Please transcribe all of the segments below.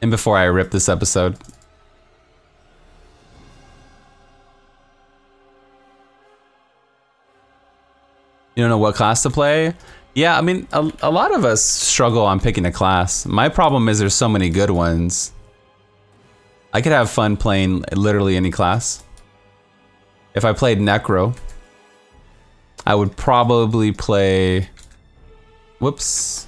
And before I rip this episode. You don't know what class to play? Yeah, I mean, a lot of us struggle on picking a class. My problem is there's so many good ones. I could have fun playing literally any class. If I played Necro, I would probably play, whoops,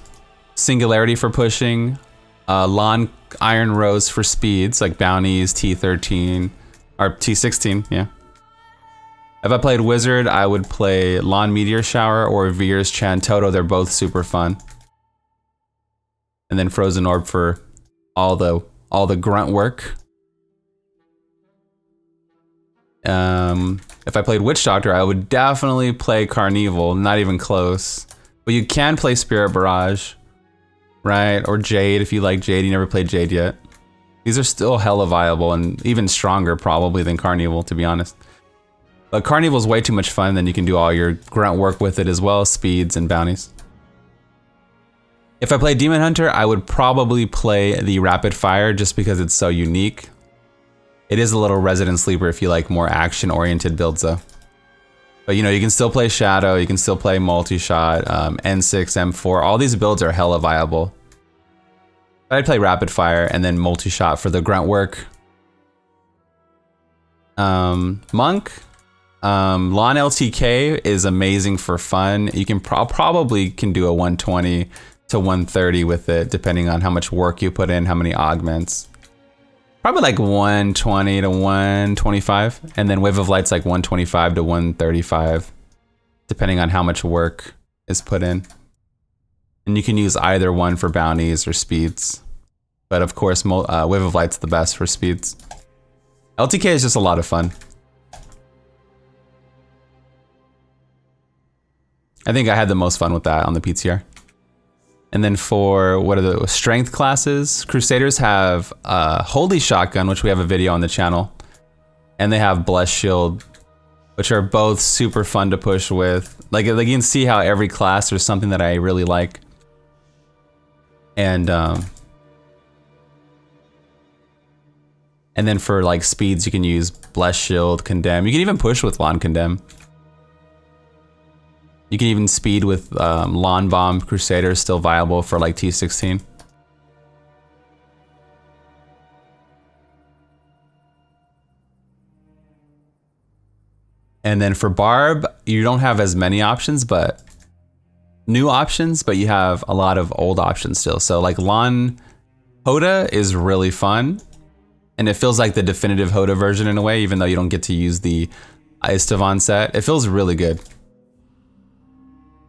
Singularity for pushing, Lawn Iron Rose for speeds, like Bounties, T13, or T16, yeah. If I played Wizard, I would play Lawn Meteor Shower or Veer's Chantoto. They're both super fun. And then Frozen Orb for all the grunt work. If I played Witch Doctor, I would definitely play Carnival, not even close. But you can play Spirit Barrage, right? Or Jade if you like Jade. You never played Jade yet. These are still hella viable and even stronger probably than Carnival, to be honest. But Carnival's way too much fun, then you can do all your grunt work with it as well, speeds and bounties. If I play Demon Hunter, I would probably play the Rapid Fire just because it's so unique. It is a little resident sleeper if you like more action-oriented builds though. But you know, you can still play Shadow, you can still play Multi-Shot, N6, M4, all these builds are hella viable. I'd play Rapid Fire and then Multi-Shot for the grunt work. Monk. Lawn LTK is amazing for fun. You can probably can do a 120 to 130 with it, depending on how much work you put in, how many augments. Probably like 120 to 125, and then Wave of Light's like 125 to 135, depending on how much work is put in. And you can use either one for bounties or speeds, but of course, Wave of Light's the best for speeds. LTK is just a lot of fun. I think I had the most fun with that on the PTR. And then for, what are the strength classes? Crusaders have Holy Shotgun, which we have a video on the channel. And they have Blessed Shield, which are both super fun to push with. Like you can see how every class there's something that I really like. And then for like speeds, you can use Blessed Shield, Condemn. You can even push with Lawn Condemn. You can even speed with Lawn Bomb. Crusader is still viable for like T16. And then for Barb, you don't have as many options, but new options, but you have a lot of old options still. So like Lawn Hoda is really fun. And it feels like the definitive Hoda version in a way, even though you don't get to use the Istvan set. It feels really good.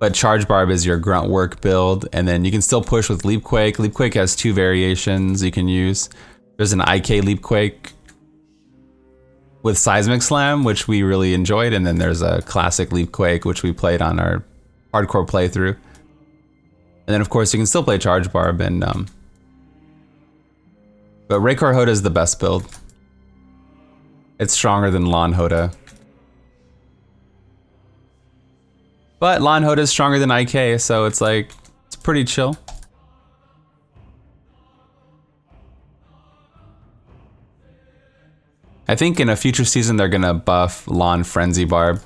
But Charge Barb is your grunt work build, and then you can still push with Leapquake. Leapquake has two variations you can use. There's an IK Leapquake with Seismic Slam, which we really enjoyed, and then there's a classic Leapquake, which we played on our hardcore playthrough. And then of course you can still play Charge Barb, and but Raycore Hoda is the best build. It's stronger than Lawn Hoda. But Lawn Hoda is stronger than IK, so it's like, it's pretty chill. I think in a future season they're gonna buff Lawn Frenzy Barb.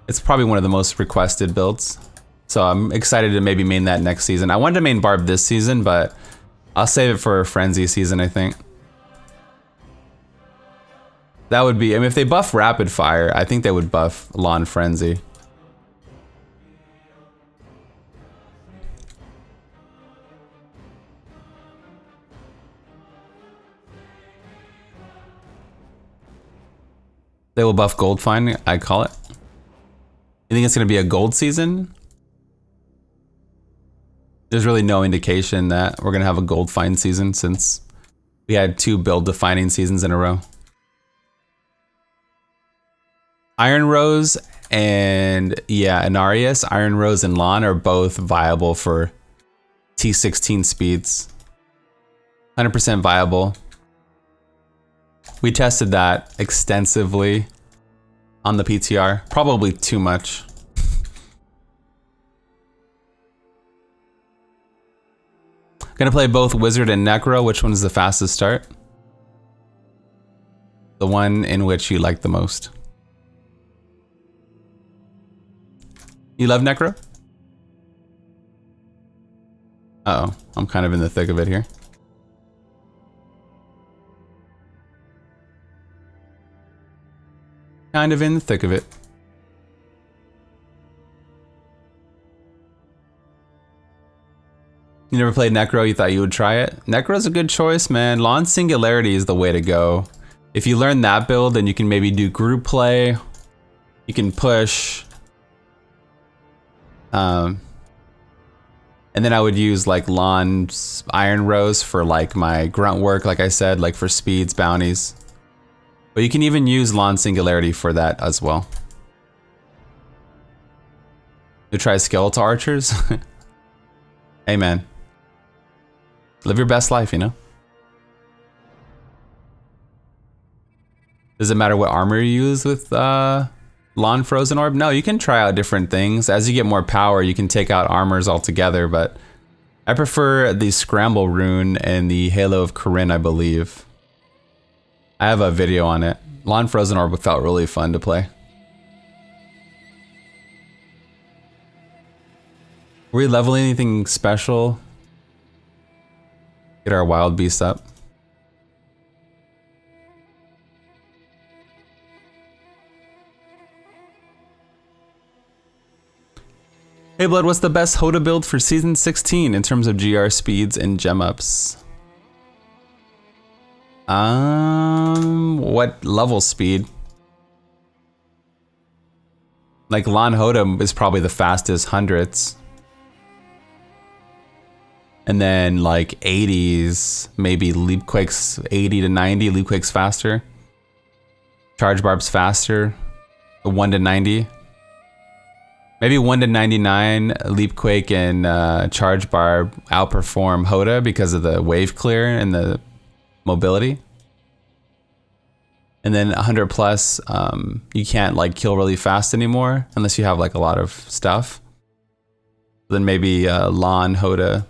It's probably one of the most requested builds. So I'm excited to maybe main that next season. I wanted to main Barb this season, but I'll save it for a Frenzy season, I think. That would be, I mean, if they buff Rapid Fire, I think they would buff Lawn Frenzy. They will buff Gold Find, I call it. You think it's gonna be a gold season? There's really no indication that we're gonna have a gold find season since we had 2 build defining seasons in a row. Iron Rose and yeah, Inarius, Iron Rose and Lawn are both viable for T16 speeds. 100% viable. We tested that extensively on the PTR, probably too much. Gonna play both Wizard and Necro. Which one is the fastest start? The one in which you like the most. You love Necro? Uh-oh, I'm kind of in the thick of it here. Kind of in the thick of it. You never played Necro, you thought you would try it? Necro's a good choice, man. Lawn Singularity is the way to go. If you learn that build, then you can maybe do group play. You can push. And then I would use like Lawn's Iron Rose for like my grunt work, like I said, like for speeds, bounties. But you can even use Lawn Singularity for that as well. You try Skeletal Archers? Hey man. Live your best life, you know? Does it matter what armor you use with Lawn Frozen Orb? No, you can try out different things. As you get more power, you can take out armors altogether, but I prefer the Scramble Rune and the Halo of Corinne, I believe. I have a video on it. Lawn Frozen Orb felt really fun to play. Were we leveling anything special? Get our wild beast up. Hey Blood, what's the best Hoda build for season 16 in terms of GR speeds and gem ups? What level speed? Like Lan Hoda is probably the fastest hundreds. And then like 80s, maybe Leapquake's 80 to 90, Leapquake's faster. Charge Barb's faster, 1 to 90. Maybe 1 to 99, Leapquake and Charge Barb outperform Hoda because of the wave clear and the mobility. And then 100 plus, you can't like kill really fast anymore unless you have like a lot of stuff. Then maybe Lan Hoda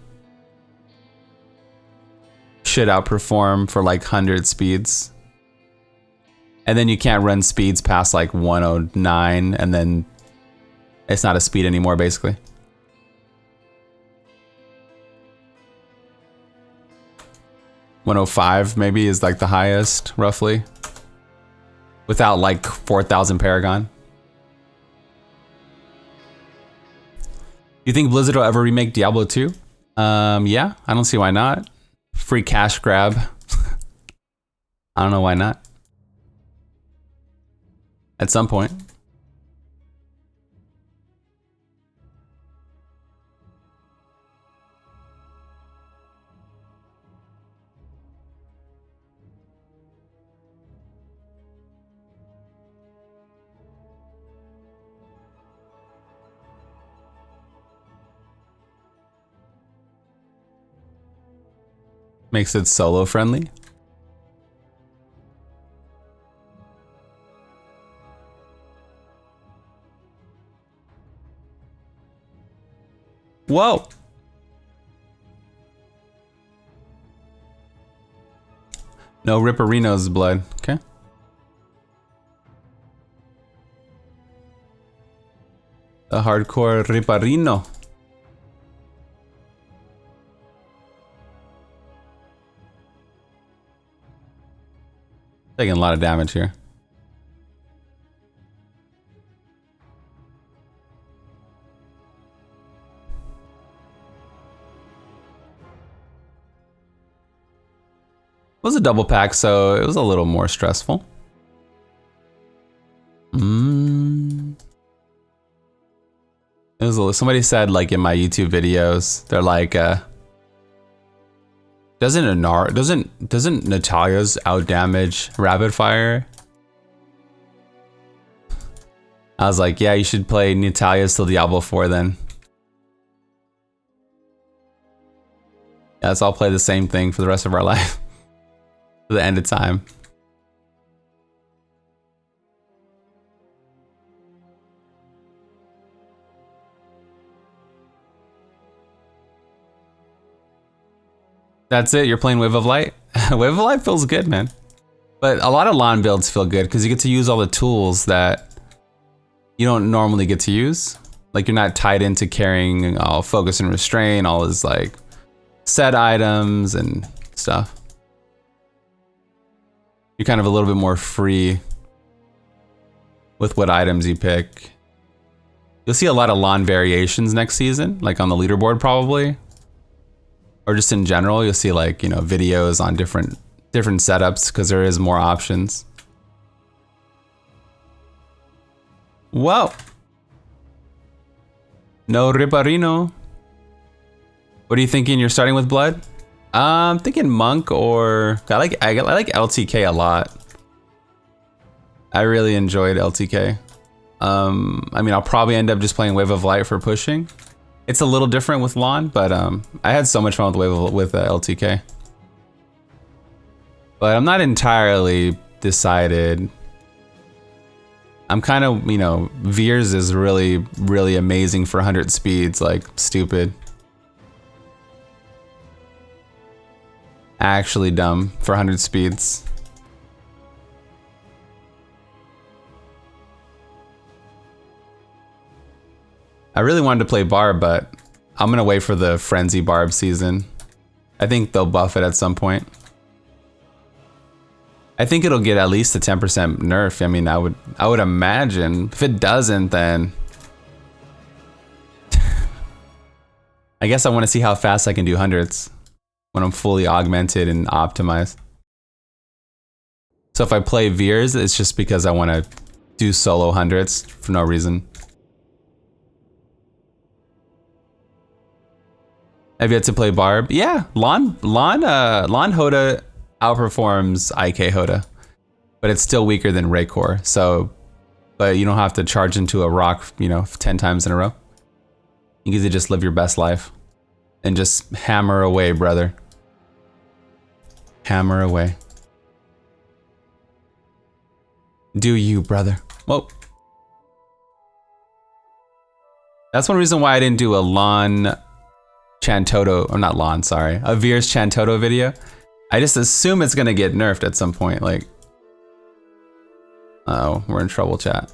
should outperform for like 100 speeds. And then you can't run speeds past like 109 and then it's not a speed anymore basically. .105 maybe is like the highest roughly. Without like 4,000 Paragon. You think Blizzard will ever remake Diablo 2? Yeah, I don't see why not. Free cash grab. I don't know why not. At some point. Makes it solo friendly. Whoa. No Ripperino's blood. Okay. The hardcore Ripperino. Taking a lot of damage here. It was a double pack, so it was a little more stressful. It was somebody said like in my YouTube videos, they're like, doesn't Natalia's outdamage Rapid Fire? I was like, yeah, you should play Natalia's till Diablo 4 then. Yeah, let's all play the same thing for the rest of our life. To the end of time. That's it, you're playing Wave of Light? Wave of Light feels good, man. But a lot of LAN builds feel good because you get to use all the tools that you don't normally get to use. Like you're not tied into carrying all focus and restrain, all his like set items and stuff. You're kind of a little bit more free with what items you pick. You'll see a lot of LAN variations next season, like on the leaderboard probably. Or just in general, you'll see like, you know, videos on different setups because there is more options. Whoa. No Riparino. What are you thinking? You're starting with Blood? I'm thinking Monk or I like LTK a lot. I really enjoyed LTK. I mean, I'll probably end up just playing Wave of Light for pushing. It's a little different with LAN, but I had so much fun with LTK. But I'm not entirely decided. I'm kind of, you know, Veers is really, really amazing for 100 speeds, like stupid. Actually dumb for 100 speeds. I really wanted to play Barb, but I'm gonna wait for the Frenzy Barb season. I think they'll buff it at some point. I think it'll get at least a 10% nerf. I mean, I would imagine. If it doesn't, then I guess I want to see how fast I can do hundreds when I'm fully augmented and optimized. So if I play Veers, it's just because I want to do solo hundreds for no reason. Have you had to play Barb? Yeah, LAN Hoda outperforms IK Hoda, but it's still weaker than Raycore. So, but you don't have to charge into a rock, you know, 10 times in a row. You get to just live your best life and just hammer away, brother. Hammer away. Do you, brother? Whoa. That's one reason why I didn't do a LAN Chantoto, or not LAN, sorry, a Veers Chantoto video. I just assume it's gonna get nerfed at some point, like. Uh oh, we're in trouble, chat.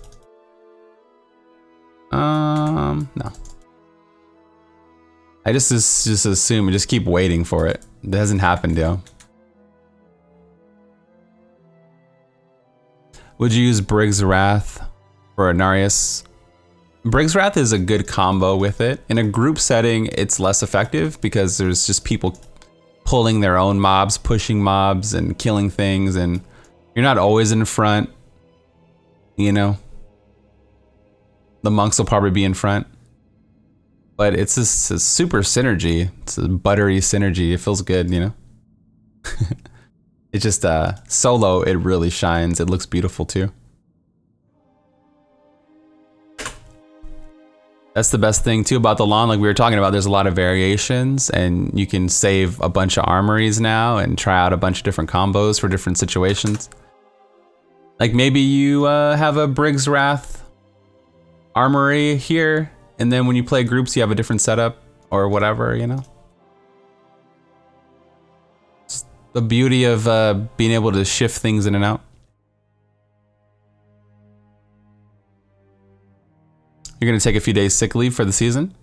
No. I just assume, just keep waiting for it. It hasn't happened, yo. Would you use Brig's Wrath for Anarius? Brig's Wrath is a good combo with it. In a group setting, it's less effective because there's just people pulling their own mobs, pushing mobs, and killing things, and you're not always in front, you know? The monks will probably be in front. But it's a super synergy. It's a buttery synergy. It feels good, you know? It's just solo, it really shines. It looks beautiful too. That's the best thing too about the LAN, like we were talking about, there's a lot of variations and you can save a bunch of armories now and try out a bunch of different combos for different situations. Like maybe you have a Brig's Wrath armory here, and then when you play groups you have a different setup or whatever, you know? It's the beauty of being able to shift things in and out. You're gonna take a few days sick leave for the season?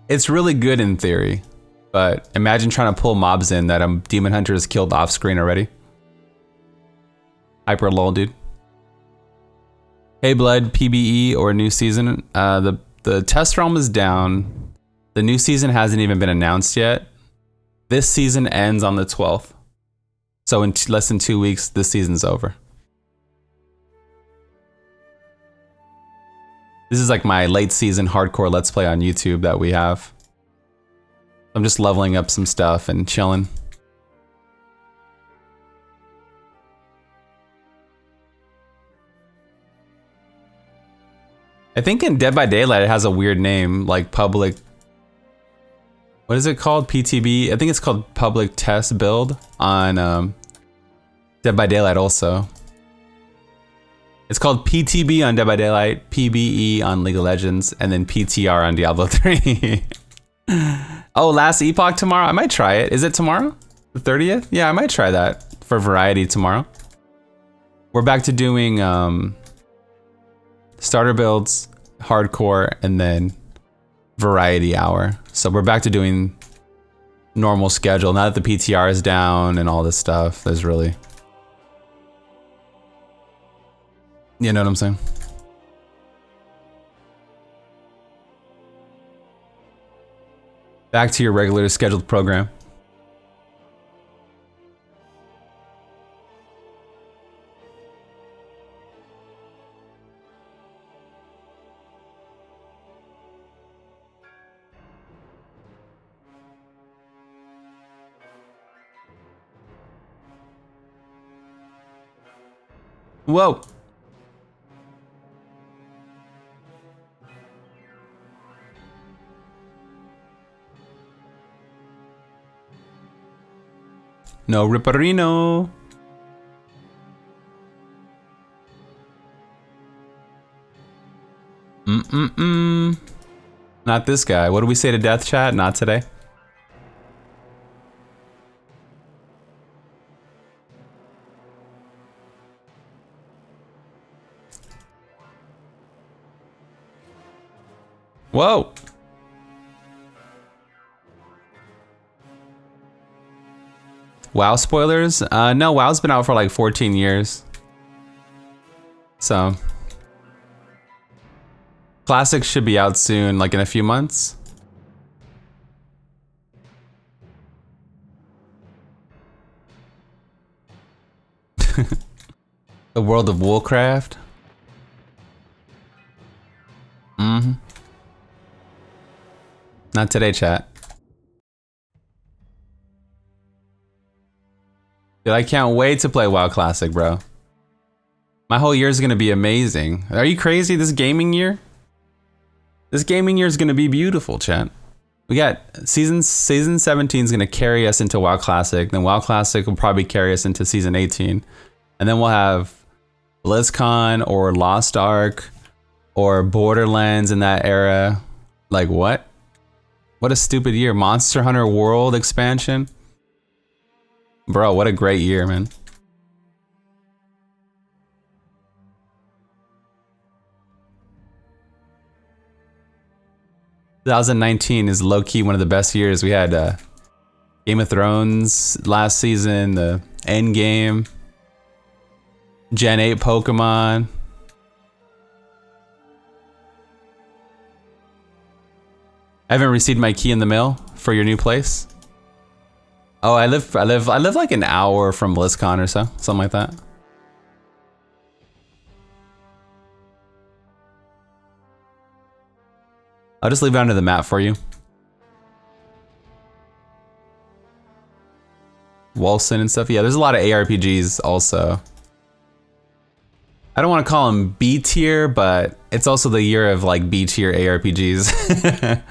It's really good in theory. But imagine trying to pull mobs in that a demon hunter has killed off screen already. Hyper lol, dude. Hey Blood, PBE or new season? The test realm is down. The new season hasn't even been announced yet. This season ends on the 12th. So in less than 2 weeks, this season's over. This is like my late season hardcore let's play on YouTube that we have. I'm just leveling up some stuff and chilling. I think in Dead by Daylight it has a weird name, like public. What is it called? PTB? I think it's called Public Test Build on Dead by Daylight also. It's called PTB on Dead by Daylight, PBE on League of Legends, and then PTR on Diablo 3. Oh, Last Epoch tomorrow? I might try it. Is it tomorrow? The 30th? Yeah, I might try that for variety tomorrow. We're back to doing starter builds, hardcore, and then variety hour. So we're back to doing normal schedule. Now that the PTR is down and all this stuff, there's really... You know what I'm saying? Back to your regular scheduled program. Whoa. No Ripperino. Not this guy. What do we say to death chat? Not today. Whoa. WoW spoilers? No, WoW's been out for like 14 years. So. Classic should be out soon, like in a few months. The World of Warcraft. Not today, chat. Dude, I can't wait to play WoW Classic, bro. My whole year is gonna be amazing. Are you crazy? This gaming year? This gaming year is gonna be beautiful, chat. We got season 17 is gonna carry us into WoW Classic. Then WoW Classic will probably carry us into season 18, and then we'll have BlizzCon or Lost Ark or Borderlands in that era. Like what? What a stupid year. Monster Hunter World expansion. Bro, what a great year, man. "2019 is low-key one of the best years. We had Game of Thrones last season, the Endgame, Gen 8 Pokemon. I haven't received my key in the mail for your new place. Oh, I live like an hour from BlizzCon or so, something like that. I'll just leave it under the map for you. Wolcen and stuff. Yeah, there's a lot of ARPGs also. I don't want to call them B tier, but it's also the year of like B tier ARPGs.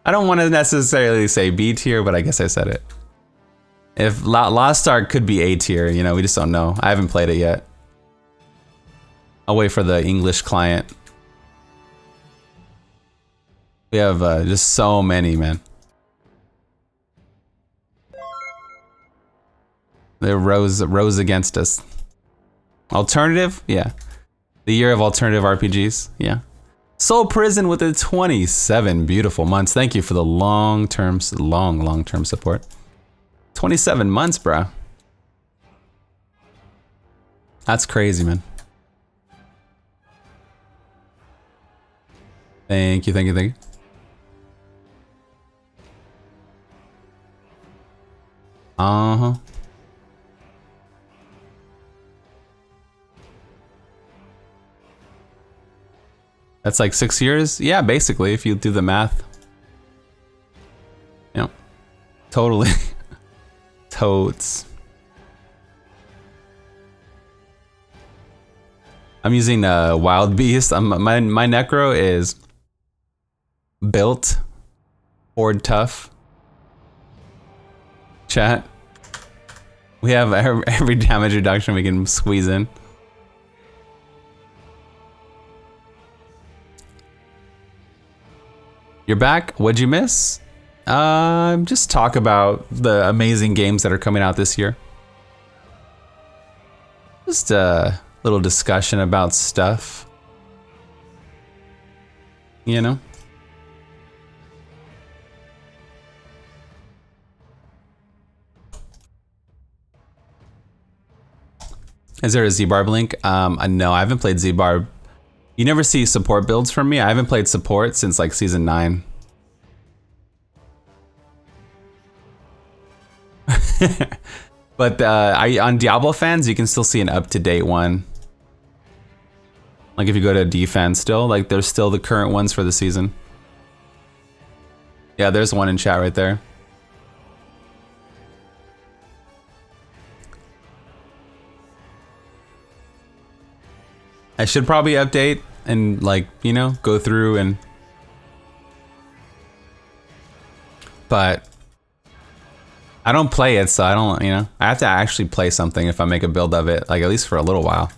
I don't want to necessarily say B tier, but I guess I said it. If Lost Ark could be A tier, you know, we just don't know. I haven't played it yet. I'll wait for the English client. We have just so many, man. They rose against us. Alternative? Yeah. The year of alternative RPGs? Yeah. Soul Prison with the 27 beautiful months. Thank you for the long-term support. 27 months, bro. That's crazy, man. Thank you, thank you, thank you. Uh-huh. That's like 6 years? Yeah, basically, if you do the math. Yep. Totally. Totes. I'm using Wild Beast. My Necro is built Horde tough. Chat. We have every damage reduction we can squeeze in. You're back? What'd you miss? Just talk about the amazing games that are coming out this year. Just a little discussion about stuff. You know? Is there a Z-Barb link? No, I haven't played Z-Barb. You never see support builds from me. I haven't played support since like season 9. But on Diablo fans, you can still see an up-to-date one. Like if you go to defense still, like there's still the current ones for the season. Yeah, there's one in chat right there. I should probably update and like, you know, go through and... But I don't play it, so I don't, you know, I have to actually play something if I make a build of it, like at least for a little while.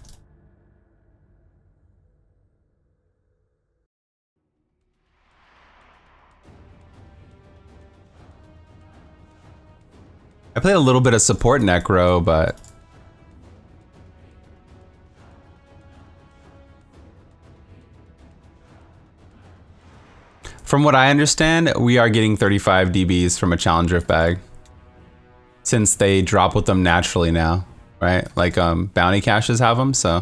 I played a little bit of support Necro, but... From what I understand, we are getting 35 DBs from a challenge drift bag. Since they drop with them naturally now, right? Like bounty caches have them, so...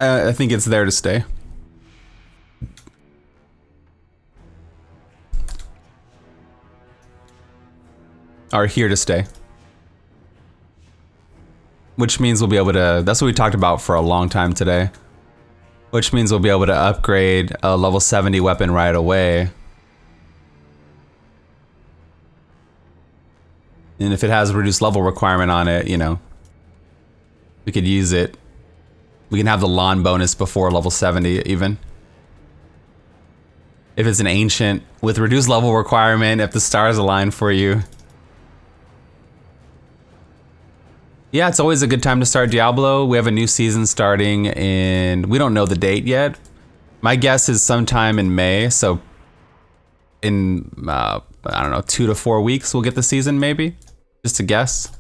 I think it's there to stay. Are here to stay. Which means we'll be able to... That's what we talked about for a long time today. Which means we'll be able to upgrade a level 70 weapon right away. And if it has a reduced level requirement on it, you know, we could use it. We can have the lawn bonus before level 70 even. If it's an ancient with reduced level requirement, if the stars align for you. Yeah, it's always a good time to start Diablo. We have a new season starting in, we don't know the date yet. My guess is sometime in May, so in, I don't know, 2 to 4 weeks we'll get the season maybe, just a guess.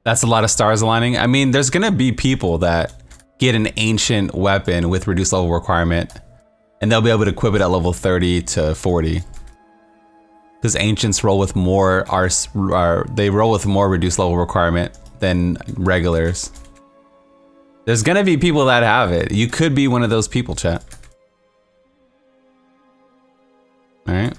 That's a lot of stars aligning. I mean, there's gonna be people that get an ancient weapon with reduced level requirement, and they'll be able to equip it at level 30 to 40. Because ancients roll with more they roll with more reduced level requirement than regulars. There's gonna be people that have it. You could be one of those people, chat. All right.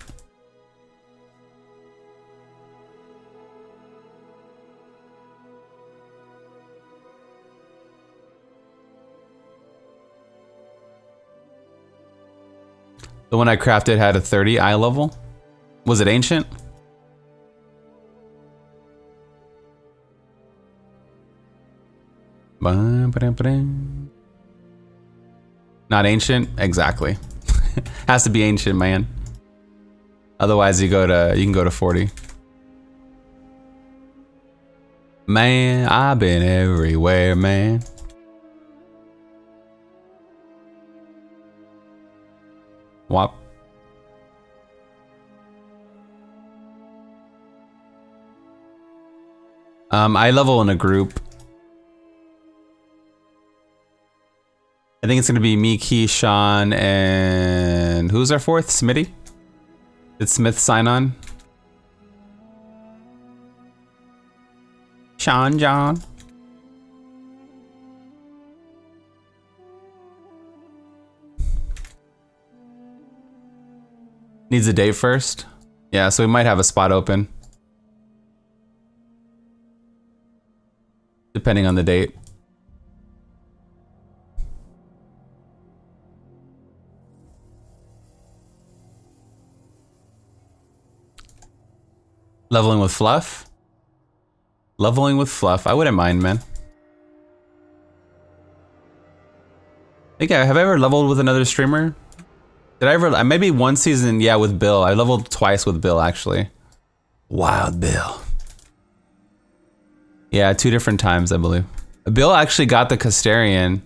The one I crafted had a 30 eye level. Was it ancient? Not ancient? Exactly. Has to be ancient, man. Otherwise you can go to 40. Man, I've been everywhere, man. Wop. I level in a group. I think it's gonna be me, Key, Sean, and who's our fourth? Smitty? Did Smith sign on? Sean John. Needs a date first? Yeah, so we might have a spot open. Depending on the date. Leveling with fluff? Leveling with fluff. I wouldn't mind, man. Have I ever leveled with another streamer? Did I ever? Maybe one season, yeah, with Bill. I leveled twice with Bill, actually. Wild Bill. Yeah, 2 different times, I believe. Bill actually got the Custarian.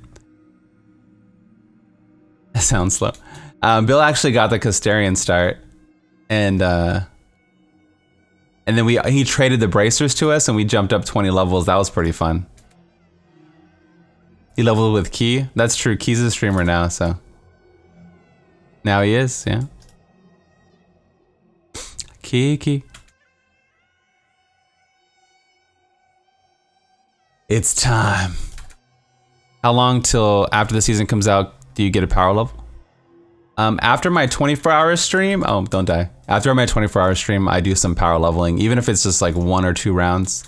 That sounds slow. Bill actually got the Custarian start, and then he traded the bracers to us, and we jumped up 20 levels. That was pretty fun. He leveled with Key. That's true. Key's a streamer now, so now he is. Yeah. Key. It's time. How long till after the season comes out do you get a power level? After my 24-hour stream, oh, don't die. After my 24-hour stream, I do some power leveling, even if it's just like 1 or 2 rounds.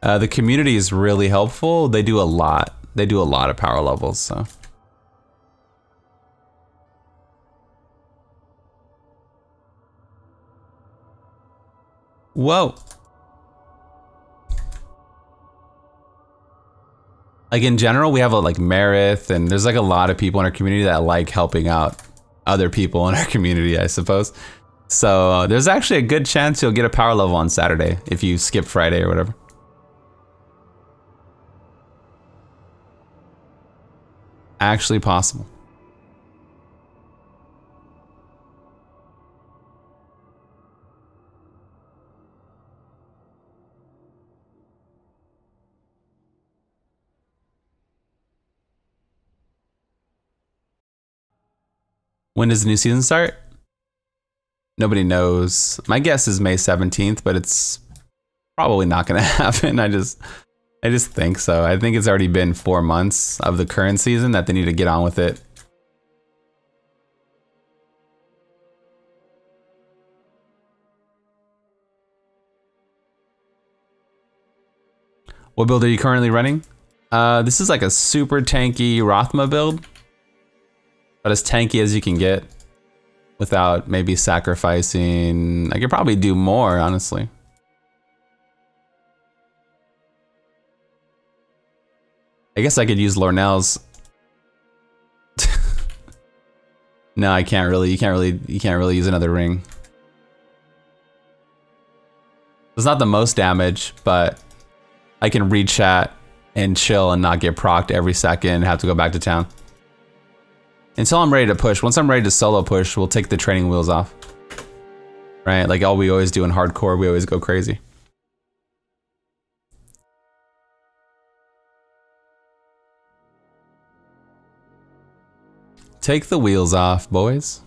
The community is really helpful. They do a lot. They do a lot of power levels, so. Whoa. Like in general, we have like Meredith, and there's like a lot of people in our community that like helping out other people in our community, I suppose. So there's actually a good chance you'll get a power level on Saturday if you skip Friday or whatever. Actually possible. When does the new season start? Nobody knows. My guess is May 17th, but it's probably not gonna happen. I just think so. I think it's already been 4 months of the current season that they need to get on with it. What build are you currently running? This is like a super tanky Rothma build, but as tanky as you can get without maybe sacrificing. I could probably do more, honestly. I guess I could use Lornell's. No, I can't really. You can't really use another ring. It's not the most damage, but I can read chat and chill and not get procced every second and have to go back to town. Until I'm ready to push. Once I'm ready to solo push, we'll take the training wheels off. Right? Like all we always do in hardcore, we always go crazy. Take the wheels off, boys.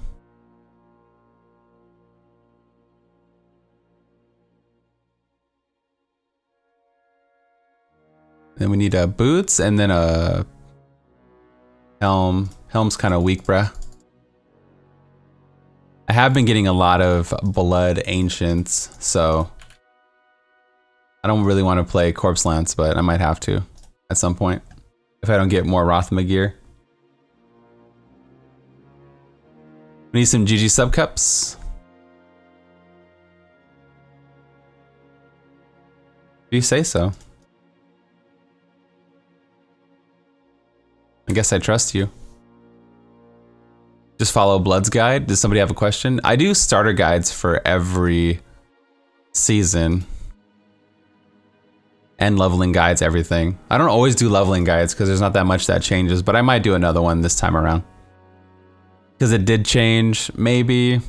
Then we need boots and then a helm. Helm's kind of weak, bruh. I have been getting a lot of blood ancients, so I don't really want to play Corpse Lance, but I might have to at some point if I don't get more Rothma gear. We need some GG sub cups. Do you say so? I guess I trust you. Just follow Blood's guide. Does somebody have a question? I do starter guides for every season. And leveling guides, everything. I don't always do leveling guides because there's not that much that changes, but I might do another one this time around. Because it did change, maybe.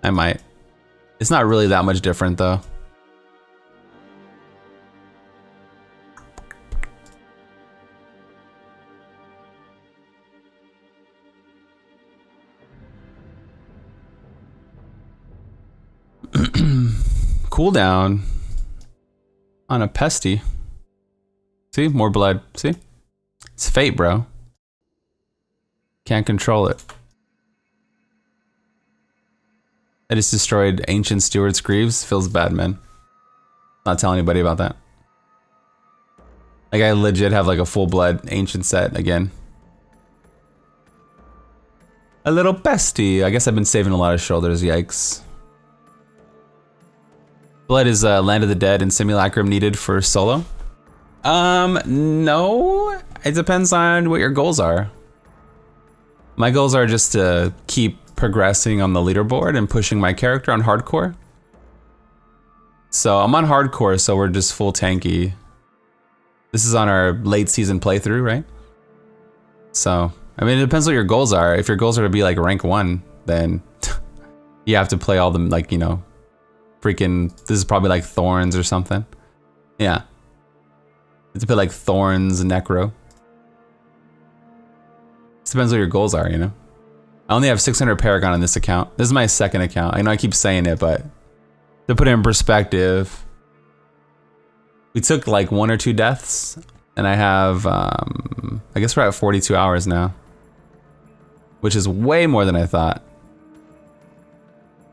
I might. It's not really that much different though. Cooldown on a pesty. See, more blood. See, it's fate, bro. Can't control it. I just destroyed Ancient Steward's Greaves. Feels bad, man. Not tell anybody about that. Like I legit have like a full blood ancient set again. A little bestie. I guess I've been saving a lot of shoulders, yikes. Blood is Land of the Dead and Simulacrum needed for solo? No. It depends on what your goals are. My goals are just to keep progressing on the leaderboard and pushing my character on hardcore. So I'm on hardcore, so we're just full tanky. This is on our late season playthrough, right? So, I mean, it depends what your goals are. If your goals are to be like rank 1, then you have to play all the, like, you know, freaking, this is probably like Thorns or something. Yeah. You have to play like Thorns and Necro. It depends what your goals are, you know? I only have 600 Paragon on this account. This is my second account. I know I keep saying it, but to put it in perspective, we took like 1 or 2 deaths, and I have, I guess we're at 42 hours now, which is way more than I thought.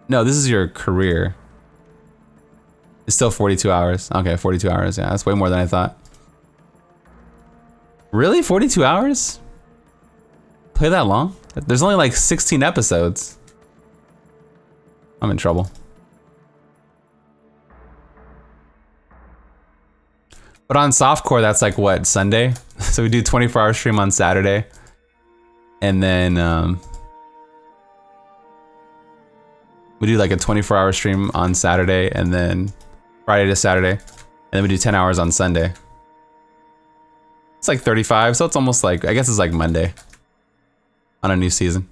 No, this is your career. It's still 42 hours. Okay, 42 hours. Yeah, that's way more than I thought. Really? 42 hours? Play that long? There's only like 16 episodes. I'm in trouble. But on softcore, that's like what, Sunday? So we do 24-hour stream on Saturday. And then we do like a 24-hour stream on Saturday, and then Friday to Saturday. And then we do 10 hours on Sunday. It's like 35, so it's almost like, I guess it's like Monday on a new season.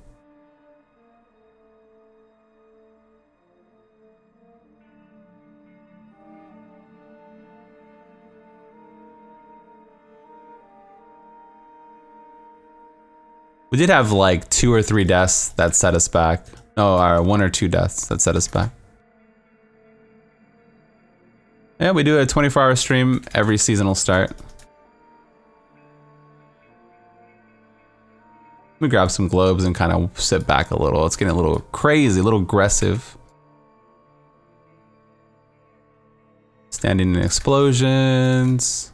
We did have like 2 or 3 deaths that set us back. No, 1 or 2 deaths that set us back. Yeah, we do a 24-hour stream every seasonal start. Let me grab some globes and kind of sit back a little. It's getting a little crazy, a little aggressive. Standing in explosions.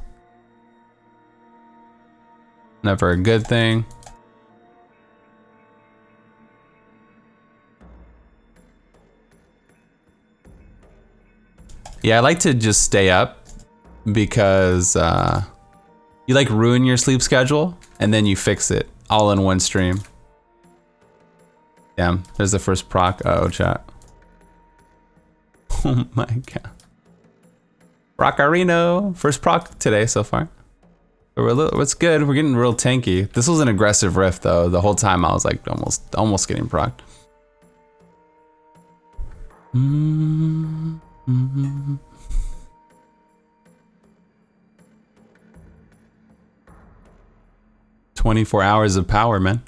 Never a good thing. Yeah, I like to just stay up because you like ruin your sleep schedule and then you fix it all in one stream. Damn, there's the first proc. Uh-oh, chat. Oh my god. Rockarino. First proc today so far. It's good. We're getting real tanky. This was an aggressive rift though. The whole time I was like almost getting procced. 24 hours of power, man.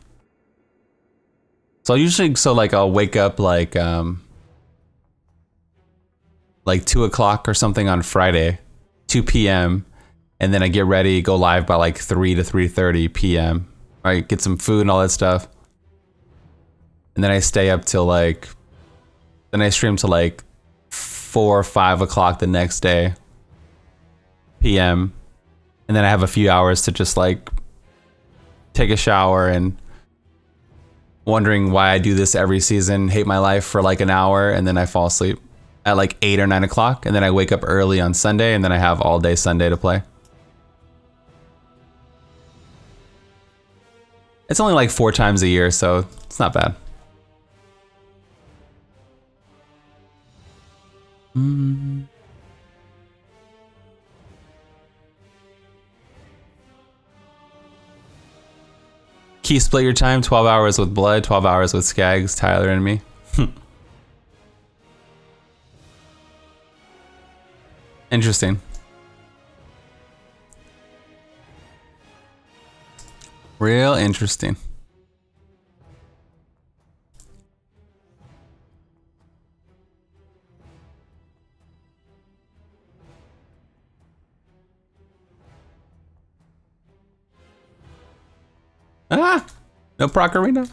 So usually, I'll wake up like 2 o'clock or something on Friday, 2 p.m. And then I get ready, go live by like 3 to 3:30 p.m. Right, get some food and all that stuff. And then I stay up till then I stream till like 4 or 5 o'clock the next day, p.m. And then I have a few hours to just like take a shower and wondering why I do this every season, hate my life for like an hour, and then I fall asleep at like 8 or 9 o'clock, and then I wake up early on Sunday, and then I have all day Sunday to play. It's only like 4 times a year, so it's not bad. Key, split your time, 12 hours with Blood, 12 hours with Skags, Tyler and me. Interesting. Real interesting. Ah, no proc arena.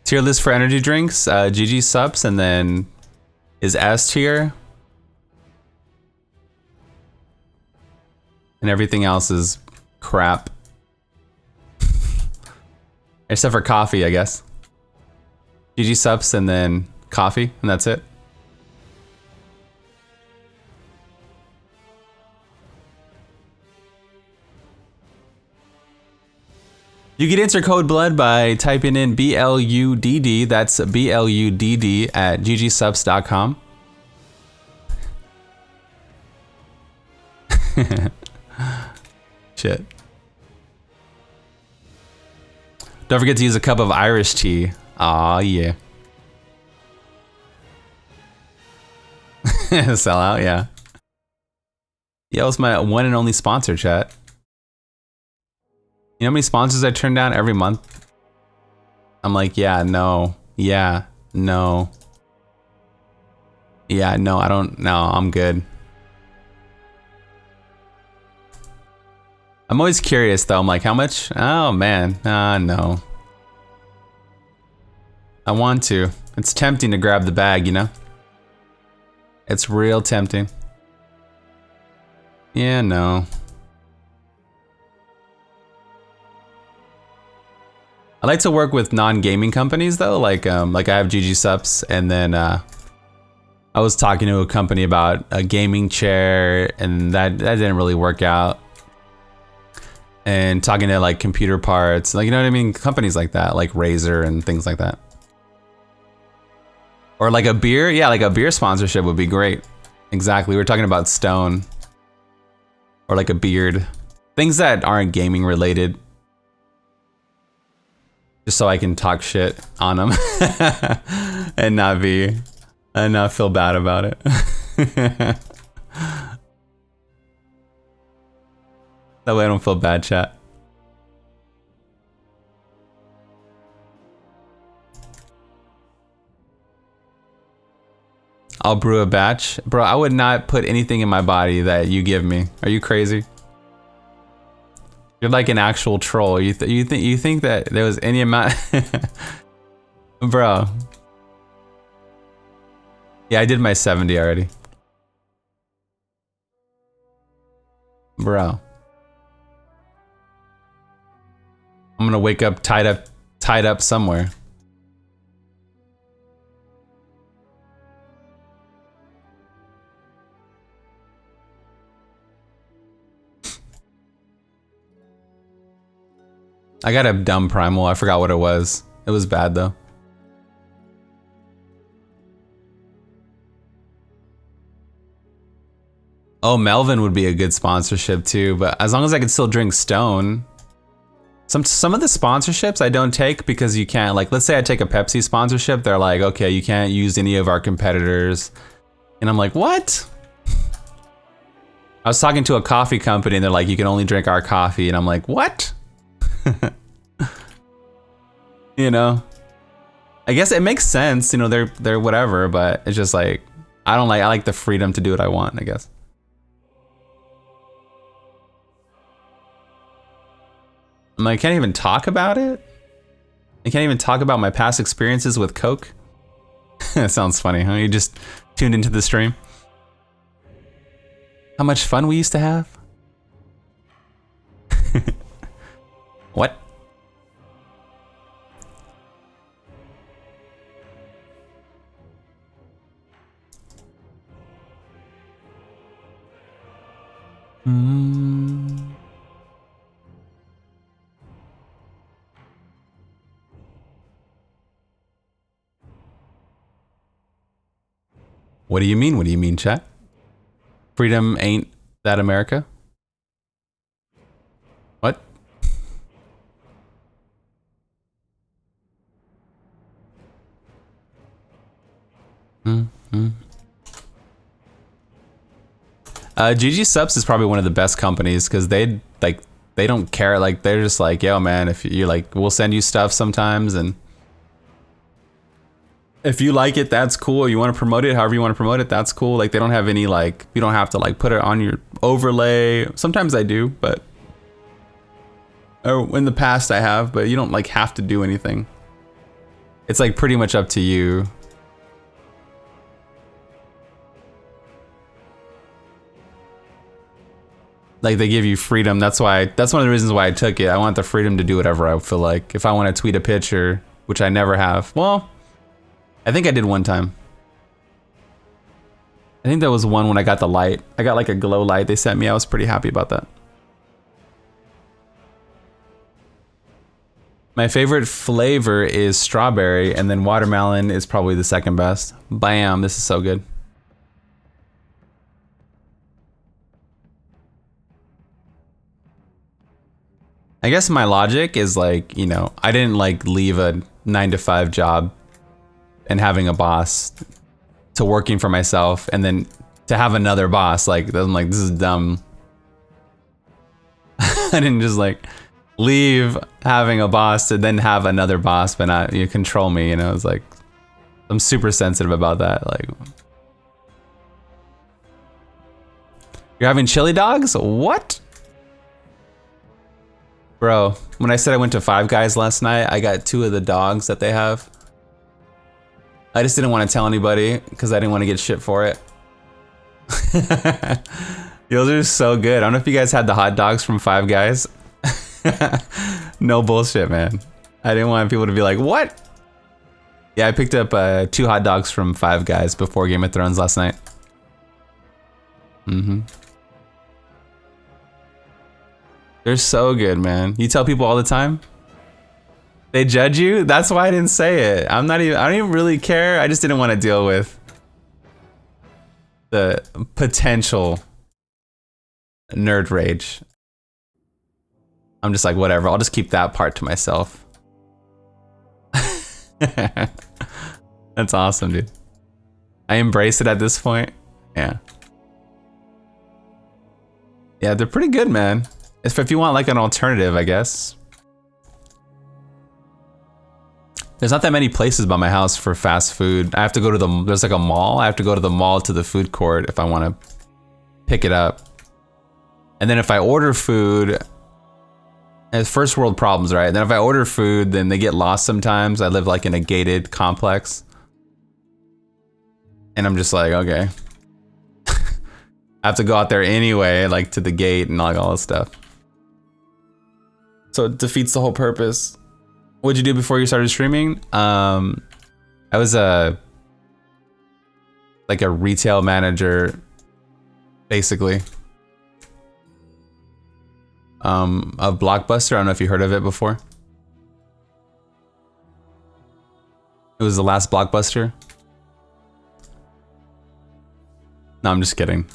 Tier list for energy drinks, GG subs, and then is S tier. and everything else is crap. Except for coffee, I guess. GG subs and then coffee, and that's it. You can enter code BLOOD by typing in BLUDD, that's BLUDD at ggsubs.com. Shit. Don't forget to use a cup of Irish tea. Aw, yeah. Sell out, yeah. Yo, it's my one and only sponsor, chat. You know how many sponsors I turn down every month? I'm like, yeah, no, yeah, no. Yeah, no, I don't, no, I'm good. I'm always curious though, I'm like, how much? Oh man, no. I want to. It's tempting to grab the bag, you know? It's real tempting. Yeah, no. I like to work with non-gaming companies though, like I have GG Subs, and then I was talking to a company about a gaming chair, and that didn't really work out. And talking to like computer parts, like, you know what I mean, companies like that, like Razer and things like that. Or like a beer, yeah, like a beer sponsorship would be great. Exactly, we're talking about Stone. Or like a beard, things that aren't gaming related. Just so I can talk shit on them and not feel bad about it. That way I don't feel bad, chat. I'll brew a batch. Bro, I would not put anything in my body that you give me. Are you crazy? You're like an actual troll. You think that there was any amount? Bro. Yeah, I did my 70 already. Bro. I'm gonna wake up tied up somewhere. I got a dumb primal. I forgot what it was. It was bad though. Oh, Melvin would be a good sponsorship too, but as long as I could still drink Stone. Some of the sponsorships I don't take because you can't, like, let's say I take a Pepsi sponsorship, they're like, okay, you can't use any of our competitors. And I'm like, what? I was talking to a coffee company and they're like, you can only drink our coffee. And I'm like, what? You know, I guess it makes sense, you know, they're whatever, but it's just like, I like the freedom to do what I want, I guess. I can't even talk about it. I can't even talk about my past experiences with Coke. That sounds funny, huh? You just tuned into the stream. How much fun we used to have. What? What do you mean? What do you mean, chat? Freedom ain't that America? What? GG Subs is probably one of the best companies because they don't care. Like, they're just like, yo man, if you're like, we'll send you stuff sometimes, and if you like it, that's cool. You want to promote it however you want to promote it, that's cool. Like, they don't have any, like, you don't have to like put it on your overlay. Sometimes I do, but in the past I have, but you don't like have to do anything. It's like pretty much up to you. Like they give you freedom. That's one of the reasons why I took it. I want the freedom to do whatever I feel like. If I want to tweet a picture, which I never have. Well, I think I did one time. I think that was one when I got the light. I got like a glow light they sent me. I was pretty happy about that. My favorite flavor is strawberry, and then watermelon is probably the second best. Bam, this is so good. I guess my logic is like, you know, I didn't like leave a 9-to-5 job and having a boss to working for myself and then to have another boss. Like, I'm like, this is dumb. I didn't just like leave having a boss to then have another boss, but not you control me, you know. It's like, I'm super sensitive about that. Like, you're having chili dogs? What? Bro, when I said I went to Five Guys last night, I got 2 of the dogs that they have. I just didn't want to tell anybody because I didn't want to get shit for it. Those are so good. I don't know if you guys had the hot dogs from Five Guys. No bullshit, man. I didn't want people to be like, what? Yeah, I picked up 2 hot dogs from Five Guys before Game of Thrones last night. They're so good, man. You tell people all the time? They judge you? That's why I didn't say it. I don't even really care. I just didn't want to deal with the potential nerd rage. I'm just like, whatever. I'll just keep that part to myself. That's awesome, dude. I embrace it at this point. Yeah. Yeah, they're pretty good, man. If you want like an alternative, I guess. There's not that many places by my house for fast food. I have to go to there's like a mall. I have to go to the mall to the food court if I want to pick it up. And then if I order food, it's first world problems, right? And then if I order food, then they get lost sometimes. I live like in a gated complex. And I'm just like, okay. I have to go out there anyway, like to the gate and like all this stuff. So it defeats the whole purpose. What'd you do before you started streaming? I was like a retail manager, basically. Of Blockbuster. I don't know if you heard of it before. It was the last Blockbuster. No, I'm just kidding.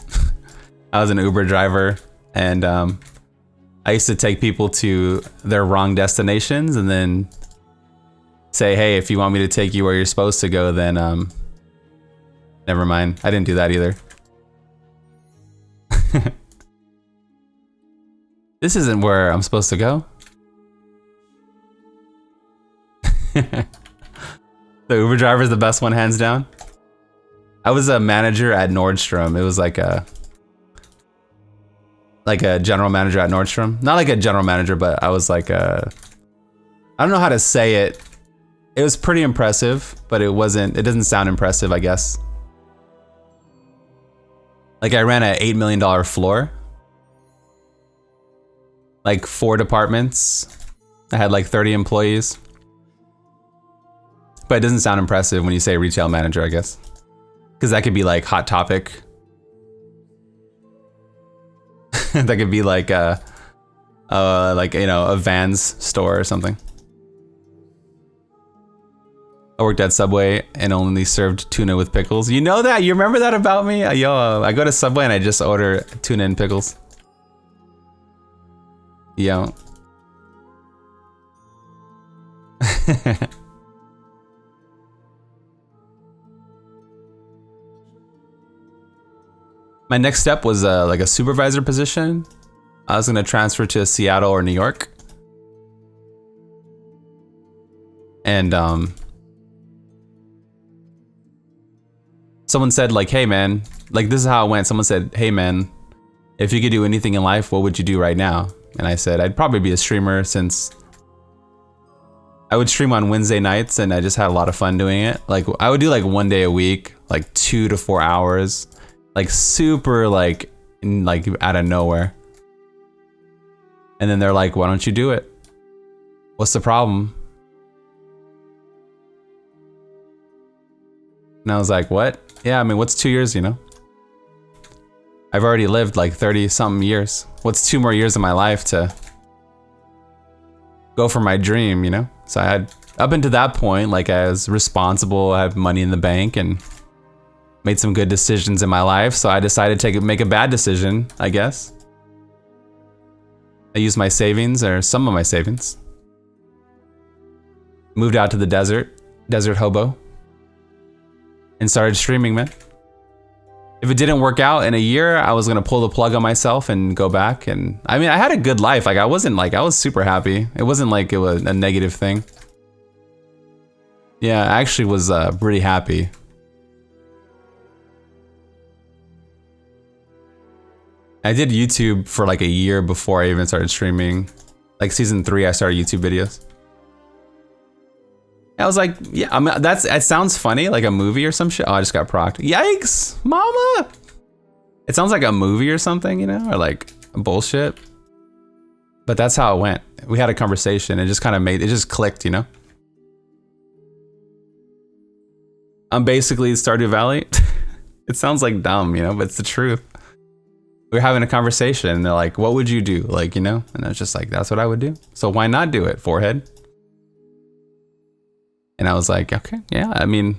I was an Uber driver, and I used to take people to their wrong destinations and then say, hey, if you want me to take you where you're supposed to go, then never mind. I didn't do that either. This isn't where I'm supposed to go. The Uber driver is the best one, hands down. I was a manager at Nordstrom. It was like a general manager at Nordstrom. Not like a general manager, but I was like I don't know how to say it. It was pretty impressive, but it doesn't sound impressive, I guess. Like I ran an $8 million floor. Like 4 departments. I had like 30 employees. But it doesn't sound impressive when you say retail manager, I guess. Because that could be like Hot Topic. That could be like a Vans store or something. I worked at Subway and only served tuna with pickles. You know that? You remember that about me? Yo, I go to Subway and I just order tuna and pickles. Yo. My next step was like a supervisor position. I was gonna transfer to Seattle or New York. And someone said like, hey man, like this is how it went. Someone said, hey man, if you could do anything in life, what would you do right now? And I said, I'd probably be a streamer, since I would stream on Wednesday nights and I just had a lot of fun doing it. Like I would do like 1 day a week, like 2 to 4 hours, like super like out of nowhere. And then they're like, why don't you do it? What's the problem? And I was like, what? Yeah, I mean, what's 2 years, you know? I've already lived like 30 something years. What's 2 more years of my life to go for my dream, you know? So I had, up until that point, like I was responsible, I have money in the bank and made some good decisions in my life. So I decided to make a bad decision, I guess. I used my savings, or some of my savings. Moved out to the desert hobo. And started streaming, man. If it didn't work out in a year, I was gonna pull the plug on myself and go back. And I mean, I had a good life. Like I was super happy. It wasn't like it was a negative thing. Yeah, I actually was pretty happy. I did YouTube for like a year before I even started streaming. Like season 3, I started YouTube videos. I was like, yeah, I mean, it sounds funny, like a movie or some shit. Oh, I just got procced. Yikes, mama. It sounds like a movie or something, you know, or like bullshit. But that's how it went. We had a conversation. It just kind of it just clicked, you know. I'm basically Stardew Valley. It sounds like dumb, you know, but it's the truth. We were having a conversation and they're like, what would you do? Like, you know, and I was just like, that's what I would do. So why not do it, forehead? And I was like, okay, yeah, I mean,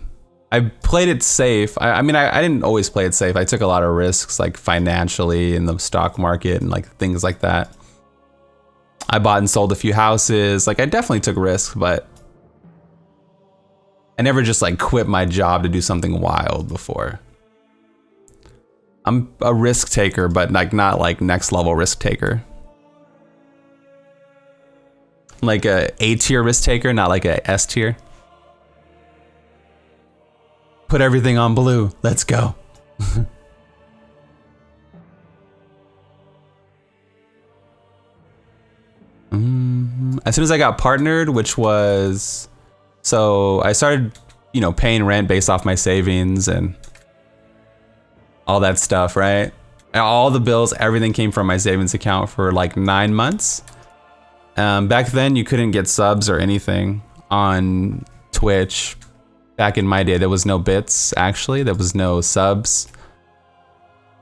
I played it safe. I mean, I didn't always play it safe. I took a lot of risks, like financially in the stock market and like things like that. I bought and sold a few houses. Like I definitely took risks, but I never just like quit my job to do something wild before. I'm a risk taker, but like not like next level risk taker. Like a A-tier risk taker, not like a S-tier. Put everything on blue. Let's go. As soon as I got partnered, which was, so I started, you know, paying rent based off my savings and all that stuff, right? All the bills, everything came from my savings account for like 9 months. Back then, you couldn't get subs or anything on Twitch. Back in my day, there was no bits, actually. There was no subs.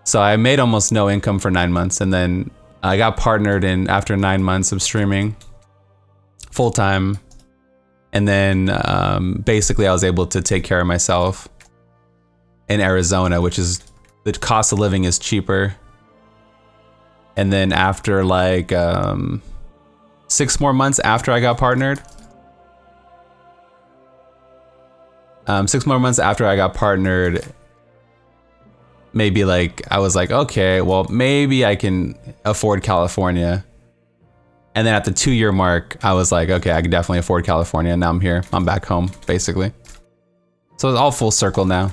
So I made almost no income for 9 months. And then I got partnered in after 9 months of streaming full time. And then basically I was able to take care of myself in Arizona, which is, the cost of living is cheaper. And then after like 6 more months after I got partnered, 6 more months after I got partnered, maybe like, I was like, okay, well, maybe I can afford California. And then at the 2-year mark, I was like, okay, I can definitely afford California. And now I'm here, I'm back home, basically. So it's all full circle now.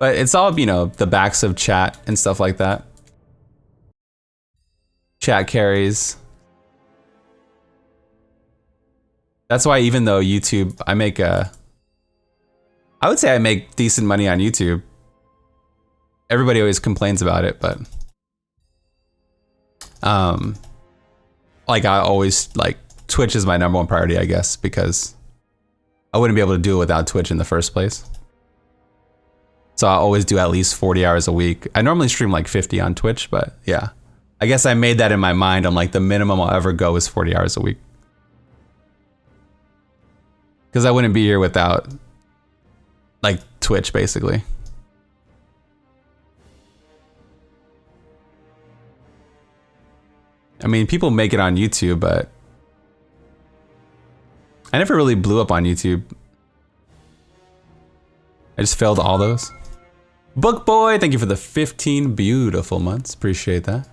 But it's all, you know, the backs of chat and stuff like that. Chat carries. That's why even though YouTube, I would say I make decent money on YouTube. Everybody always complains about it, but like I always, like Twitch is my #1 priority, I guess, because I wouldn't be able to do it without Twitch in the first place. So I always do at least 40 hours a week. I normally stream like 50 on Twitch, but yeah. I guess I made that in my mind. I'm like, the minimum I'll ever go is 40 hours a week. Because I wouldn't be here without like Twitch, basically. I mean, people make it on YouTube, but I never really blew up on YouTube. I just failed all those. Book Boy, thank you for the 15 beautiful months. Appreciate that.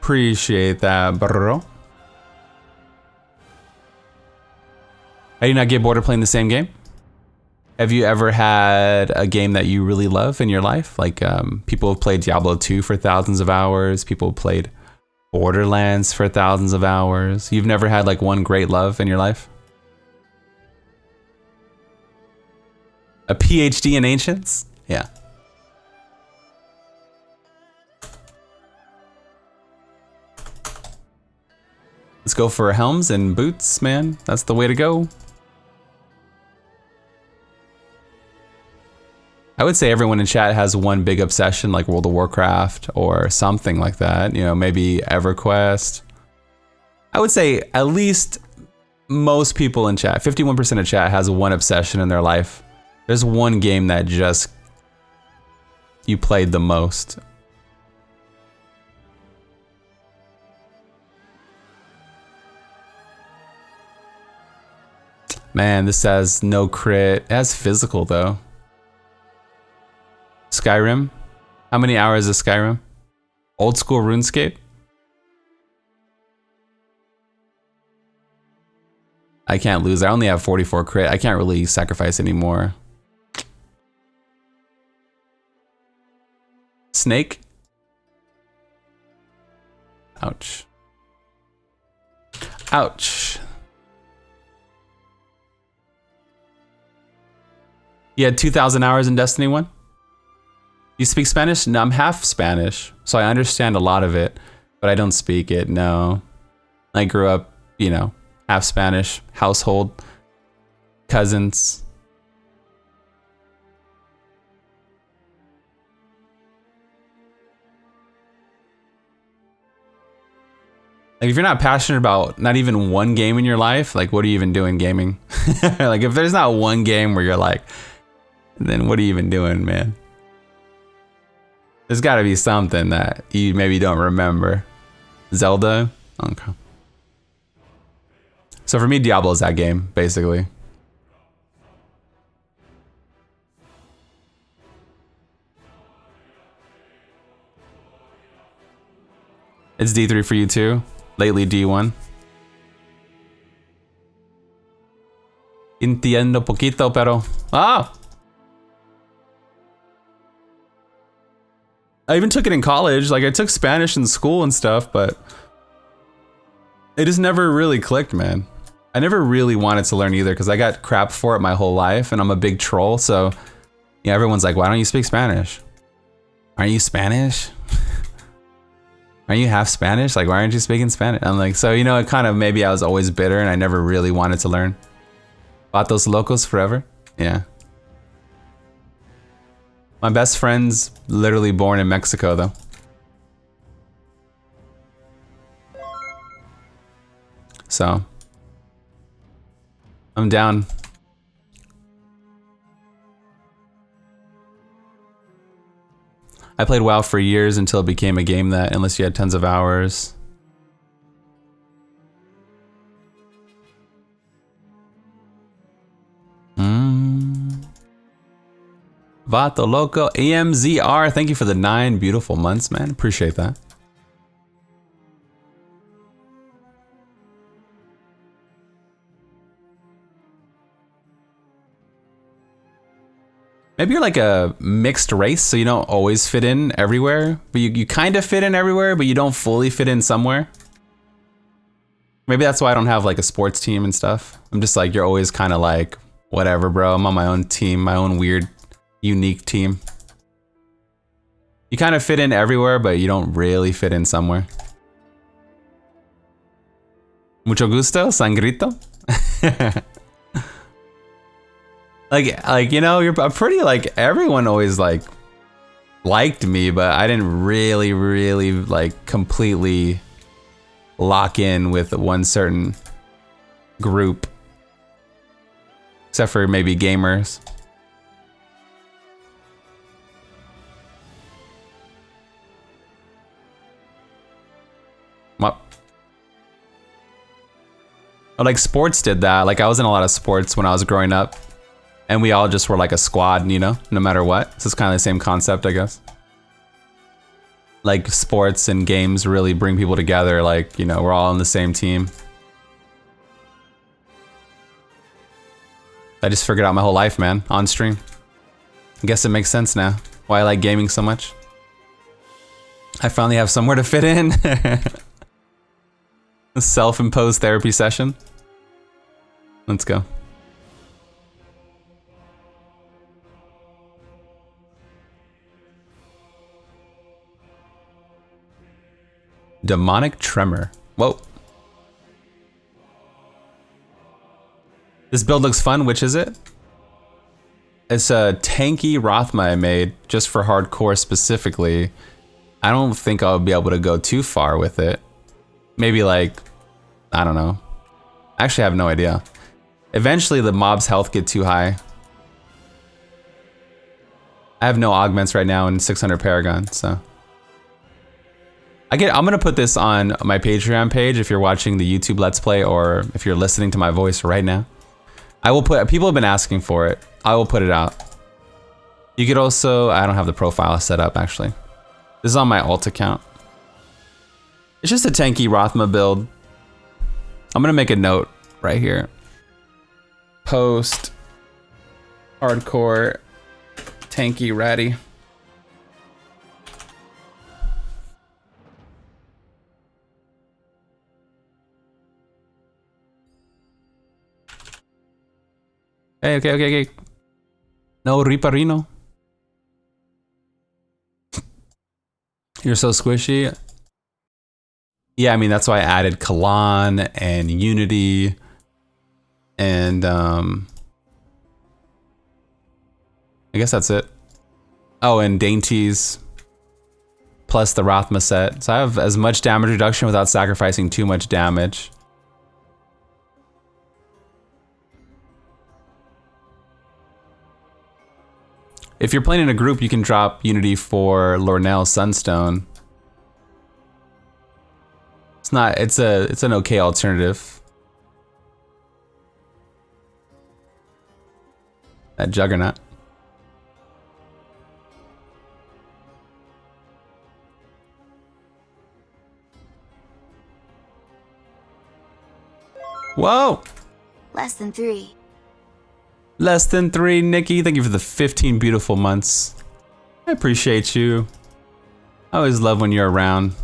Appreciate that, bro. How do you not get bored of playing the same game? Have you ever had a game that you really love in your life? Like people have played Diablo 2 for thousands of hours. People have played Borderlands for thousands of hours. You've never had like one great love in your life? A PhD in Ancients? Yeah. Let's go for helms and boots, man. That's the way to go. I would say everyone in chat has one big obsession like World of Warcraft or something like that. You know, maybe EverQuest. I would say at least most people in chat, 51% of chat has one obsession in their life. There's one game that just you played the most. Man, this says no crit. It has physical though. Skyrim? How many hours is Skyrim? Old school RuneScape? I can't lose. I only have 44 crit. I can't really sacrifice anymore. Snake? Ouch. Ouch. You had 2,000 hours in Destiny 1? You speak Spanish? No, I'm half Spanish, so I understand a lot of it, but I don't speak it, no. I grew up, you know, half Spanish, household, cousins. Like if you're not passionate about not even one game in your life, like what are you even doing gaming? Like if there's not one game where you're like, then what are you even doing, man? There's gotta be something that you maybe don't remember. Zelda? Okay. So for me, Diablo is that game, basically. It's D3 for you too? Lately D1? Entiendo poquito, pero... Ah! I even took it in college. Like I took Spanish in school and stuff, but it just never really clicked, man. I never really wanted to learn either because I got crap for it my whole life and I'm a big troll. So yeah, everyone's like, why don't you speak Spanish? Aren't you Spanish? Aren't you half Spanish? Like, why aren't you speaking Spanish? I'm like, so, you know, it kind of, maybe I was always bitter and I never really wanted to learn. Vatos locos forever. Yeah. My best friend's literally born in Mexico, though. So, I'm down. I played WoW for years until it became a game that, unless you had tons of hours. Vato Loco, AMZR, thank you for the 9 beautiful months, man. Appreciate that. Maybe you're like a mixed race, so you don't always fit in everywhere, but you kind of fit in everywhere, but you don't fully fit in somewhere. Maybe that's why I don't have like a sports team and stuff. I'm just like, you're always kind of like, whatever, bro. I'm on my own team, my own weird, unique team. You kind of fit in everywhere, but you don't really fit in somewhere. Mucho gusto, sangrito. Like you know, I'm pretty like everyone always like liked me, but I didn't really like completely lock in with one certain group, except for maybe gamers. Like sports did that. Like I was in a lot of sports when I was growing up, and we all just were like a squad, you know, no matter what. So it's kind of the same concept, I guess. Like sports and games really bring people together. Like, you know, we're all on the same team. I just figured out my whole life, man, on stream. I guess it makes sense now why I like gaming so much. I finally have somewhere to fit in. A self-imposed therapy session. Let's go. Demonic Tremor. Whoa. This build looks fun. Which is it? It's a tanky Rothma I made just for hardcore specifically. I don't think I'll be able to go too far with it. Maybe like, I don't know. Actually, I have no idea. Eventually the mob's health get too high. I have no augments right now in 600 Paragon, so. I'm gonna put this on my Patreon page if you're watching the YouTube Let's Play or if you're listening to my voice right now. I will put, people have been asking for it. I will put it out. You could also, I don't have the profile set up actually. This is on my alt account. It's just a tanky Rothma build. I'm gonna make a note right here. Post hardcore tanky ratty. Hey, okay. No Riparino. You're so squishy. Yeah, I mean, that's why I added Kalan and Unity and I guess that's it. Oh, and Dainties plus the Rothma set. So I have as much damage reduction without sacrificing too much damage. If you're playing in a group, you can drop Unity for Lornell Sunstone. It's an okay alternative. That Juggernaut. Whoa! Less than 3. Less than 3, Nikki. Thank you for the 15 beautiful months. I appreciate you. I always love when you're around.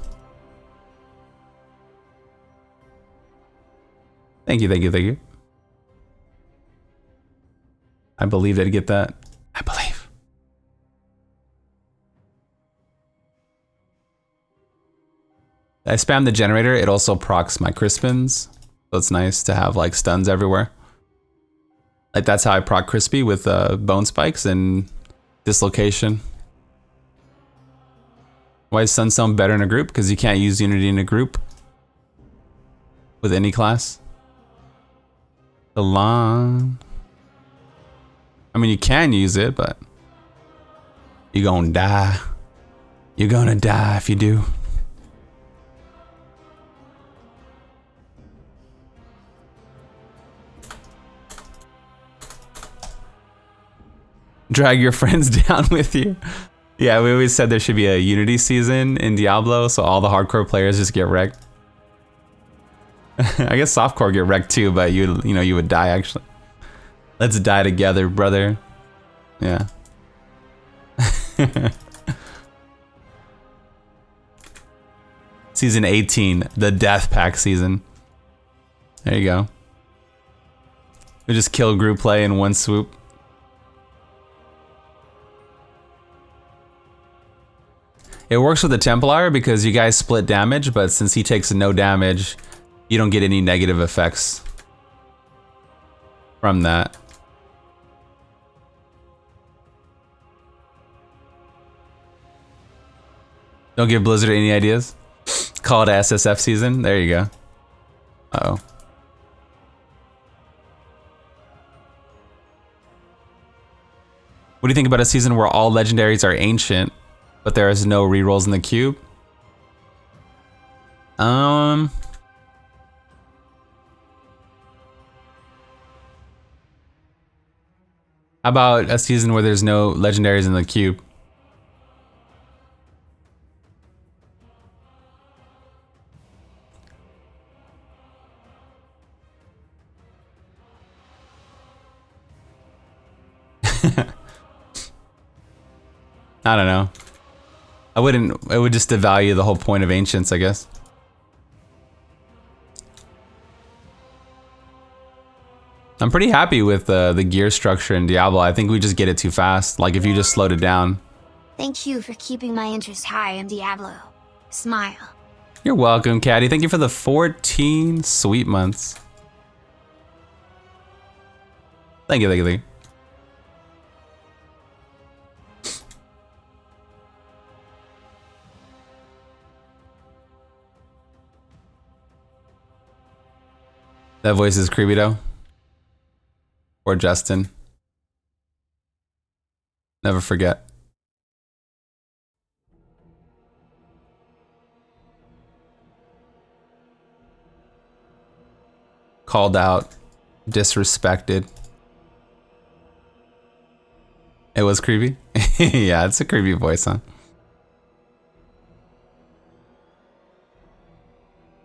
Thank you. I believe they'd get that. I believe. I spam the generator. It also procs my Crispins. So it's nice to have like stuns everywhere. Like that's how I proc Crispy with bone spikes and dislocation. Why is Sunstone better in a group? Because you can't use Unity in a group with any class. The long. I mean, you can use it, but you're gonna die. You're gonna die if you do. Drag your friends down with you. Yeah, we always said there should be a Unity season in Diablo, so all the hardcore players just get wrecked. I guess softcore get wrecked too, but you would die actually. Let's die together, brother. Yeah. Season 18, the Death Pack season. There you go. We just kill group play in one swoop. It works with the Templar because you guys split damage, but since he takes no damage, you don't get any negative effects from that. Don't give Blizzard any ideas. Call it a SSF season. There you go. Uh-oh. What do you think about a season where all legendaries are ancient, but there is no rerolls in the cube? How about a season where there's no legendaries in the cube? I don't know. It would just devalue the whole point of Ancients, I guess. I'm pretty happy with the gear structure in Diablo. I think we just get it too fast. Like if you just slowed it down. Thank you for keeping my interest high in Diablo. Smile. You're welcome, Caddy. Thank you for the 14 sweet months. Thank you, thank you, thank you. That voice is creepy though. Or Justin. Never forget. Called out. Disrespected. It was creepy? Yeah, it's a creepy voice, huh?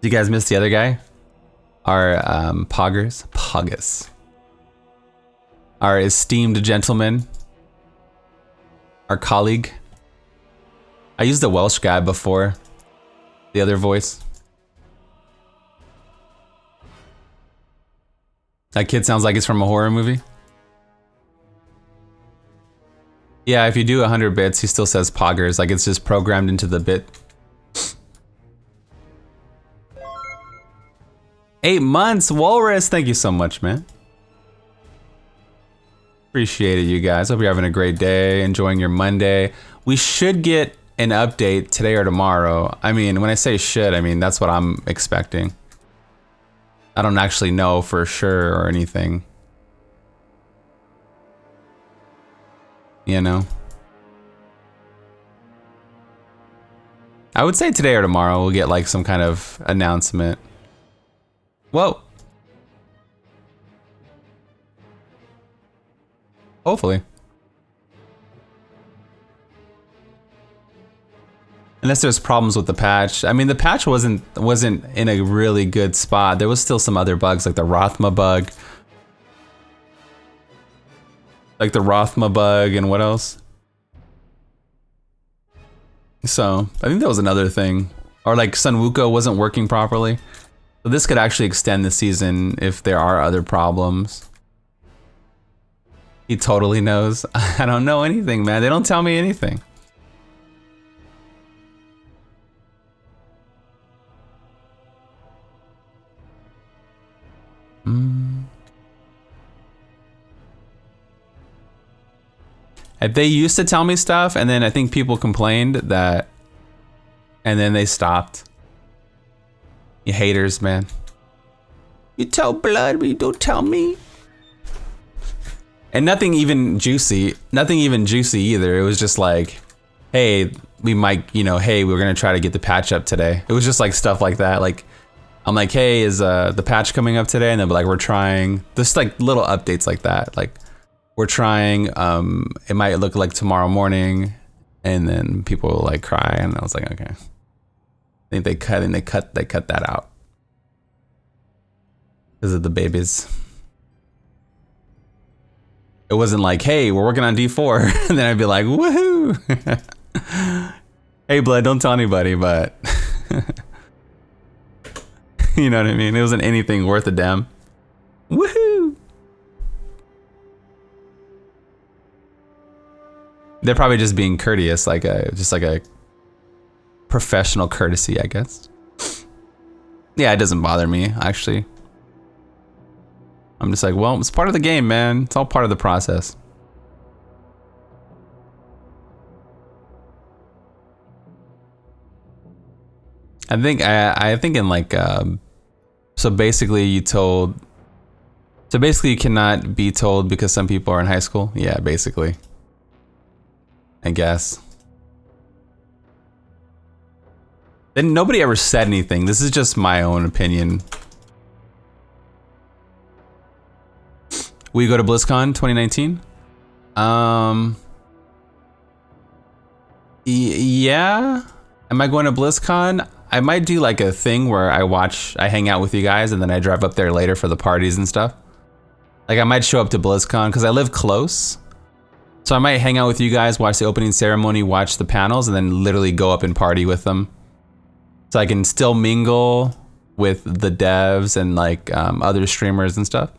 Do you guys miss the other guy? Our Pogus. Our esteemed gentleman. Our colleague. I used the Welsh guy before. The other voice. That kid sounds like he's from a horror movie. Yeah, if you do 100 bits, he still says poggers, like it's just programmed into the bit. 8 months, Walrus, thank you so much, man. Appreciate it, you guys. Hope you're having a great day, enjoying your Monday. We should get an update today or tomorrow. I mean, when I say should, I mean, that's what I'm expecting. I don't actually know for sure or anything. You know? I would say today or tomorrow we'll get like some kind of announcement. Whoa. Hopefully. Unless there's problems with the patch. I mean, the patch wasn't in a really good spot. There was still some other bugs like the Rothma bug. Like the Rothma bug and what else? So, I think that was another thing. Or like Sun Wukong wasn't working properly. So this could actually extend the season if there are other problems. He totally knows. I don't know anything, man. They don't tell me anything. They used to tell me stuff, and then I think people complained that, and then they stopped. You haters, man. You tell Blood, but you don't tell me. And nothing even juicy either. It was just like, hey, we might, you know, hey, we're gonna try to get the patch up today. It was just like stuff like that. Like, I'm like, hey, is the patch coming up today? And they'll be like, we're trying. Just like little updates like that. Like, we're trying, it might look like tomorrow morning, and then people will like cry, and I was like, okay. I think they cut that out. Because of the babies. It wasn't like, hey, we're working on D4, and then I'd be like, woohoo! Hey, Blood, don't tell anybody, but you know what I mean? It wasn't anything worth a damn. Woohoo! They're probably just being courteous, like just like a professional courtesy, I guess. Yeah, it doesn't bother me, actually. I'm just like, well, it's part of the game, man. It's all part of the process. I think in like, so basically you cannot be told because some people are in high school. Yeah, basically. I guess. Then nobody ever said anything. This is just my own opinion. Will you go to BlizzCon 2019? Yeah. Am I going to BlizzCon? I might do like a thing where I hang out with you guys and then I drive up there later for the parties and stuff. Like I might show up to BlizzCon because I live close. So I might hang out with you guys, watch the opening ceremony, watch the panels, and then literally go up and party with them. So I can still mingle with the devs and like other streamers and stuff.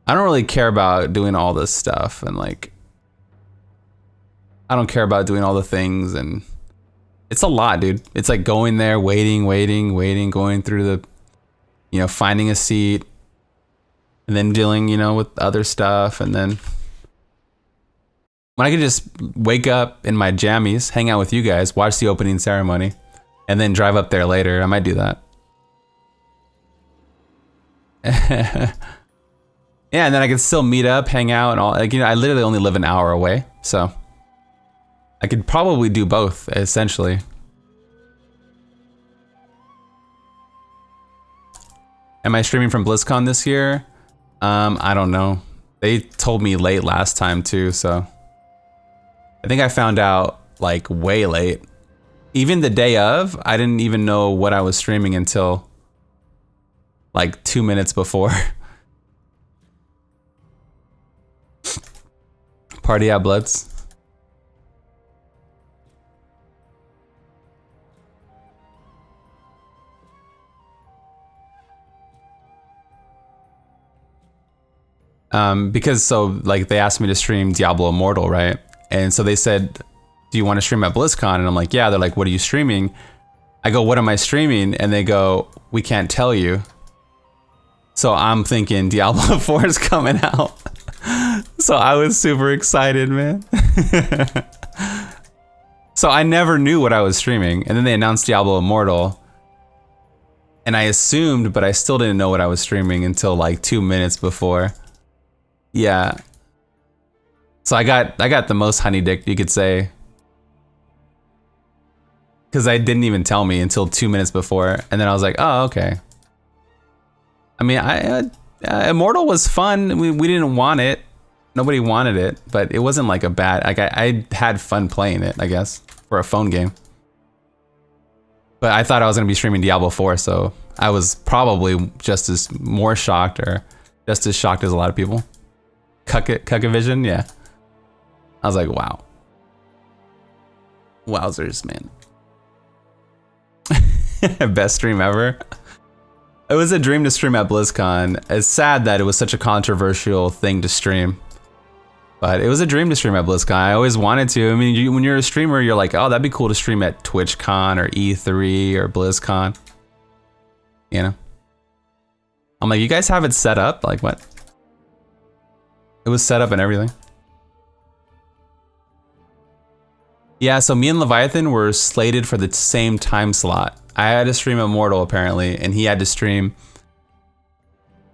I don't really care about doing all this stuff, and like, I don't care about doing all the things, and it's a lot, dude. It's like going there, waiting, going through the, you know, finding a seat, and then dealing, you know, with other stuff, and then when I could just wake up in my jammies, hang out with you guys, watch the opening ceremony, and then drive up there later. I might do that. Yeah, and then I could still meet up, hang out, and all. Like, you know, I literally only live an hour away, so I could probably do both, essentially. Am I streaming from BlizzCon this year? I don't know. They told me late last time too, so I think I found out like way late. Even the day of, I didn't even know what I was streaming until like 2 minutes before. Party at Bloods. Because so like they asked me to stream Diablo Immortal, right? And so they said, do you want to stream at BlizzCon? And I'm like, yeah. They're like, what are you streaming? I go, what am I streaming? And they go, we can't tell you. So I'm thinking Diablo 4 is coming out. So I was super excited, man. So I never knew what I was streaming. And then they announced Diablo Immortal. And I assumed, but I still didn't know what I was streaming until like 2 minutes before. Yeah. So I got the most honey dick you could say. Cause I didn't even tell me until 2 minutes before. And then I was like, oh, okay. I mean, Immortal was fun. We didn't want it. Nobody wanted it, but it wasn't like a bad, like I had fun playing it, I guess, for a phone game. But I thought I was gonna be streaming Diablo 4, so I was probably just as more shocked, or just as shocked as a lot of people. Cuckavision, yeah. I was like, wow. Wowzers, man. Best stream ever. It was a dream to stream at BlizzCon. It's sad that it was such a controversial thing to stream. But it was a dream to stream at BlizzCon. I always wanted to. I mean, when you're a streamer, you're like, oh, that'd be cool to stream at TwitchCon or E3 or BlizzCon. You know? I'm like, you guys have it set up? Like, what? It was set up and everything. Yeah, so me and Leviathan were slated for the same time slot. I had to stream Immortal apparently, and he had to stream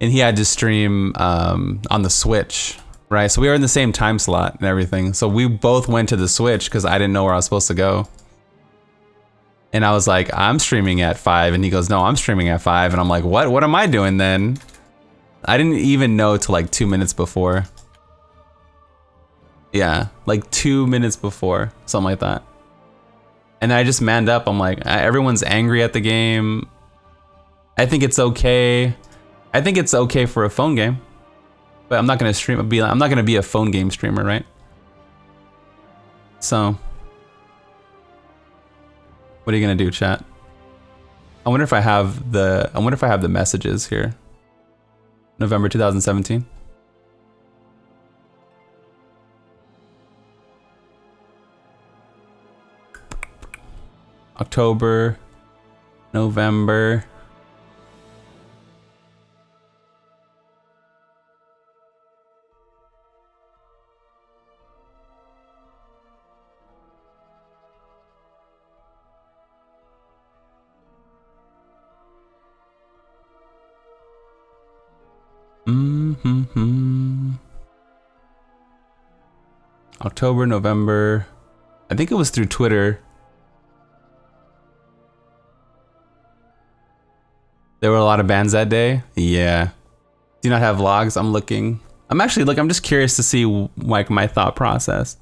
on the Switch, right? So we were in the same time slot and everything. So we both went to the Switch because I didn't know where I was supposed to go. And I was like, I'm streaming at 5, and he goes, no, I'm streaming at 5, and I'm like, what am I doing then? I didn't even know till like 2 minutes before. Yeah, like 2 minutes before, something like that. And I just manned up. I'm like, everyone's angry at the game. I think it's okay. I think it's okay for a phone game, but I'm not gonna stream. I'm not gonna be a phone game streamer, right? So, what are you gonna do, chat? I wonder if I have the messages here. November 2017. October, November. October, November. I think it was through Twitter. There were a lot of bans that day. Yeah. Do you not have vlogs? I'm looking. I'm just curious to see like my thought process.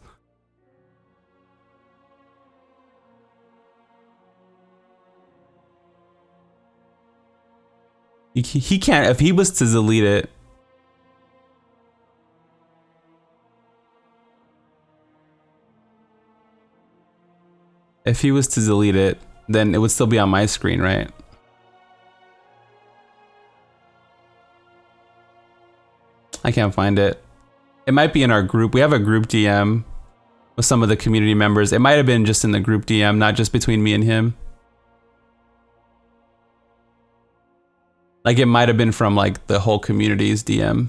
He can't, if he was to delete it. If he was to delete it, then it would still be on my screen, right? I can't find it. It might be in our group. We have a group DM with some of the community members. It might have been just in the group DM, not just between me and him. Like it might have been from like the whole community's DM.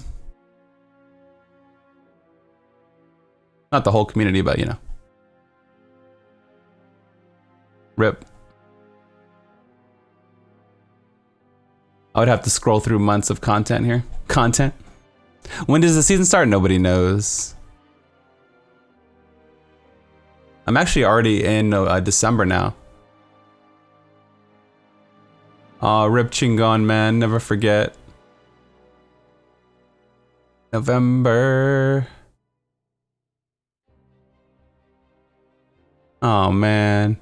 Not the whole community, but you know. RIP. I would have to scroll through months of content here. Content. When does the season start? Nobody knows. I'm actually already in December now. Aw, RIP Chingon, man. Never forget. November. Oh, man.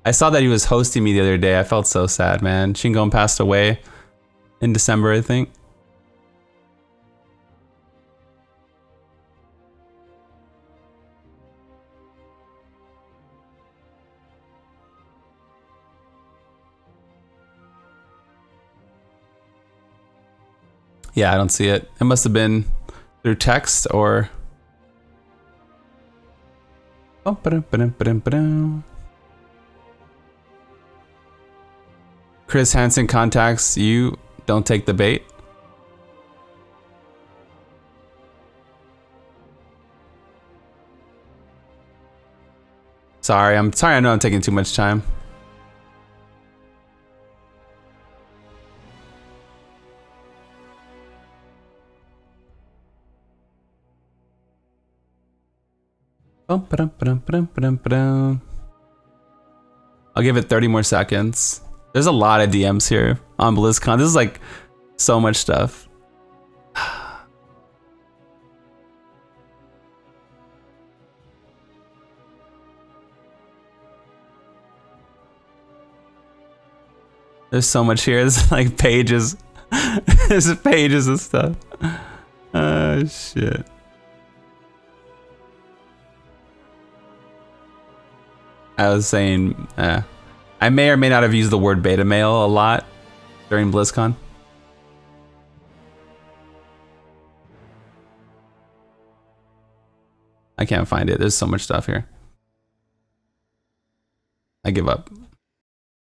I saw that he was hosting me the other day. I felt so sad, man. Chingon passed away in December, I think. Yeah, I don't see it. It must have been through text or... Oh, Chris Hansen contacts you. Don't take the bait. Sorry, I know I'm taking too much time. I'll give it 30 more seconds. There's a lot of DMs here on BlizzCon. This is like so much stuff. There's so much here. There's like pages. There's pages of stuff. Oh shit. I was saying, I may or may not have used the word beta male a lot during BlizzCon. I can't find it. There's so much stuff here. I give up.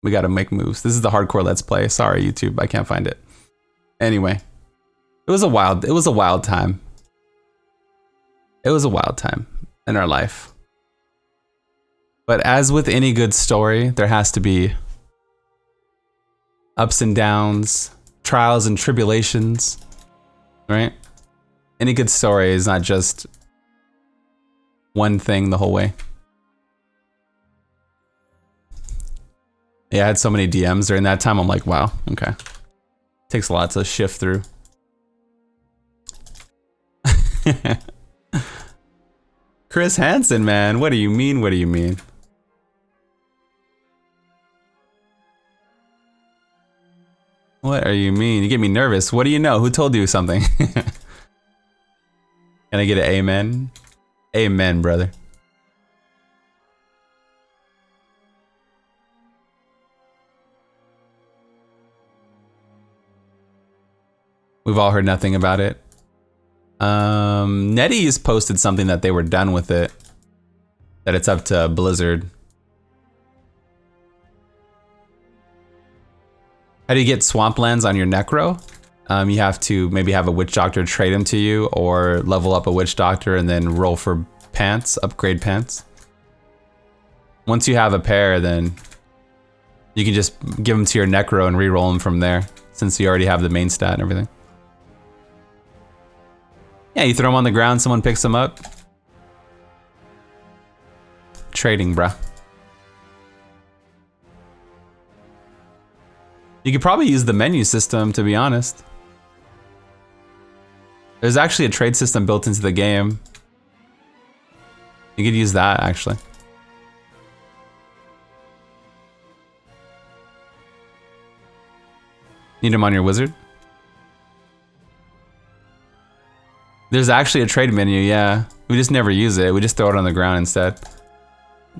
We gotta make moves. This is the hardcore let's play. Sorry, YouTube. I can't find it. Anyway, it was a wild time. It was a wild time in our life. But as with any good story, there has to be ups and downs, trials and tribulations, right? Any good story is not just one thing the whole way. Yeah, I had so many DMs during that time. I'm like, wow, okay. Takes a lot to shift through. Chris Hansen, man, what do you mean? What do you mean? What are you mean? You get me nervous. What do you know? Who told you something? Can I get an amen? Amen, brother. We've all heard nothing about it. NetEase posted something that they were done with it. That it's up to Blizzard. How do you get swamplands on your Necro? You have to maybe have a witch doctor trade them to you, or level up a witch doctor and then roll for pants, upgrade pants. Once you have a pair, then you can just give them to your Necro and re-roll them from there, since you already have the main stat and everything. Yeah, you throw them on the ground, someone picks them up. Trading, bruh. You could probably use the menu system, to be honest. There's actually a trade system built into the game. You could use that, actually. Need them on your wizard? There's actually a trade menu, yeah. We just never use it. We just throw it on the ground instead.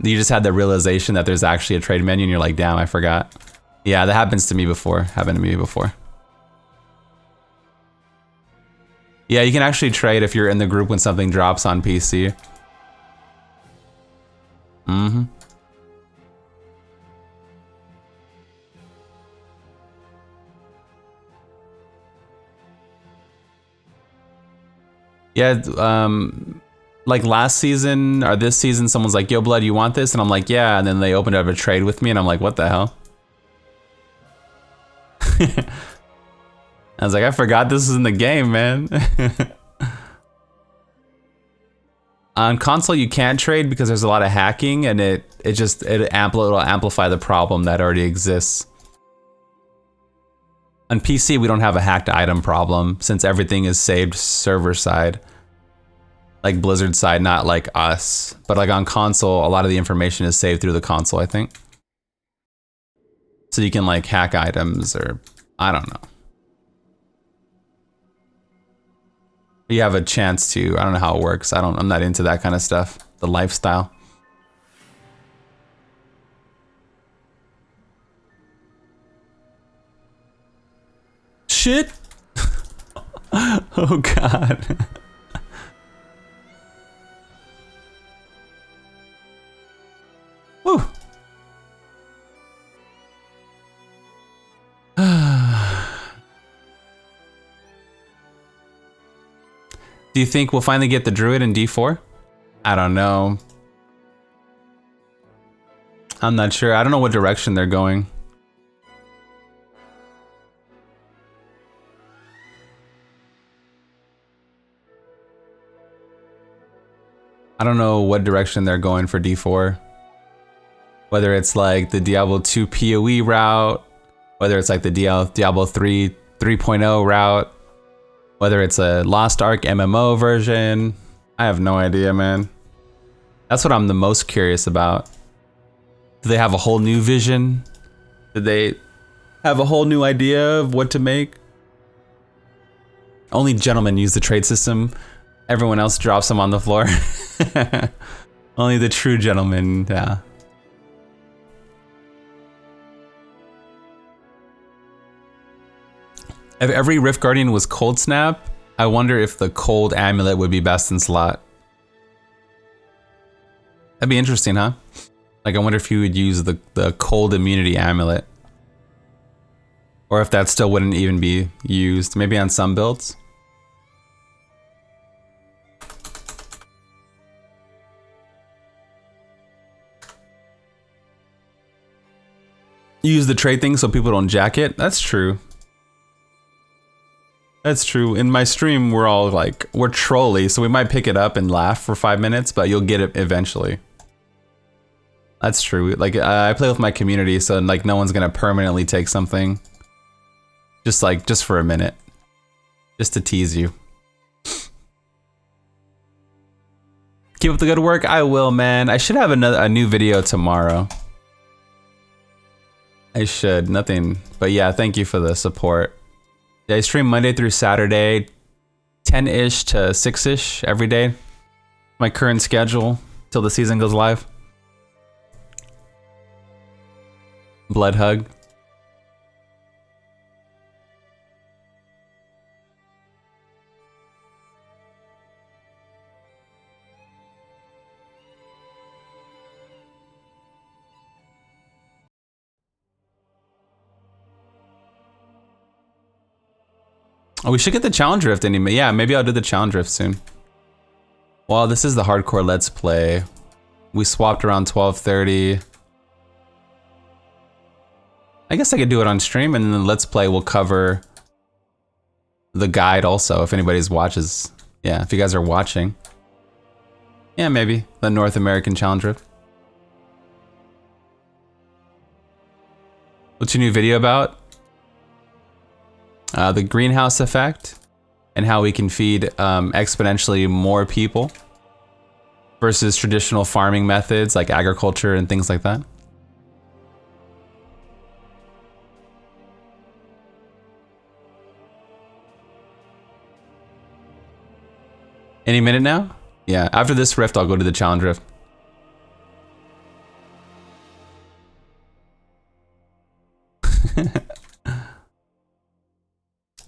You just had the realization that there's actually a trade menu and you're like, damn, I forgot. Yeah, that happens to me before. Happened to me before. Yeah, you can actually trade if you're in the group when something drops on PC. Mm-hmm. Yeah, like last season or this season, someone's like, "Yo, Blood, you want this?" And I'm like, "Yeah." And then they opened up a trade with me, and I'm like, "What the hell?" I was like, "I forgot this was in the game, man." On console, you can't trade because there's a lot of hacking, and it'll amplify the problem that already exists. On PC, we don't have a hacked item problem since everything is saved server side. Like Blizzard side, not like us. But like on console, a lot of the information is saved through the console, I think. So you can like hack items or I don't know. You have a chance to, I don't know how it works. I'm not into that kind of stuff. The lifestyle. Shit. Oh God. Woo. Do you think we'll finally get the druid in D4? I don't know. I'm not sure. I don't know what direction they're going. I don't know what direction they're going for D4. Whether it's like the Diablo 2 PoE route, whether it's like the Diablo 3 3.0 route, whether it's a Lost Ark MMO version. I have no idea, man. That's what I'm the most curious about. Do they have a whole new vision? Did they have a whole new idea of what to make? Only gentlemen use the trade system. Everyone else drops them on the floor. Only the true gentlemen, yeah. If every Rift Guardian was Cold Snap, I wonder if the Cold Amulet would be best in slot. That'd be interesting, huh? Like, I wonder if you would use the Cold Immunity Amulet. Or if that still wouldn't even be used. Maybe on some builds. You use the trade thing so people don't jack it? That's true. That's true. In my stream, we're all like, we're trolly, so we might pick it up and laugh for 5 minutes, but you'll get it eventually. That's true. Like, I play with my community, so like no one's gonna permanently take something. Just for a minute. Just to tease you. Keep up the good work. I will, man. I should have a new video tomorrow. I should. Nothing. But yeah, thank you for the support. Yeah, I stream Monday through Saturday, 10-ish to 6-ish every day. My current schedule till the season goes live. Blood hug. Oh, we should get the challenge rift anyway. Yeah, maybe I'll do the challenge rift soon. Well, this is the hardcore let's play. We swapped around 12:30. I guess I could do it on stream, and then the let's play will cover the guide also, if anybody's watches. Yeah, if you guys are watching. Yeah, maybe the North American challenge rift. What's your new video about? The greenhouse effect and how we can feed exponentially more people versus traditional farming methods like agriculture and things like that. Any minute now? Yeah, after this rift, I'll go to the challenge rift.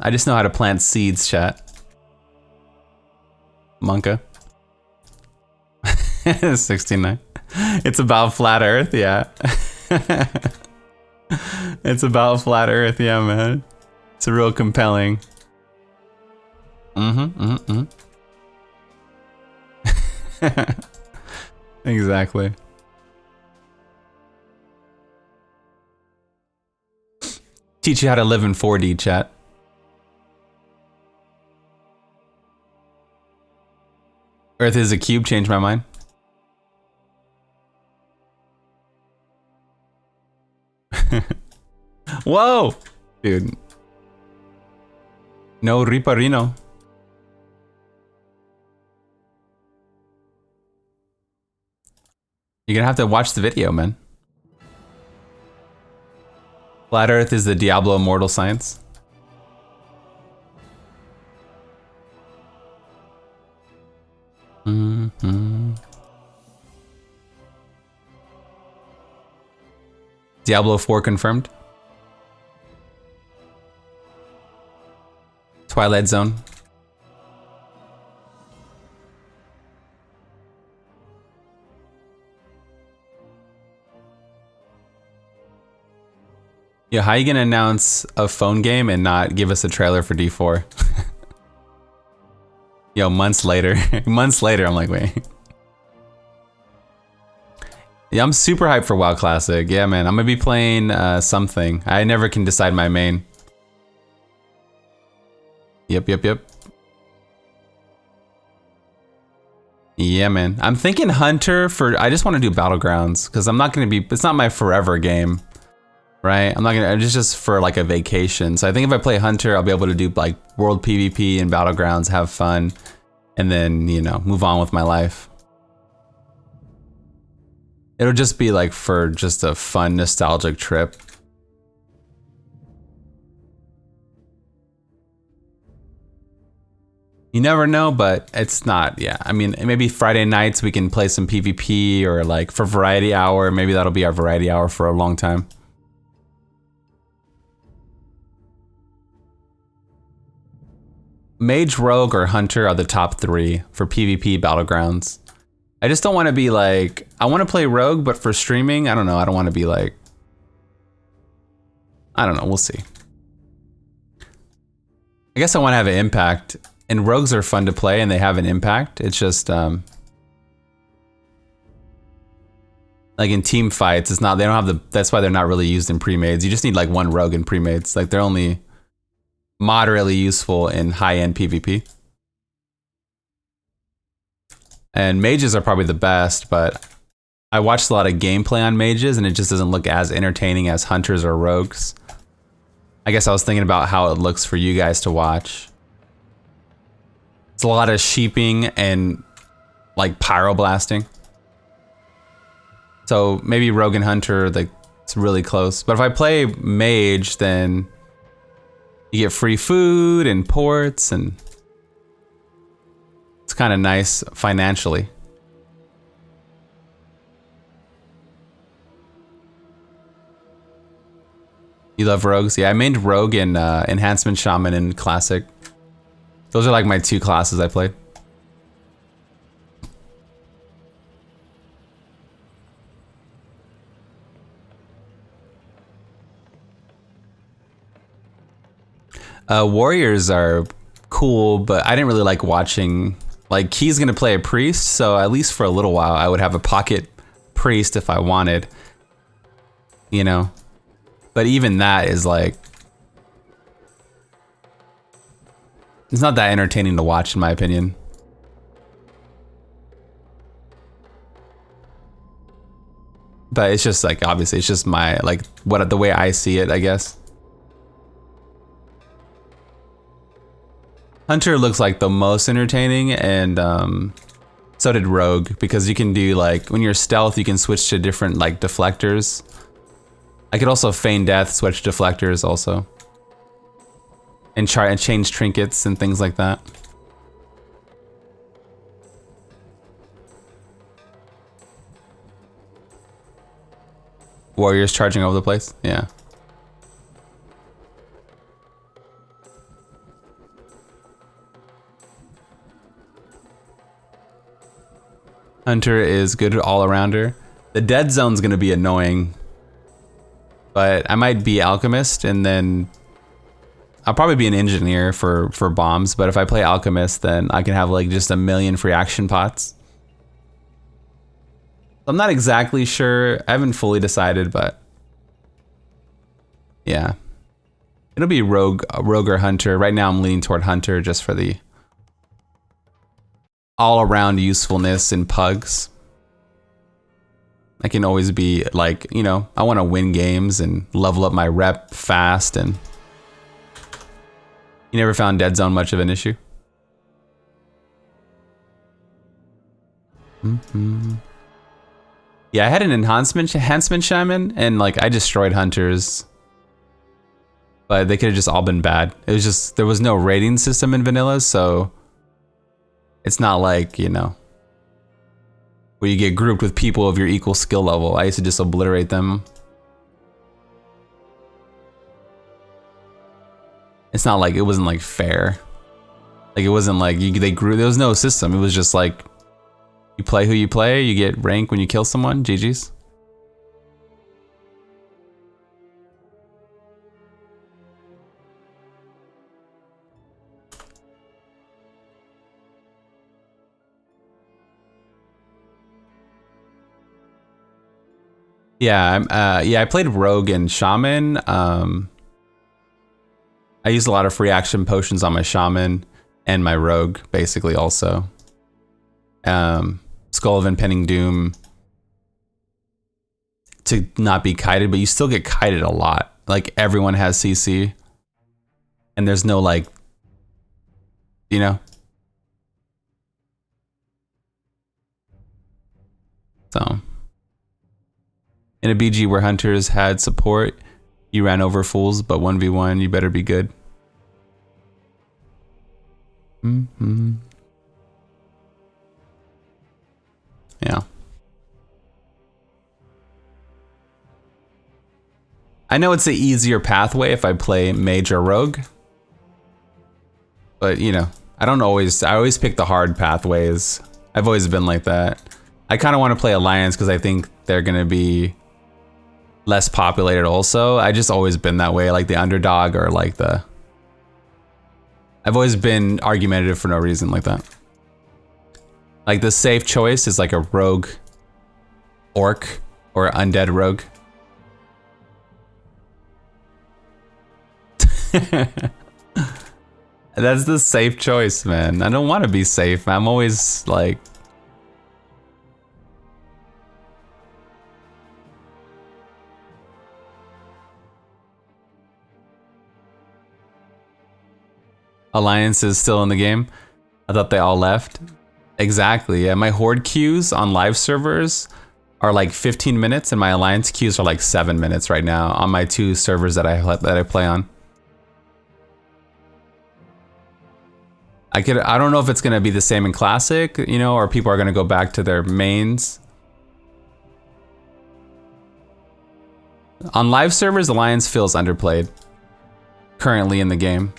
I just know how to plant seeds, chat. Monka. 69. It's about flat Earth, yeah. It's about flat Earth, yeah, man. It's real compelling. Exactly. Teach you how to live in 4D, chat. Earth is a cube, changed my mind. Whoa! Dude. No riparino. You're gonna have to watch the video, man. Flat Earth is the Diablo immortal science. Diablo 4 confirmed. Twilight Zone. Yeah, how you gonna announce a phone game and not give us a trailer for D4? Yo, months later. Months later, I'm like, wait. Yeah, I'm super hyped for WoW Classic. Yeah, man, I'm gonna be playing something. I never can decide my main. Yep. Yeah, man. I'm thinking Hunter for, I just want to do Battlegrounds because I'm not going to be, it's not my forever game, right? I'm not going to, it's just for like a vacation. So I think if I play Hunter, I'll be able to do like world PvP and Battlegrounds, have fun, and then, you know, move on with my life. It'll just be like for just a fun, nostalgic trip. You never know, but it's not, yeah. I mean, maybe Friday nights we can play some PvP or like for variety hour. Maybe that'll be our variety hour for a long time. Mage, Rogue, or Hunter are the top 3 for PvP Battlegrounds. I just don't want to be like, I want to play Rogue, but for streaming, I don't know. I don't want to be like, I don't know. We'll see. I guess I want to have an impact. And rogues are fun to play and they have an impact. It's just, like in team fights, it's not, they don't have the, that's why they're not really used in pre-mades. You just need like one rogue in pre-mades. Like they're only moderately useful in high-end PvP. And mages are probably the best, but I watched a lot of gameplay on mages and it just doesn't look as entertaining as hunters or rogues. I guess I was thinking about how it looks for you guys to watch. It's a lot of sheeping and like pyroblasting. So maybe Rogue and Hunter, like it's really close. But if I play Mage, then you get free food and ports and it's kind of nice financially. You love rogues? Yeah, I mained Rogue and Enhancement Shaman in Classic. Those are like my 2 classes I played. Warriors are cool, but I didn't really like watching. Like, Key's gonna play a priest, so at least for a little while, I would have a pocket priest if I wanted. You know? But even that is like, it's not that entertaining to watch, in my opinion. But it's just like, obviously, it's just my, like, the way I see it, I guess. Hunter looks like the most entertaining, and so did Rogue, because you can do, like, when you're stealth, you can switch to different, like, deflectors. I could also feign death, switch deflectors also. And change trinkets and things like that. Warriors charging over the place? Yeah. Hunter is good all-arounder. The dead zone's gonna be annoying. But I might be Alchemist, and then I'll probably be an engineer for bombs, but if I play Alchemist, then I can have like just a million free action pots. I'm not exactly sure. I haven't fully decided, but yeah. It'll be rogue or hunter. Right now I'm leaning toward hunter just for the all-around usefulness in pugs. I can always be like, you know, I want to win games and level up my rep fast. And you never found dead zone much of an issue? Yeah, I had an enhancement shaman, and like I destroyed hunters, but they could have just all been bad. It was just, there was no rating system in vanilla, so it's not like, you know, where you get grouped with people of your equal skill level. I used to just obliterate them. It's not like, it wasn't like fair. Like it wasn't like they grew, there was no system. It was just like, you play who you play, you get rank when you kill someone, GG's. Yeah, I played Rogue and Shaman. I used a lot of free action potions on my Shaman and my Rogue, basically also. Skull of Impending Doom to not be kited, but you still get kited a lot. Like everyone has CC, and there's no like, you know. So. In a BG where hunters had support, you ran over fools, but 1v1, you better be good. Yeah. I know it's the easier pathway if I play mage or rogue. But, you know, I always pick the hard pathways. I've always been like that. I kind of want to play Alliance because I think they're going to be less populated also. I just always been that way, like the underdog or like the... I've always been argumentative for no reason like that. Like the safe choice is like a rogue orc or undead rogue. That's the safe choice, man. I don't want to be safe. I'm always like... Alliance is still in the game. I thought they all left. Exactly, yeah. My horde queues on live servers are like 15 minutes and my alliance queues are like 7 minutes right now on my 2 servers that I play on. I don't know if it's gonna be the same in classic, you know, or people are gonna go back to their mains. On live servers, Alliance feels underplayed currently in the game.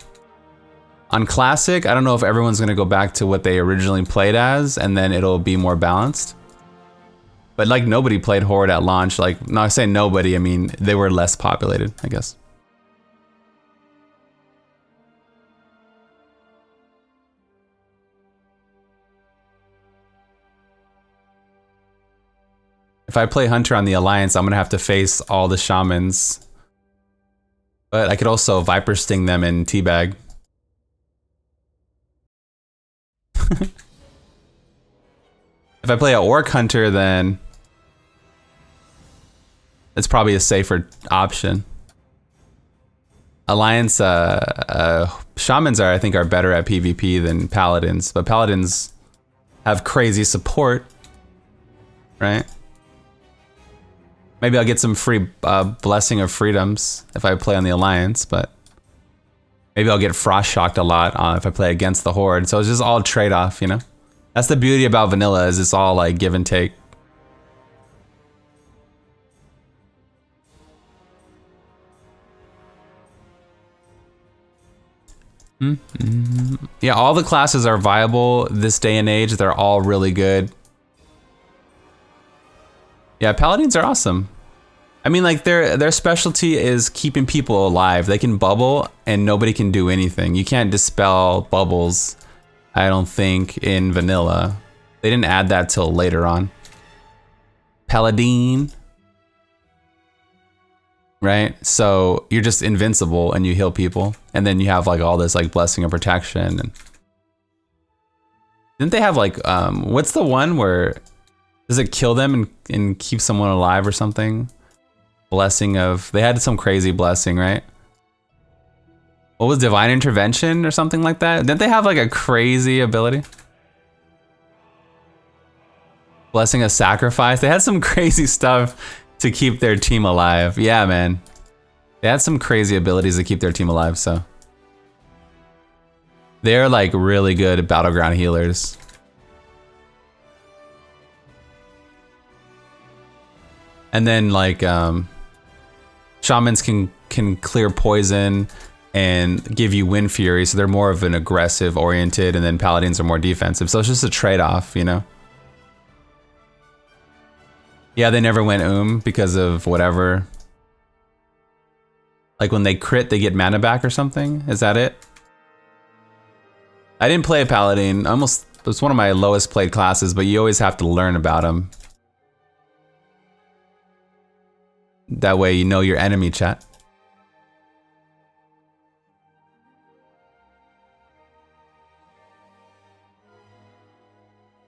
On Classic, I don't know if everyone's gonna go back to what they originally played as, and then it'll be more balanced. But like nobody played Horde at launch. Like, no, I say nobody, I mean they were less populated, I guess. If I play Hunter on the Alliance, I'm gonna have to face all the Shamans. But I could also Viper Sting them and teabag. If I play an Orc Hunter, then it's probably a safer option. Alliance, Shamans I think are better at PvP than Paladins, but Paladins have crazy support, right? Maybe I'll get some free Blessing of Freedoms if I play on the Alliance, but maybe I'll get Frost Shocked a lot if I play against the Horde. So it's just all trade-off, you know? That's the beauty about vanilla, is it's all like give and take. Yeah, all the classes are viable this day and age. They're all really good. Yeah, paladins are awesome. I mean, like their specialty is keeping people alive. They can bubble and nobody can do anything. You can't dispel bubbles, I don't think, in vanilla. They didn't add that till later on. Paladin. Right? So you're just invincible and you heal people. And then you have like all this like blessing of protection. And didn't they have like, what's the one where, does it kill them and keep someone alive or something? Blessing of, they had some crazy blessing, right? What was divine intervention or something like that? Didn't they have like a crazy ability? Blessing of sacrifice. They had some crazy stuff to keep their team alive. Yeah, man. They had some crazy abilities to keep their team alive, so. They're like really good at battleground healers. And then like shamans can clear poison and give you wind fury, so they're more of an aggressive oriented, and then paladins are more defensive. So it's just a trade-off, you know? Yeah, they never went because of whatever. Like when they crit, they get mana back or something? Is that it? I didn't play a paladin. It's one of my lowest played classes, but you always have to learn about them. That way you know your enemy, chat.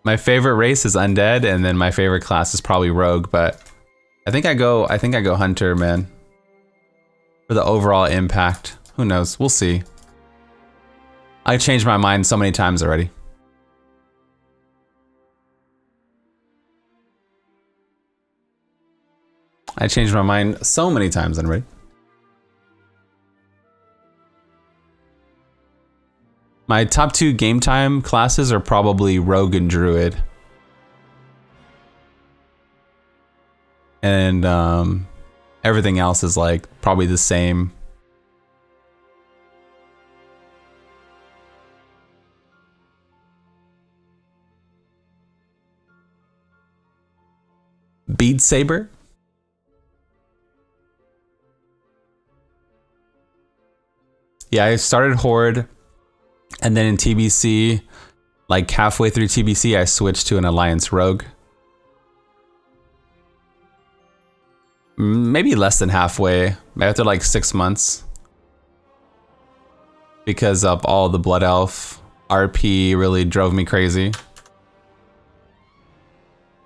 My favorite race is undead, and then my favorite class is probably rogue, but I think I go hunter, man. For the overall impact. Who knows? We'll see. I changed my mind so many times already. I changed my mind so many times already. My top 2 game time classes are probably rogue and druid. And everything else is like probably the same. Bead Saber. Yeah, I started Horde, and then in TBC, like halfway through TBC, I switched to an Alliance Rogue. Maybe less than halfway, after like 6 months. Because of all the Blood Elf RP really drove me crazy.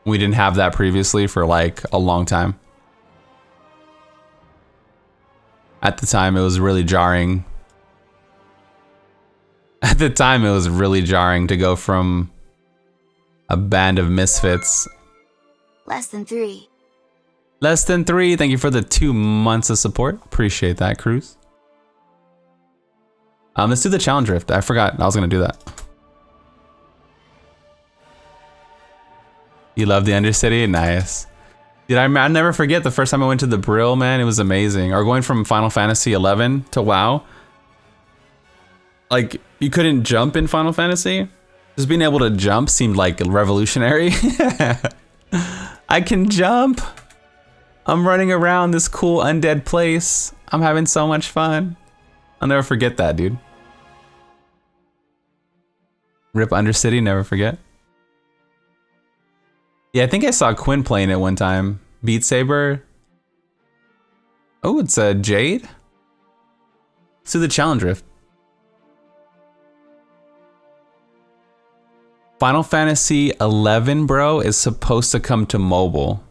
We didn't have that previously for like a long time. At the time, it was really jarring. At the time, it was really jarring to go from a band of misfits. Less than 3. Less than 3. Thank you for the 2 months of support. Appreciate that, Cruz. Let's do the challenge rift. I forgot I was gonna do that. You love the Undercity? Nice. Dude, I'll never forget the first time I went to the Brill, man. It was amazing. Or going from Final Fantasy 11 to WoW. Like, you couldn't jump in Final Fantasy. Just being able to jump seemed like revolutionary. I can jump. I'm running around this cool undead place. I'm having so much fun. I'll never forget that, dude. Rip Undercity, never forget. Yeah, I think I saw Quinn playing it one time. Beat Saber. Oh, it's a Jade? Let's do the challenge rift. Final Fantasy 11, bro, is supposed to come to mobile.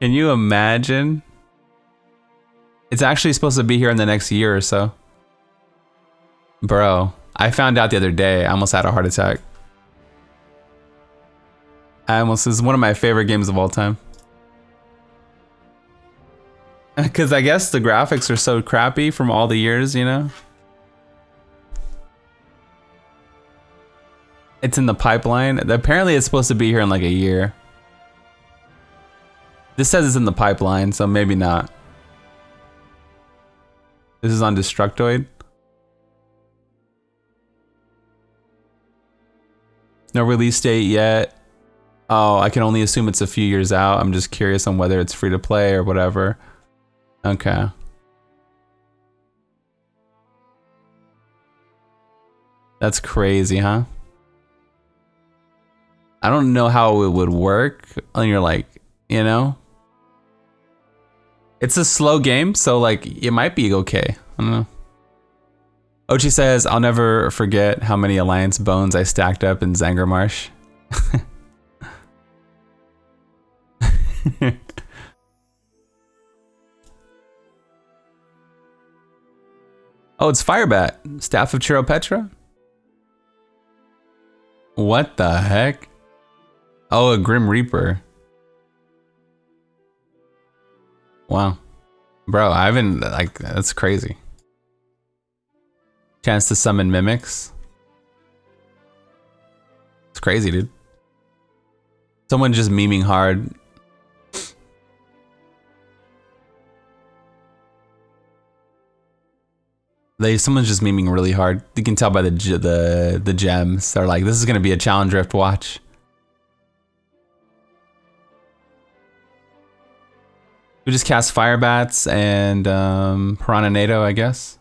Can you imagine? It's actually supposed to be here in the next year or so. Bro, I found out the other day. I almost had a heart attack. This is one of my favorite games of all time. Because I guess the graphics are so crappy from all the years, you know? It's in the pipeline. Apparently it's supposed to be here in like a year. This says it's in the pipeline, so maybe not. This is on Destructoid. No release date yet. Oh, I can only assume it's a few years out. I'm just curious on whether it's free to play or whatever. Okay. That's crazy, huh? I don't know how it would work. And you're like, you know? It's a slow game, so like it might be okay. I don't know. Ochi says, I'll never forget how many Alliance bones I stacked up in Zangarmarsh. Oh, it's Firebat, Staff of Chiropetra? What the heck? Oh, a Grim Reaper. Wow. Bro, I haven't, like, that's crazy. Chance to summon mimics. It's crazy, dude. Someone just memeing hard. Someone's just memeing really hard. You can tell by the gems. They're like, this is gonna be a challenge rift watch. We just cast Firebats and Piranha, I guess.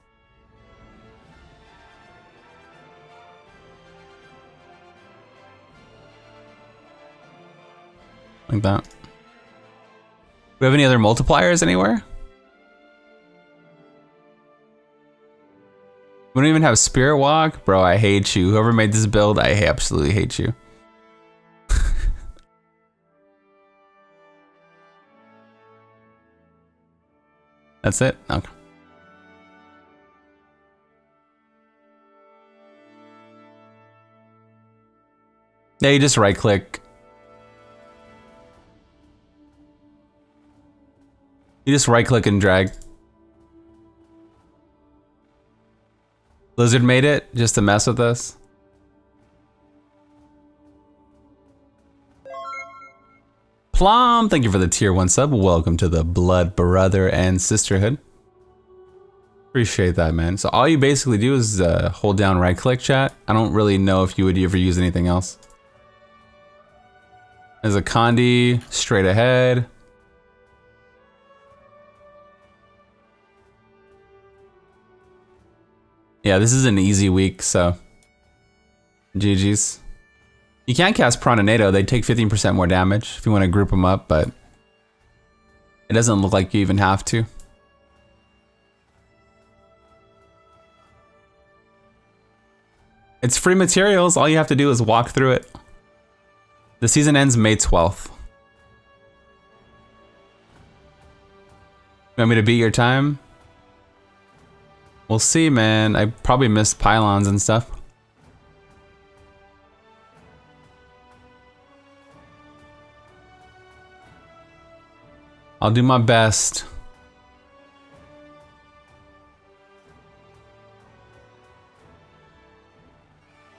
Like that. Do we have any other multipliers anywhere? We don't even have Spirit Walk? Bro, I hate you. Whoever made this build, I absolutely hate you. That's it? Okay. Yeah, you just right click. You just right click and drag. Blizzard made it just to mess with us. Plum, thank you for the tier 1 sub. Welcome to the blood brother and sisterhood. Appreciate that, man. So all you basically do is hold down right click, chat. I don't really know if you would ever use anything else. There's a Condi straight ahead. Yeah, this is an easy week, so GG's. You can cast Piranha, they take 15% more damage if you want to group them up, but it doesn't look like you even have to. It's free materials, all you have to do is walk through it. The season ends May 12th. You want me to beat your time? We'll see, man. I probably missed pylons and stuff. I'll do my best.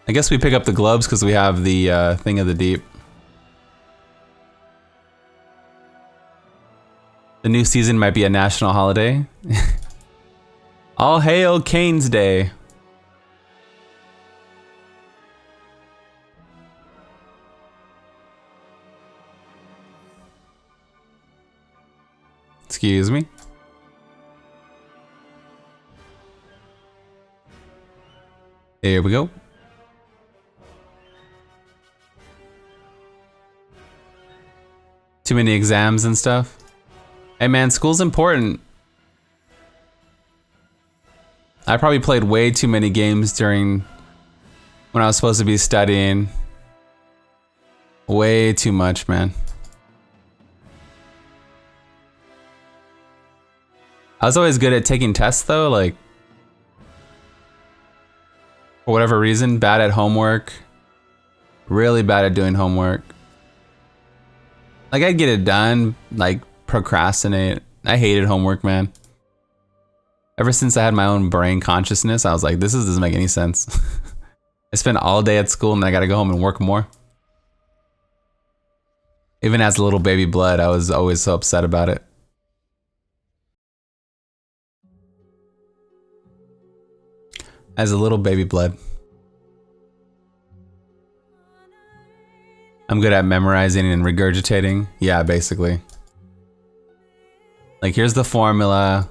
I guess we pick up the globes because we have the Thing of the Deep. The new season might be a national holiday. All hail Kane's Day. Excuse me. Here we go. Too many exams and stuff. Hey man, school's important. I probably played way too many games during when I was supposed to be studying. Way too much, man. I was always good at taking tests though, like for whatever reason, bad at homework. Really bad at doing homework. Like I'd get it done, like procrastinate. I hated homework, man. Ever since I had my own brain consciousness, I was like, this doesn't make any sense. I spent all day at school and then I gotta go home and work more. Even as a little baby blood, I was always so upset about it. As a little baby blood. I'm good at memorizing and regurgitating. Yeah, basically. Like, here's the formula.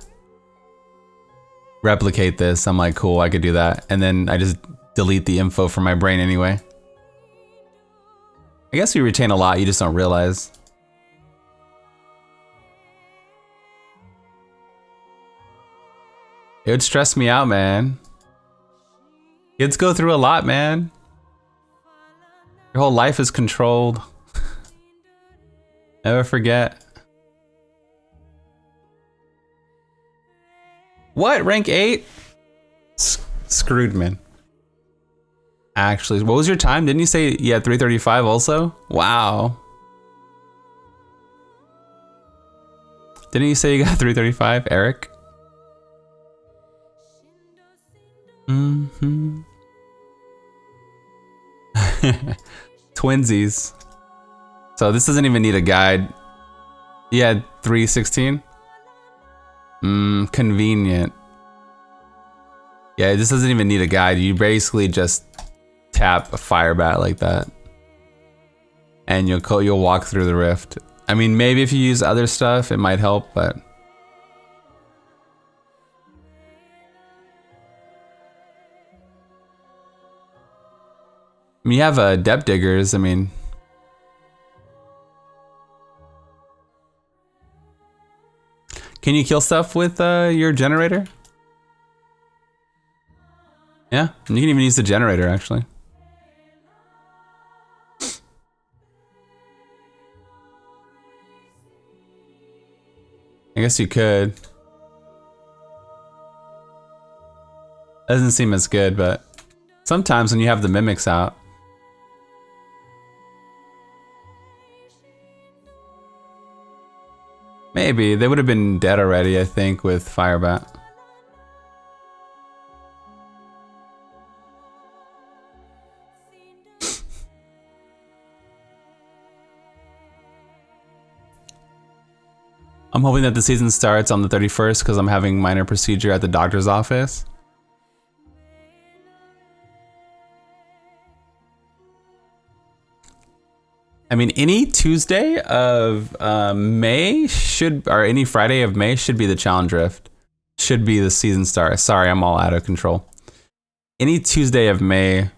Replicate this. I'm like, cool, I could do that. And then I just delete the info from my brain anyway. I guess you retain a lot, you just don't realize. It would stress me out, man. Kids go through a lot, man. Your whole life is controlled. Never forget. What? Rank 8? Screwed, man. Actually, what was your time? Didn't you say you had 335 also? Wow. Didn't you say you got 335, Eric? Mm-hmm. Twinsies. So this doesn't even need a guide. You had 316? Convenient. Yeah, this doesn't even need a guide. You basically just tap a fire bat like that, and you'll walk through the rift. I mean, maybe if you use other stuff, it might help, but I mean, you have depth diggers. I mean, can you kill stuff with your generator? Yeah, you can even use the generator actually. I guess you could. Doesn't seem as good, but sometimes when you have the mimics out. Maybe. They would have been dead already, I think, with Firebat. I'm hoping that the season starts on the 31st because I'm having minor procedure at the doctor's office. I mean, any Tuesday of May should, or any Friday of May should be the challenge rift. Should be the season start. Sorry, I'm all out of control. Any Tuesday of May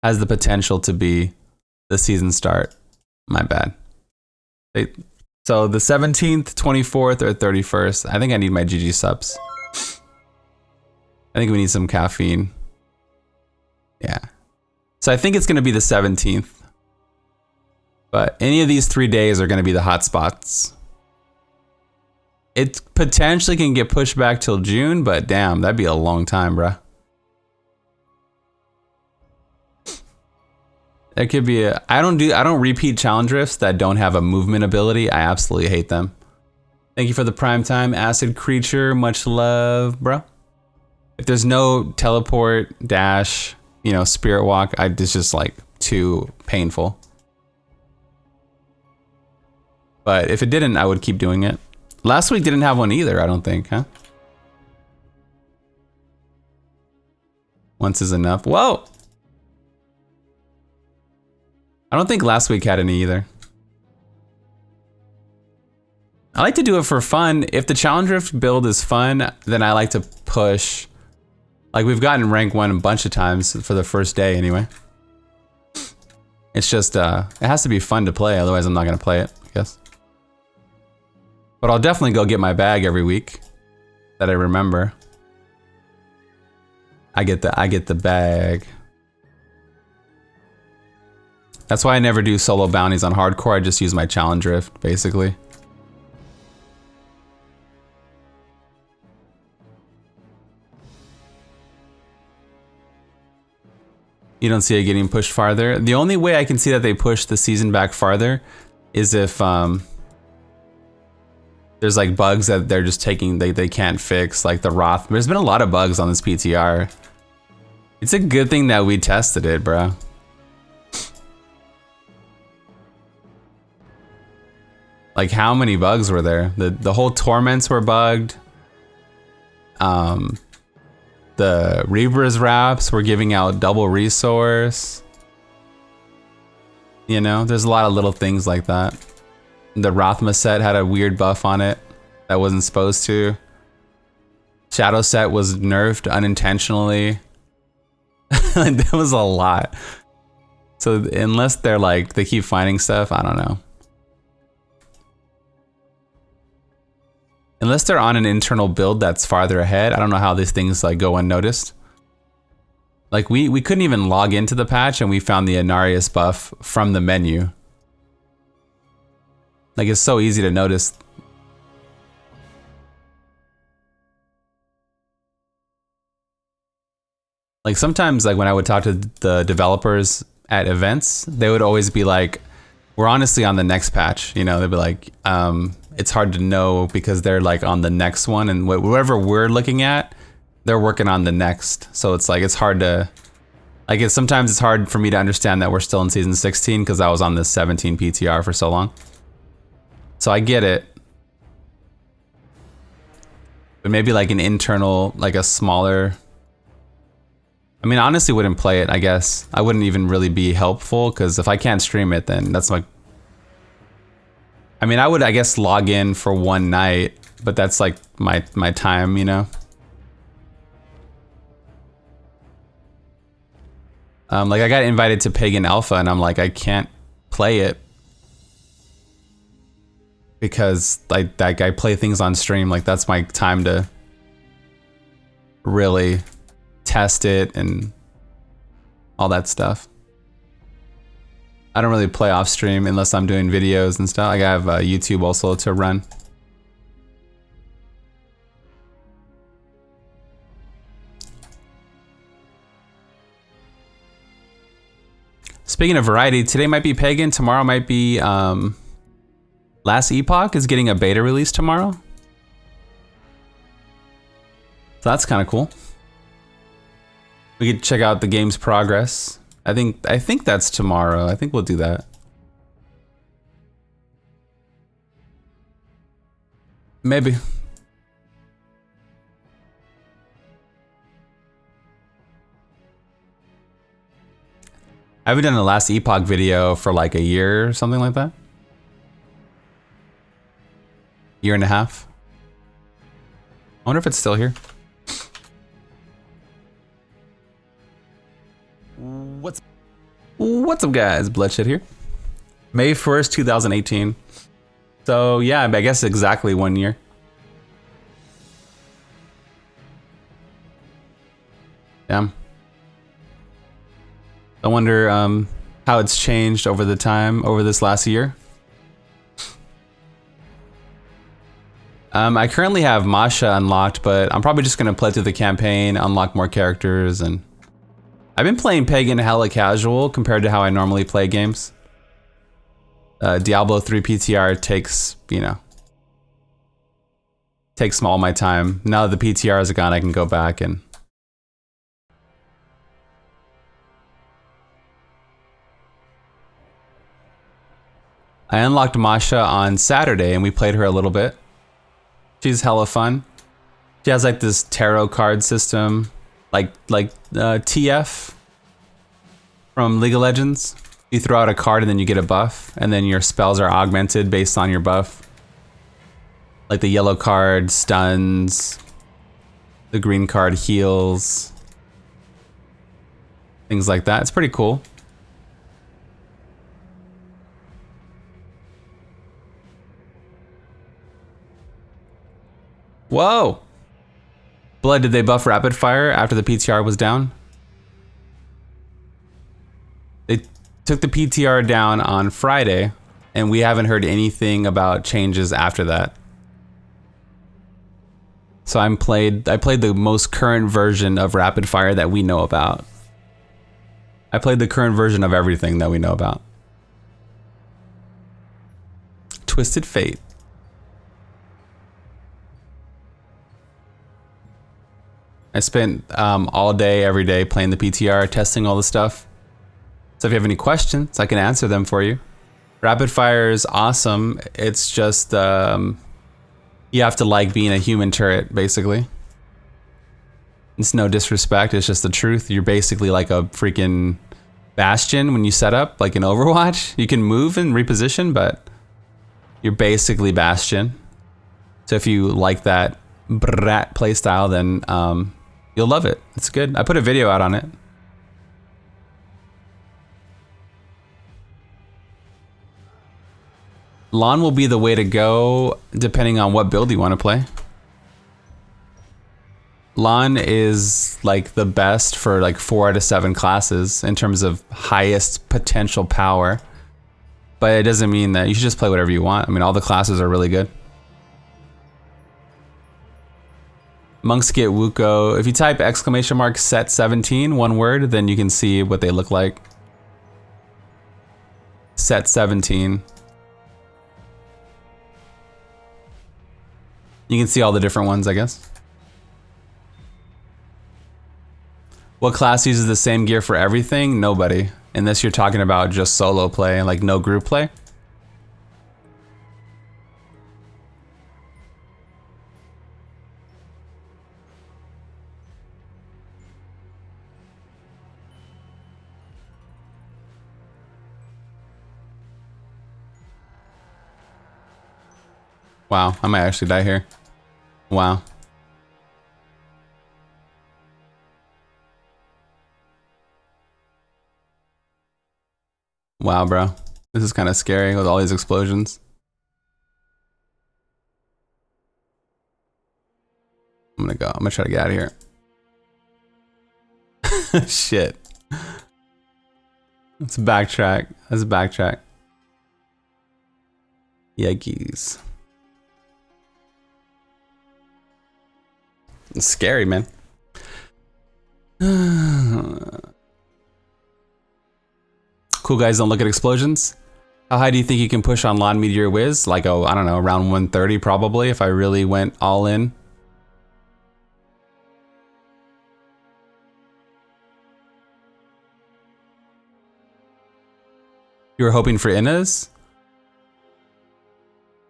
has the potential to be the season start. My bad. So the 17th, 24th, or 31st. I think I need my GG subs. I think we need some caffeine. Yeah. So I think it's going to be the 17th. But any of these 3 days are going to be the hot spots. It potentially can get pushed back till June, but damn, that'd be a long time, bruh. There could be a, I don't repeat challenge rifts that don't have a movement ability. I absolutely hate them. Thank you for the prime time, Acid Creature. Much love, bro. If there's no teleport, dash, you know, spirit walk, it's just like too painful. But if it didn't, I would keep doing it. Last week didn't have one either, I don't think, huh? Once is enough. Whoa! I don't think last week had any either. I like to do it for fun. If the challenge rift build is fun, then I like to push. Like, we've gotten rank 1 a bunch of times for the first day anyway. It's just, it has to be fun to play, otherwise I'm not gonna play it, I guess. But I'll definitely go get my bag every week that I remember. I get the bag. That's why I never do solo bounties on hardcore. I just use my challenge rift, basically. You don't see it getting pushed farther. The only way I can see that they push the season back farther is if there's like bugs that they're just taking, they can't fix, like the Roth. There's been a lot of bugs on this PTR. It's a good thing that we tested it, bro. Like, how many bugs were there? The whole torments were bugged. The Reaper's wraps were giving out double resource. You know, there's a lot of little things like that. The Rothma set had a weird buff on it that wasn't supposed to. Shadow set was nerfed unintentionally. There was a lot. So unless they're like, they keep finding stuff, I don't know. Unless they're on an internal build that's farther ahead, I don't know how these things like go unnoticed. Like we couldn't even log into the patch and we found the Inarius buff from the menu. Like it's so easy to notice. Like sometimes like when I would talk to the developers at events, they would always be like, we're honestly on the next patch. You know, they'd be like, it's hard to know because they're like on the next one, and whatever we're looking at, they're working on the next. So it's like, it's hard to, like sometimes it's hard for me to understand that we're still in season 16 because I was on this 17 PTR for so long. So I get it. But maybe like an internal, like a smaller, I mean, honestly wouldn't play it, I guess. I wouldn't even really be helpful because if I can't stream it, then that's like, I mean, I would, I guess, log in for one night, but that's like my time, you know? Like I got invited to Pagan Alpha and I'm like, I can't play it because like I play things on stream. Like that's my time to really test it and all that stuff. I don't really play off stream unless I'm doing videos and stuff. Like I have YouTube also to run. Speaking of variety, today might be Pagan, tomorrow might be Last Epoch is getting a beta release tomorrow. So that's kind of cool. We could check out the game's progress. I think that's tomorrow. I think we'll do that. Maybe. I haven't done a Last Epoch video for like a year or something like that. Year and a half. I wonder if it's still here. What's up guys, Bloodshed here. May 1st, 2018. So yeah, I guess exactly 1 year. Damn. I wonder how it's changed over the time, over this last year. I currently have Masha unlocked, but I'm probably just gonna play through the campaign, unlock more characters, and I've been playing Pagan hella casual compared to how I normally play games. Diablo 3 PTR takes, you know, takes all my time. Now that the PTRs are gone, I can go back and I unlocked Masha on Saturday and we played her a little bit. She's hella fun. She has like this tarot card system, like TF from League of Legends. You throw out a card and then you get a buff, and then your spells are augmented based on your buff. Like the yellow card stuns, the green card heals, things like that. It's pretty cool. Whoa! Blood, did they buff rapid fire after the PTR was down? They took the PTR down on Friday, and we haven't heard anything about changes after that. So I played the most current version of rapid fire that we know about. I played the current version of everything that we know about. Twisted Fate. I spent all day, every day playing the PTR, testing all the stuff. So if you have any questions, I can answer them for you. Rapid fire is awesome. It's just, you have to like being a human turret, basically. It's no disrespect, it's just the truth. You're basically like a freaking Bastion when you set up, like in Overwatch. You can move and reposition, but you're basically Bastion. So if you like that brat playstyle, then you'll love it. It's good. I put a video out on it. Lawn will be the way to go depending on what build you want to play. Lawn is like the best for like 4 out of 7 classes in terms of highest potential power. But it doesn't mean that you should just play whatever you want. I mean, all the classes are really good. Monks get Wuko. If you type !, set 17, one word, then you can see what they look like. Set 17. You can see all the different ones, I guess. What class uses the same gear for everything? Nobody. Unless you're talking about just solo play, like no group play. Wow, I might actually die here. Wow. Wow, bro. This is kind of scary with all these explosions. I'm gonna go. I'm gonna try to get out of here. Shit. Let's backtrack. Let's backtrack. Yikes. It's scary, man. Cool guys don't look at explosions. How high do you think you can push on Lawn Meteor Wiz? Like, oh, I don't know, around 130 probably if I really went all in. You were hoping for Innas?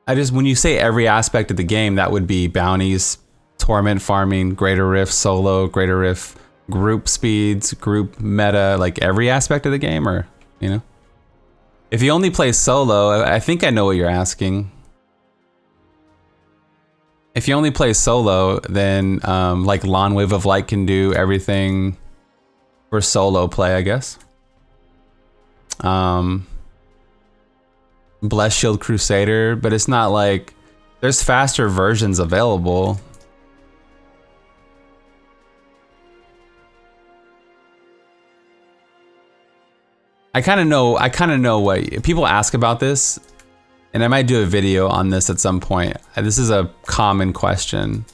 When you say every aspect of the game, that would be bounties, torment farming, Greater Rift solo, Greater Rift group speeds, group meta, like every aspect of the game, or, you know? If you only play solo, I think I know what you're asking. If you only play solo, then like Lawn Wave of Light can do everything for solo play, I guess. Blessed Shield Crusader, but it's not like there's faster versions available. I kind of know what people ask about this, and I might do a video on this at some point. This is a common question.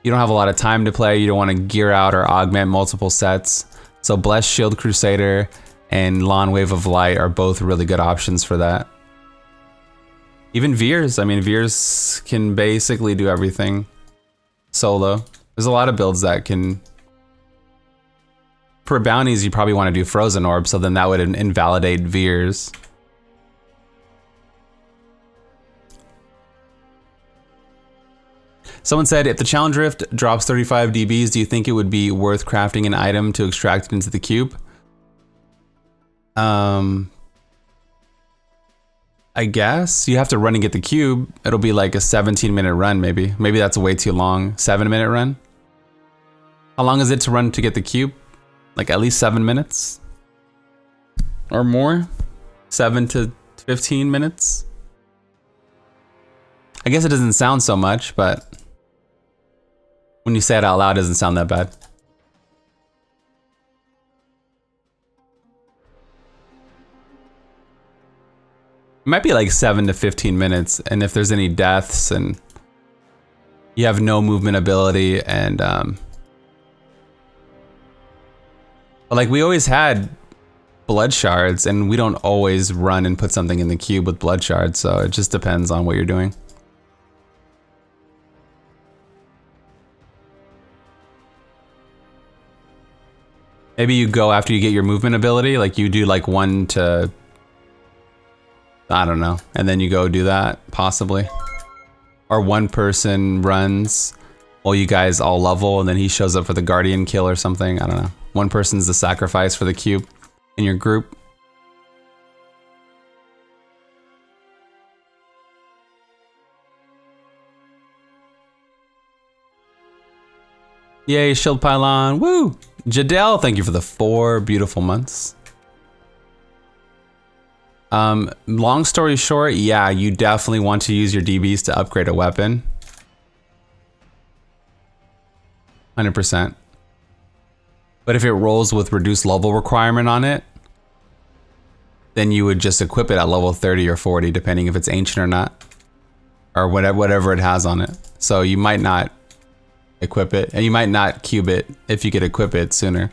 You don't have a lot of time to play. You don't want to gear out or augment multiple sets. So Blessed Shield Crusader and Lawn Wave of Light are both really good options for that. Even Veers. I mean, Veers can basically do everything solo. There's a lot of builds that can... For bounties, you probably want to do Frozen Orb, so then that would invalidate Veers. Someone said, if the Challenge Rift drops 35 DBs, do you think it would be worth crafting an item to extract it into the cube? I guess. You have to run and get the cube. It'll be like a 17-minute run, maybe. Maybe that's way too long. 7-minute run? How long is it to run to get the cube? Like at least 7 minutes? Or more? 7 to 15 minutes? I guess it doesn't sound so much, but when you say it out loud, it doesn't sound that bad. It might be like 7 to 15 minutes, and if there's any deaths and you have no movement ability and but like we always had blood shards, and we don't always run and put something in the cube with blood shards, so it just depends on what you're doing. Maybe you go after you get your movement ability, like you do like 1 to, I don't know, and then you go do that, possibly. Or one person runs while you guys all level, and then he shows up for the Guardian kill or something, I don't know. One person's the sacrifice for the cube, in your group. Yay, Shield Pylon. Woo! Jadel, thank you for the 4 beautiful months. Long story short, yeah, you definitely want to use your DBs to upgrade a weapon. 100%. But if it rolls with reduced level requirement on it, then you would just equip it at level 30 or 40, depending if it's ancient or not. Or whatever it has on it. So you might not equip it, and you might not cube it if you could equip it sooner.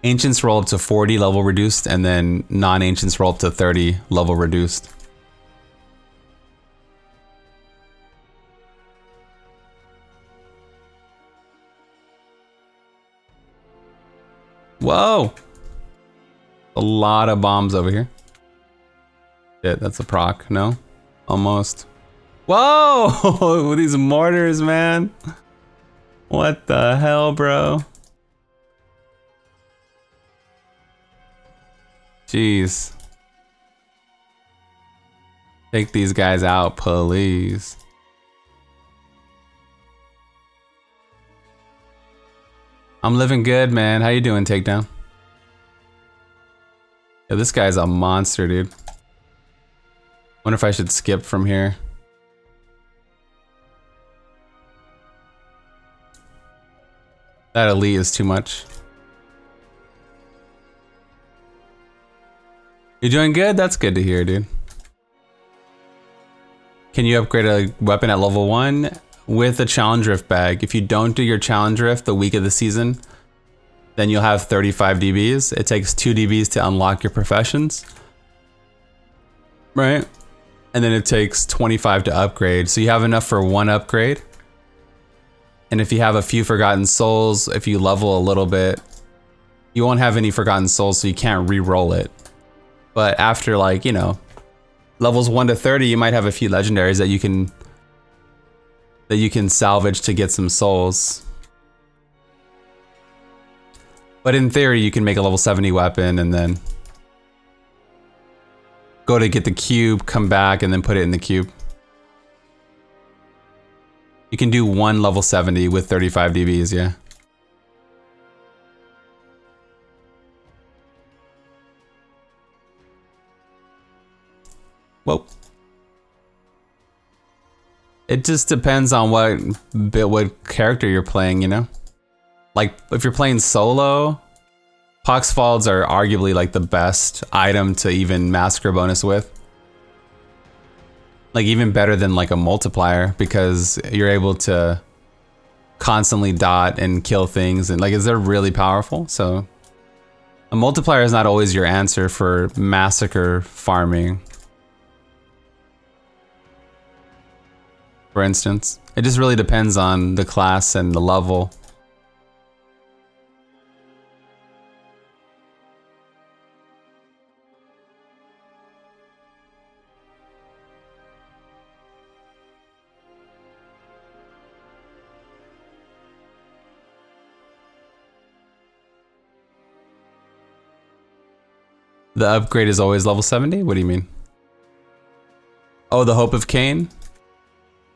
Ancients roll up to 40 level reduced, and then non-ancients roll up to 30 level reduced. Whoa! A lot of bombs over here. Shit, that's a proc, no? Almost. Whoa! These mortars, man. What the hell, bro? Jeez. Take these guys out, please. I'm living good, man. How you doing, Takedown? Yeah, this guy's a monster, dude. Wonder if I should skip from here. That elite is too much. You doing good? That's good to hear, dude. Can you upgrade a weapon at level 1 with a challenge rift bag? If you don't do your challenge rift the week of the season, then you'll have 35 DBs. It takes 2 DBs to unlock your professions. Right? And then it takes 25 to upgrade. So you have enough for 1 upgrade. And if you have a few Forgotten Souls, if you level a little bit, you won't have any Forgotten Souls, so you can't re-roll it. But after, like, you know, levels 1 to 30, you might have a few legendaries that you can salvage to get some souls. But in theory, you can make a level 70 weapon and then go to get the cube, come back, and then put it in the cube. You can do 1 level 70 with 35 DBs, yeah. Whoa. It just depends on what character you're playing, you know? Like, if you're playing solo, Poxfalds are arguably like the best item to even massacre bonus with. Like, even better than like a multiplier, because you're able to constantly dot and kill things, and like, they're really powerful. So a multiplier is not always your answer for massacre farming. For instance, it just really depends on the class and the level. The upgrade is always level 70? What do you mean? Oh, the Hope of Cain?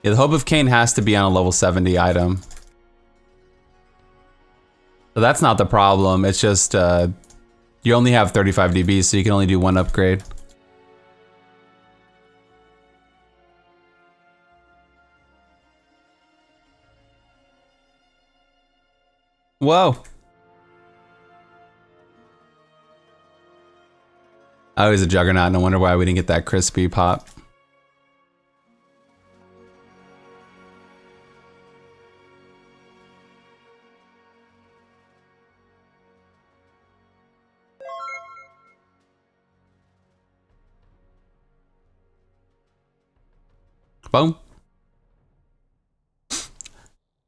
Yeah, the Hope of Cain has to be on a level 70 item. So that's not the problem. It's just you only have 35 DBs, so you can only do 1 upgrade. Whoa. Oh, he's a Juggernaut. No wonder why we didn't get that crispy pop. Boom.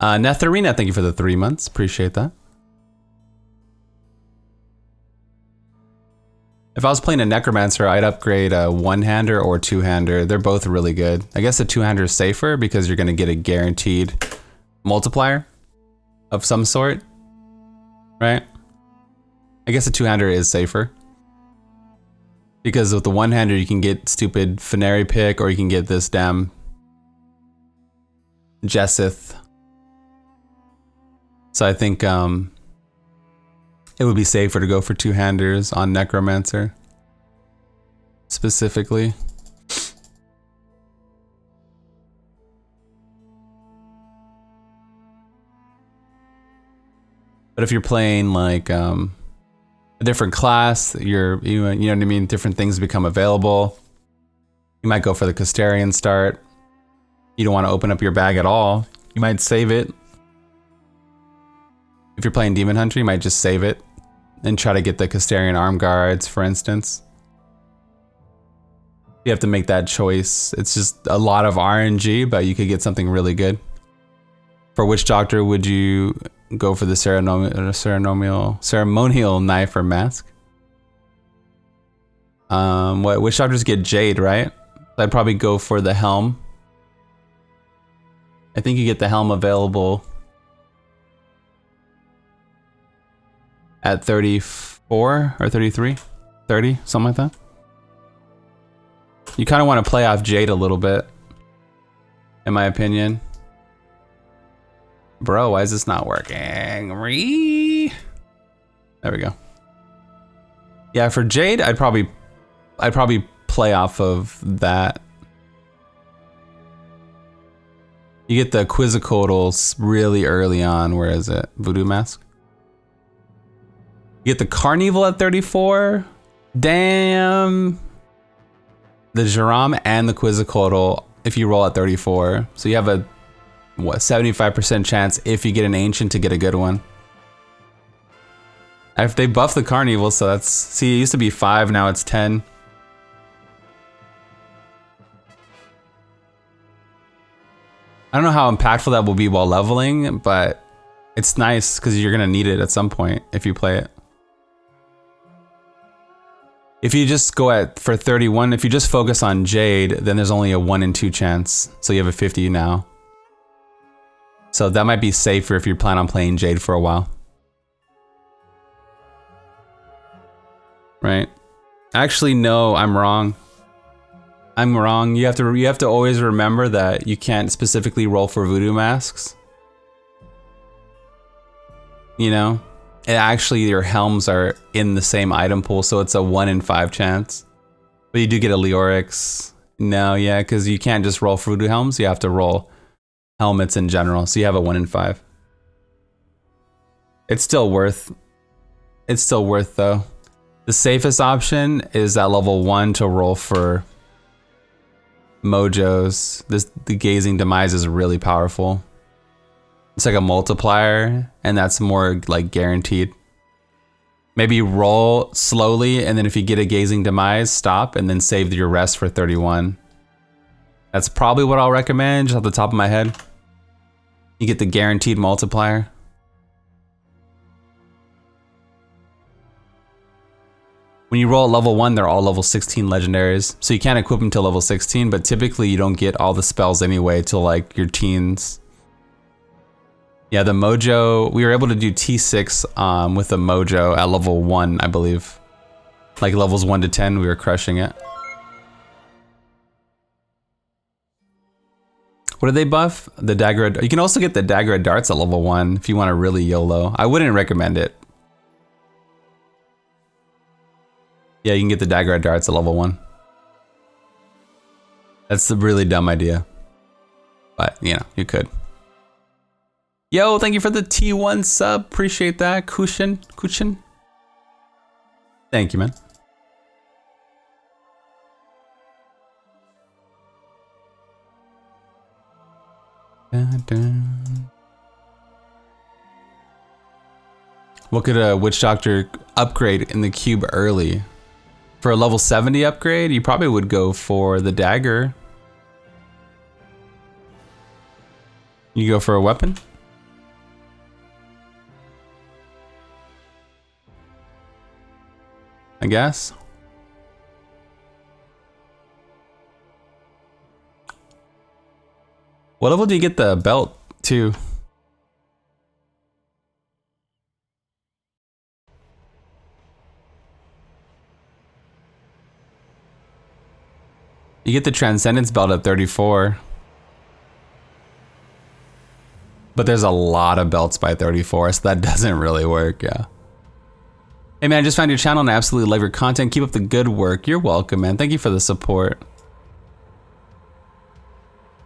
Netherina, thank you for the 3 months. Appreciate that. If I was playing a Necromancer, I'd upgrade a 1-hander or 2-hander. They're both really good. I guess a 2-hander is safer because you're going to get a guaranteed multiplier. of some sort, right? I guess a two-hander is safer. Because with the one-hander you can get stupid Fenary pick, or you can get this damn Jessith. So I think it would be safer to go for two-handers on Necromancer. Specifically. But if you're playing like a different class, you know what I mean, different things become available. You might go for the Custarian start. You don't want to open up your bag at all. You might save it. If you're playing Demon Hunter, you might just save it and try to get the Custarian Arm Guards, for instance. You have to make that choice. It's just a lot of RNG, but you could get something really good. For which doctor would you go for the ceremonial knife or mask? Which doctors get Jade, right? I'd probably go for the helm. I think you get the helm available at 34 or 33, 30, something like that. You kind of want to play off Jade a little bit, in my opinion. Bro, why is this not working? There we go. Yeah, for Jade, I'd probably play off of that. You get the Quizzicoatl really early on. Where is it? Voodoo Mask. You get the Carnival at 34. Damn. The Jerome and the Quizzicoatl if you roll at 34. So you have a, what, 75% chance if you get an Ancient to get a good one. If they buff the Carnival, so that's, see, it used to be 5, now it's 10. I don't know how impactful that will be while leveling, but it's nice because you're gonna need it at some point if you play it. If you just go for 31, if you just focus on Jade, then there's only a 1 in 2 chance. So you have a 50 now. So that might be safer if you plan on playing Jade for a while. Right? Actually, no, I'm wrong. I'm wrong. You have to always remember that you can't specifically roll for voodoo masks. You know? And actually your helms are in the same item pool, so it's a 1 in 5 chance. But you do get a Leorix. No, yeah, because you can't just roll for voodoo helms, you have to roll helmets in general, so you have a 1 in 5. It's still worth though. The safest option is at level 1 to roll for Mojos. The Gazing Demise is really powerful. It's like a multiplier, and that's more like guaranteed. Maybe roll slowly, and then if you get a Gazing Demise, stop, and then save your rest for 31. That's probably what I'll recommend, just off the top of my head. You get the guaranteed multiplier. When you roll at level 1, they're all level 16 legendaries, so you can't equip them till level 16, but typically you don't get all the spells anyway till like your teens. Yeah, the Mojo, we were able to do T6 with the Mojo at level 1, I believe. Like levels 1 to 10, we were crushing it. What did they buff? The Dagger. You can also get the Dagger Darts at level 1 if you want to really YOLO. I wouldn't recommend it. Yeah, you can get the Dagger Darts at level 1. That's a really dumb idea. But, you know, you could. Yo, thank you for the T1 sub. Appreciate that. Kushin. Thank you, man. Dun, dun. What could a Witch Doctor upgrade in the cube early? For a level 70 upgrade, you probably would go for the Dagger. You go for a weapon? I guess. What level do you get the belt to? You get the Transcendence belt at 34. But there's a lot of belts by 34, so that doesn't really work, yeah. Hey man, I just found your channel and I absolutely love your content. Keep up the good work. You're welcome, man. Thank you for the support.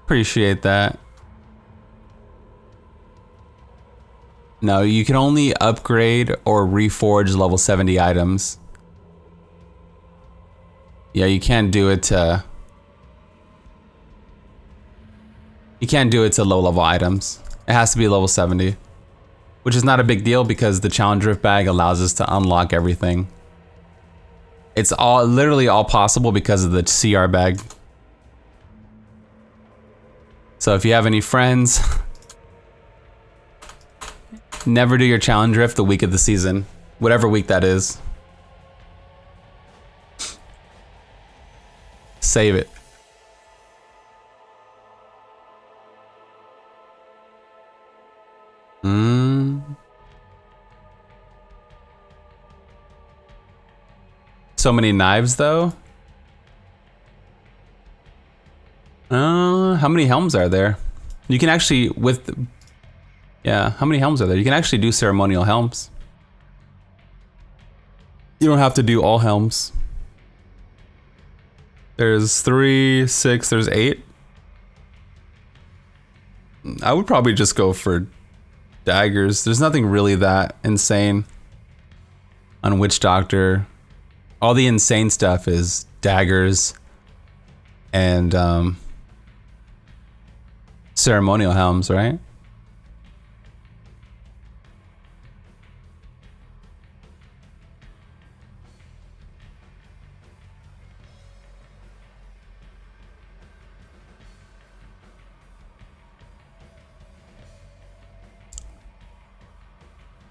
Appreciate that. No, you can only upgrade or reforge level 70 items. Yeah, you can't do it to... You can't do it to low level items. It has to be level 70. Which is not a big deal because the Challenge Drift bag allows us to unlock everything. It's all literally all possible because of the CR bag. So if you have any friends, never do your Challenge Drift the week of the season. Whatever week that is. Save it. So many knives though. How many helms are there? You can actually how many helms are there? You can actually do ceremonial helms. You don't have to do all helms. There's 3, 6, there's 8. I would probably just go for daggers. There's nothing really that insane on Witch Doctor. All the insane stuff is daggers and ceremonial helms, right?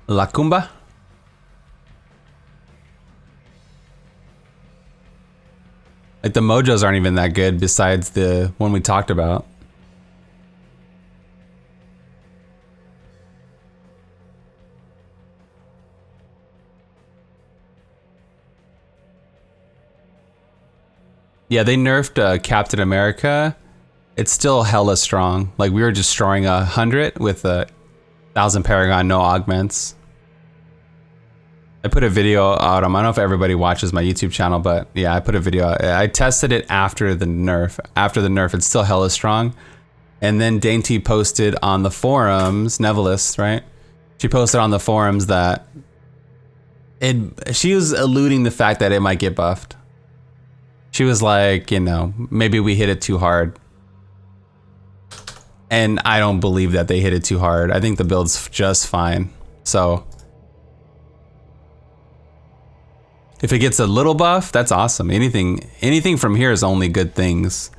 La Cumba? Like the mojos aren't even that good besides the one we talked about. Yeah, they nerfed Captain America. It's still hella strong. Like we were destroying 100 with 1,000 Paragon, no augments. I put a video out. I don't know if everybody watches my YouTube channel, but yeah, I put a video out. I tested it after the nerf. After the nerf, it's still hella strong. And then Dainty posted on the forums, Nevilist, right? She posted on the forums that she was alluding the fact that it might get buffed. She was like, you know, maybe we hit it too hard. And I don't believe that they hit it too hard. I think the build's just fine. So if it gets a little buff, that's awesome. Anything from here is only good things.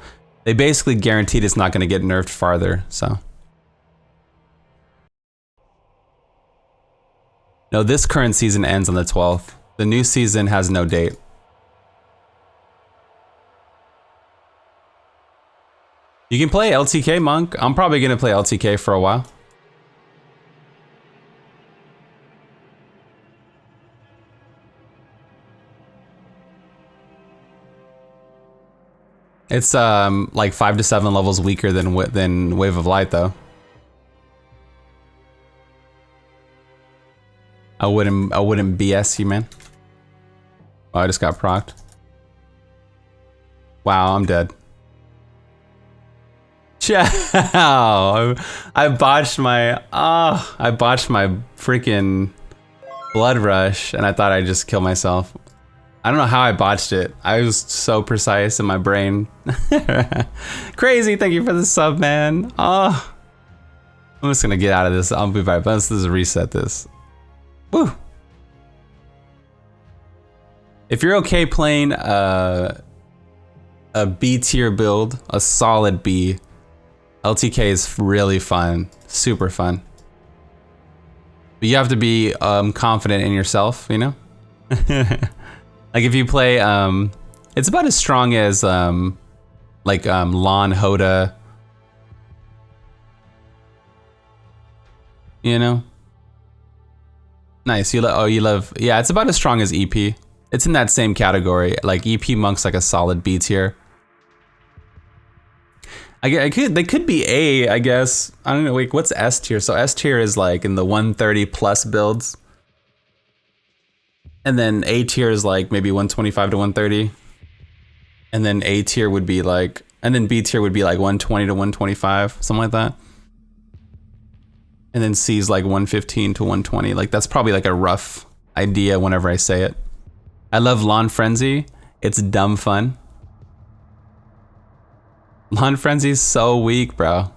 They basically guaranteed it's not going to get nerfed farther, so. No, this current season ends on the 12th. The new season has no date. You can play LTK, Monk. I'm probably going to play LTK for a while. It's like 5 to 7 levels weaker than Wave of Light though. I wouldn't BS you, man. Oh, I just got procced. Wow, I'm dead. Ciao. I botched my freaking blood rush and I thought I'd just kill myself. I don't know how I botched it. I was so precise in my brain. Crazy, thank you for the sub, man. Oh, I'm just gonna get out of this. I'll be right back. Let's just reset this. Woo. If you're okay playing a B tier build, a solid B, LTK is really fun, super fun. But you have to be confident in yourself, you know? Like if you play, it's about as strong as Lan Hoda. You know? Nice, you love, yeah, it's about as strong as EP. It's in that same category. Like EP Monk's like a solid B tier. They could be A, I guess. I don't know. Wait, what's S tier? So S tier is like in the 130 plus builds. And then A tier is like maybe 125 to 130. And then A tier would be like, and then B tier would be like 120 to 125, something like that. And then C is like 115 to 120. Like that's probably like a rough idea whenever I say it. I love Lawn Frenzy. It's dumb fun. Lawn Frenzy's so weak, bro.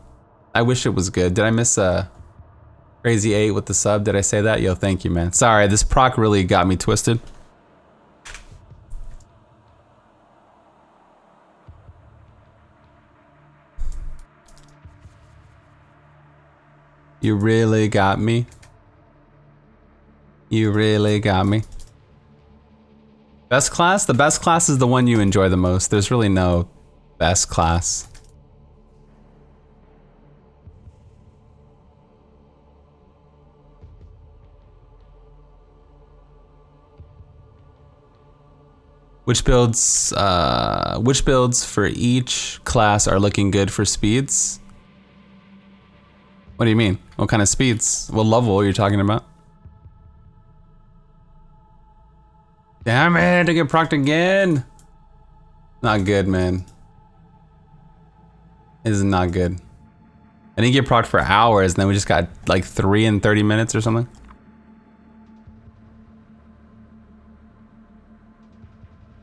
I wish it was good. Did I miss Crazy 8 with the sub? Did I say that? Yo, thank you, man. Sorry, this proc really got me twisted. You really got me. You really got me. Best class? The best class is the one you enjoy the most. There's really no best class. Which builds for each class are looking good for speeds? What do you mean? What kind of speeds? What level are you talking about? Damn it, I get procced again. Not good, man. This is not good. I didn't get procced for hours, and then we just got like 3 in 30 minutes or something.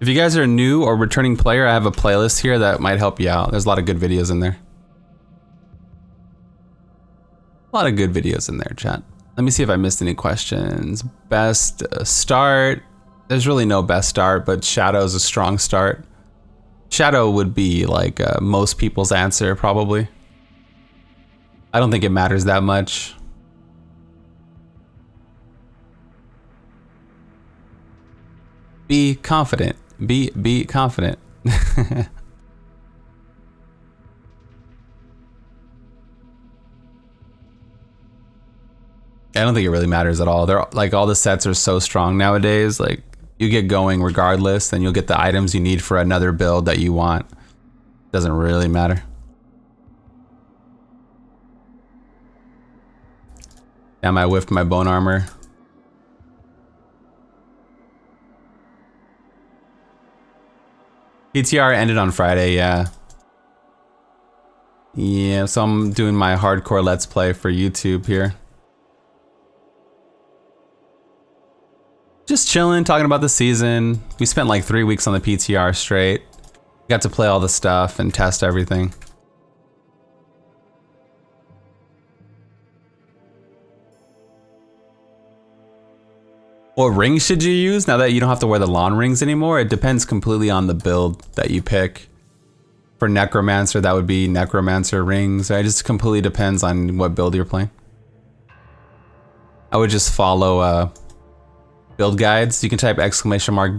If you guys are new or returning player, I have a playlist here that might help you out. There's a lot of good videos in there. A lot of good videos in there, chat. Let me see if I missed any questions. Best start. There's really no best start, but Shadow's a strong start. Shadow would be like most people's answer, probably. I don't think it matters that much. Be confident. Be confident. I don't think it really matters at all. They're like all the sets are so strong nowadays. Like you get going regardless, and you'll get the items you need for another build that you want. Doesn't really matter. Damn, I whiffed my bone armor. PTR ended on Friday, yeah. Yeah, so I'm doing my hardcore let's play for YouTube here. Just chilling, talking about the season. We spent like 3 weeks on the PTR straight. Got to play all the stuff and test everything. What rings should you use now that you don't have to wear the lawn rings anymore? It depends completely on the build that you pick. For Necromancer, that would be Necromancer rings. It just completely depends on what build you're playing. I would just follow build guides. You can type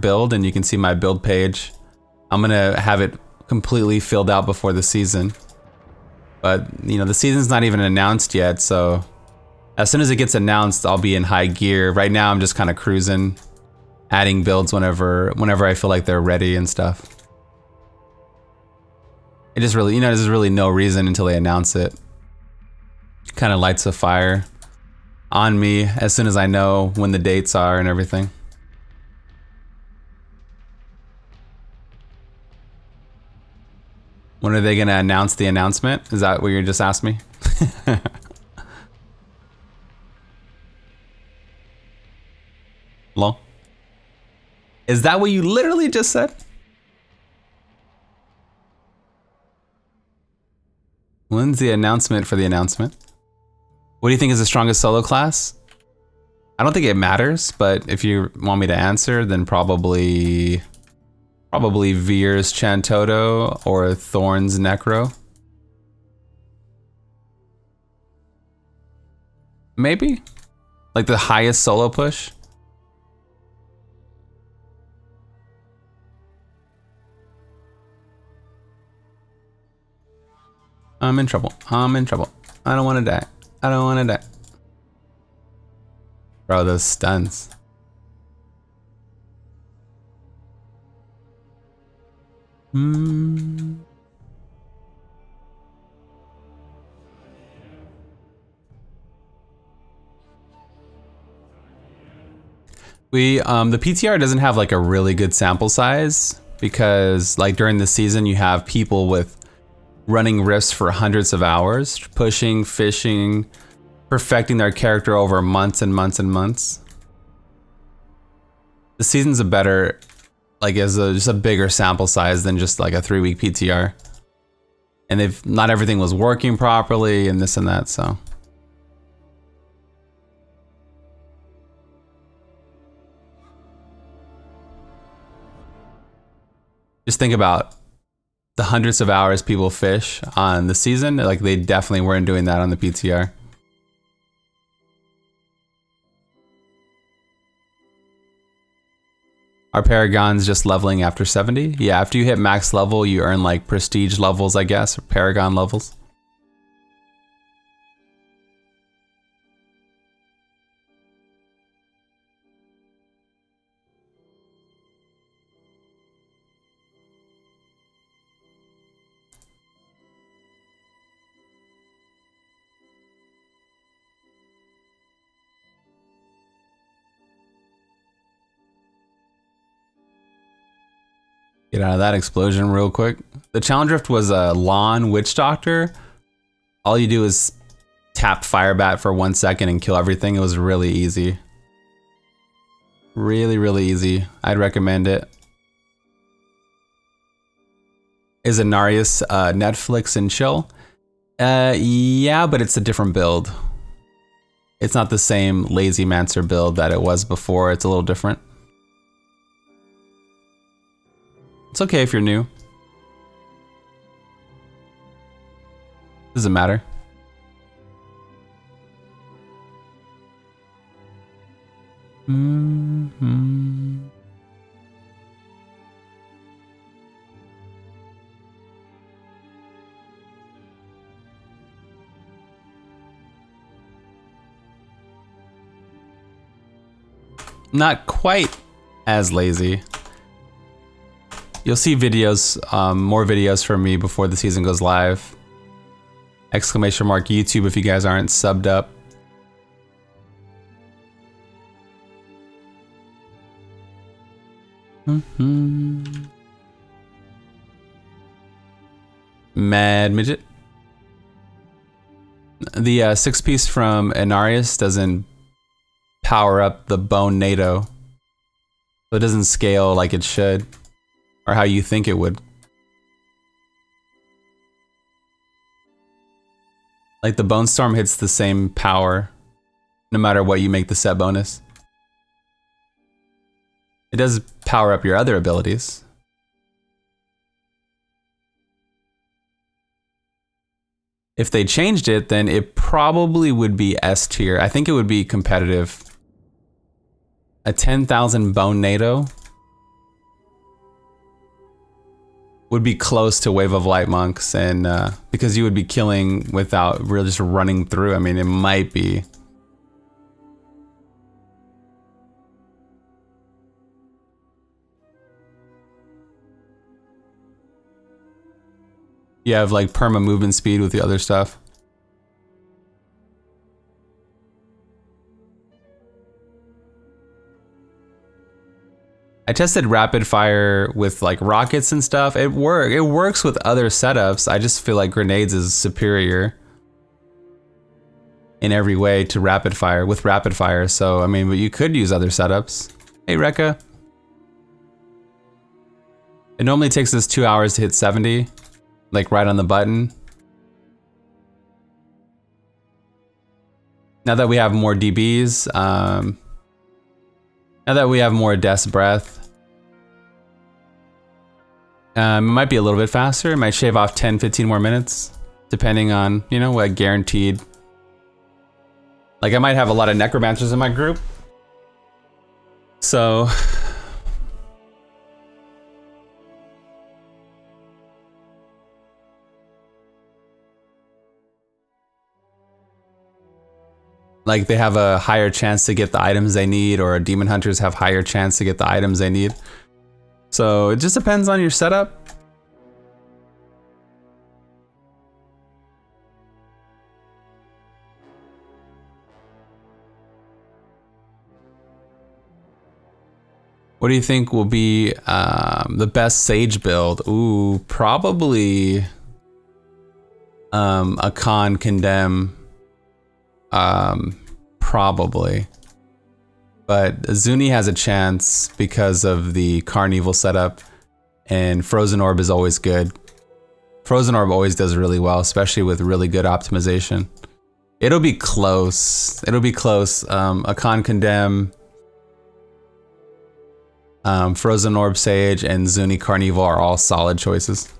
!build and you can see my build page. I'm gonna have it completely filled out before the season. But, you know, the season's not even announced yet, so as soon as it gets announced, I'll be in high gear. Right now, I'm just kind of cruising, adding builds whenever I feel like they're ready and stuff. It just really, you know, there's really no reason until they announce it. Kind of lights a fire on me as soon as I know when the dates are and everything. When are they gonna announce the announcement? Is that what you just asked me? Hello? Is that what you literally just said? When's the announcement for the announcement? What do you think is the strongest solo class? I don't think it matters, but if you want me to answer, then probably Veer's Chantoto or Thorn's Necro. Maybe? Like the highest solo push? I'm in trouble. I'm in trouble. I don't want to die. I don't want to die. Bro, those stuns. The PTR doesn't have like a really good sample size because like during the season you have people with running rifts for hundreds of hours, pushing, fishing, perfecting their character over months and months and months. The season's a better, like just a bigger sample size than just like a 3-week PTR. And not everything was working properly and this and that, so. Just think about the hundreds of hours people fish on the season. Like they definitely weren't doing that on the PTR. Are Paragons just leveling after 70? Yeah, after you hit max level, you earn like prestige levels, I guess, or Paragon levels. Get out of that explosion real quick. The challenge rift was a lawn witch doctor. All you do is tap Firebat for 1 second and kill everything. It was really easy. Really, really easy. I'd recommend it. Is Inarius Netflix and chill? Yeah, but it's a different build. It's not the same Lazy Mancer build that it was before. It's a little different. It's okay if you're new. Doesn't matter. Not quite as lazy. You'll see videos, more videos from me before the season goes live. Exclamation mark YouTube if you guys aren't subbed up. Mad Midget. The 6-piece from Inarius doesn't power up the bone NATO. So it doesn't scale like it should. Or how you think it would. Like the Bone Storm hits the same power no matter what you make the set bonus. It does power up your other abilities. If they changed it, then it probably would be S tier. I think it would be competitive. A 10,000 bone NATO would be close to Wave of Light Monks, and because you would be killing without really just running through. I mean, it might be. You have like perma movement speed with the other stuff. I tested rapid fire with like rockets and stuff. It works with other setups. I just feel like grenades is superior in every way to rapid fire with rapid fire. So I mean, but you could use other setups. Hey Rekka. It normally takes us 2 hours to hit 70, like right on the button. Now that we have more DBs, now that we have more Death's Breath, it might be a little bit faster. It might shave off 10, 15 more minutes, depending on, you know, what guaranteed. Like I might have a lot of Necromancers in my group. So like they have a higher chance to get the items they need, or demon hunters have higher chance to get the items they need. So it just depends on your setup. What do you think will be the best Sage build? Ooh, probably a Con Condemn. Probably. But Zuni has a chance because of the Carnival setup, and Frozen Orb is always good. Frozen Orb always does really well, especially with really good optimization. It'll be close. It'll be close. A Con Condemn, Frozen Orb Sage, and Zuni Carnival are all solid choices.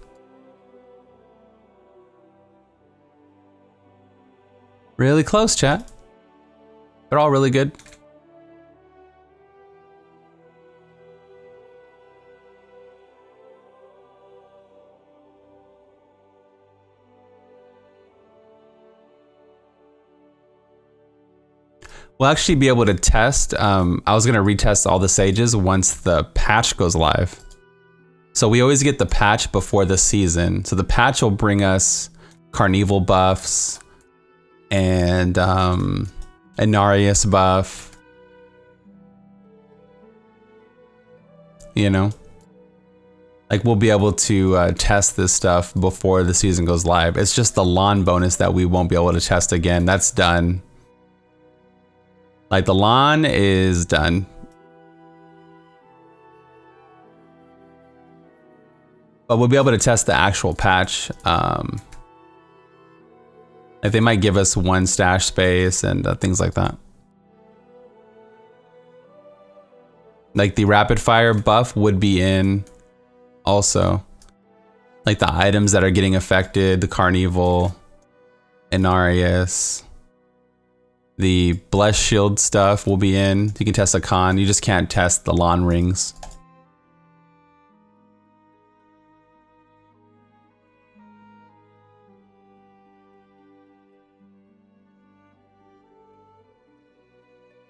Really close, chat. They're all really good. We'll actually be able to test. I was going to retest all the Sages once the patch goes live. So we always get the patch before the season. So the patch will bring us Carnival buffs and Inarius buff. You know? Like, we'll be able to test this stuff before the season goes live. It's just the lawn bonus that we won't be able to test again. That's done. Like, the lawn is done. But we'll be able to test the actual patch. Like, they might give us 1 stash space and things like that. Like, the rapid fire buff would be in also. Like, the items that are getting affected, the Carnival, Inarius. The Bless Shield stuff will be in. You can test a con. You just can't test the lawn rings.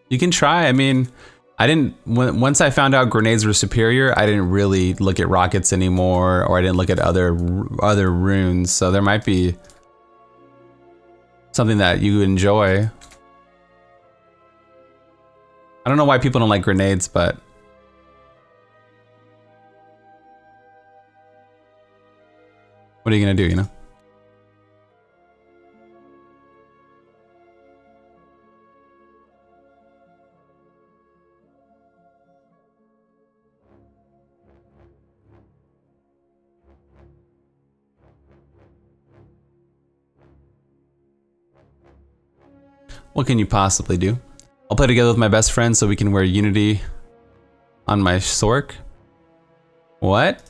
You can try. I mean, I didn't. Once I found out grenades were superior, I didn't really look at rockets anymore, or I didn't look at other runes. So there might be something that you enjoy. I don't know why people don't like grenades, but what are you gonna do, you know? What can you possibly do? I'll play together with my best friend so we can wear Unity on my Sork. What?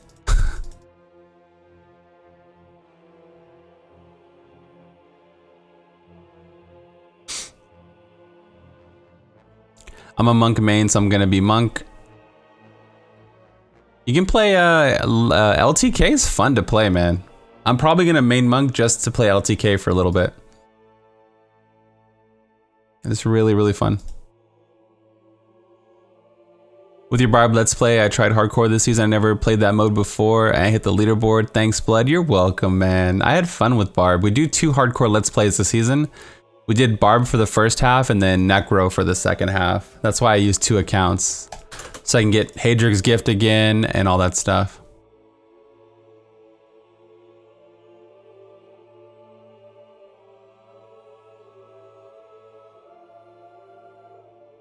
I'm a monk main, so I'm gonna be monk. You can play LTK is fun to play, man. I'm probably gonna main monk just to play LTK for a little bit. It's really, really fun. With your Barb Let's Play, I tried hardcore this season. I never played that mode before. I hit the leaderboard. Thanks, Blood. You're welcome, man. I had fun with Barb. We do 2 hardcore Let's Plays this season. We did Barb for the first half and then Necro for the second half. That's why I used 2 accounts. So I can get Hadrig's Gift again and all that stuff.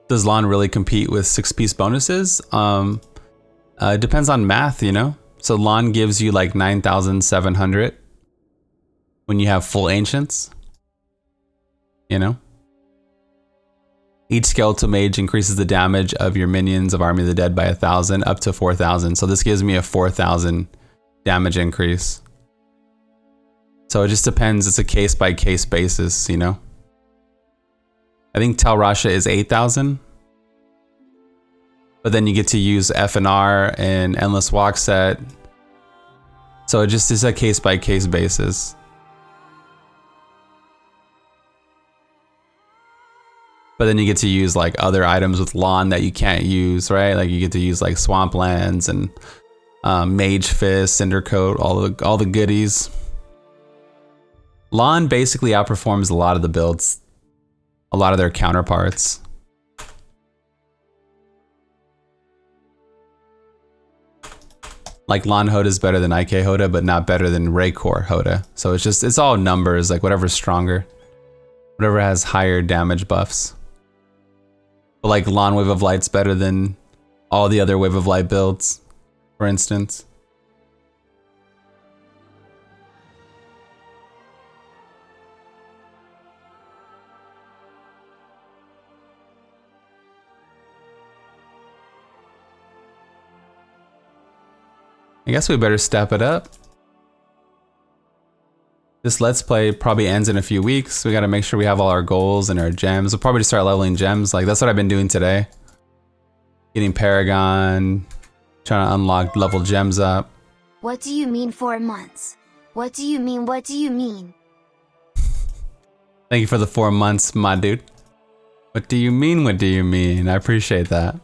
Does Lawn really compete with 6-piece bonuses? It depends on math, you know? So Lawn gives you like 9,700 when you have full Ancients, you know? Each Skeletal Mage increases the damage of your minions of Army of the Dead by 1,000 up to 4,000. So this gives me a 4,000 damage increase. So it just depends. It's a case-by-case basis, you know? I think Tel Rasha is 8,000. But then you get to use FNR and Endless Walk Set. So it just is a case-by-case basis. But then you get to use like other items with Lawn that you can't use, right? Like you get to use like Swamplands and Mage Fist, Cindercoat, all the goodies. Lawn basically outperforms a lot of the builds. A lot of their counterparts. Like Lan Hoda is better than IK Hoda, but not better than Raycore Hoda. So it's all numbers, like whatever's stronger. Whatever has higher damage buffs. But like Lan Wave of Light's better than all the other Wave of Light builds, for instance. I guess we better step it up. This Let's Play probably ends in a few weeks. We gotta make sure we have all our goals and our gems. We'll probably just start leveling gems. Like, that's what I've been doing today. Getting Paragon, trying to unlock level gems up. What do you mean 4 months? What do you mean? What do you mean? Thank you for the 4 months, my dude. What do you mean? What do you mean? I appreciate that.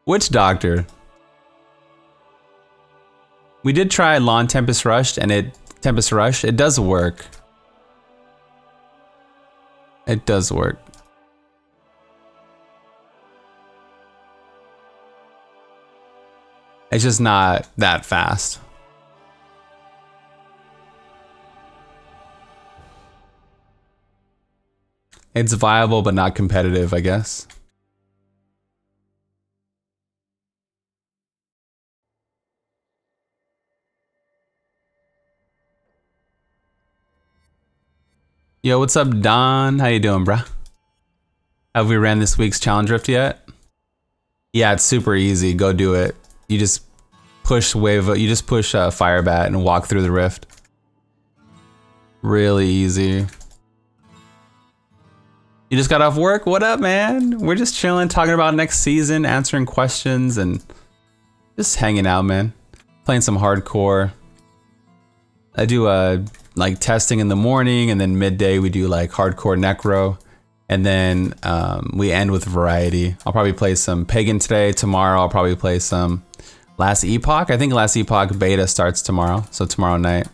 Witch Doctor. We did try Lawn Tempest Rush, and it does work. It does work. It's just not that fast. It's viable, but not competitive, I guess. Yo, what's up, Don? How you doing, bruh? Have we ran this week's challenge rift yet? Yeah, it's super easy. Go do it. You just push Fire Bat and walk through the rift. Really easy. You just got off work? What up, man? We're just chilling, talking about next season, answering questions, and just hanging out, man. Playing some hardcore. I do like testing in the morning, and then midday we do like hardcore necro, and then we end with variety. I'll probably play some pagan today. Tomorrow I'll probably play some Last Epoch. I think Last Epoch beta starts tomorrow, so tomorrow night.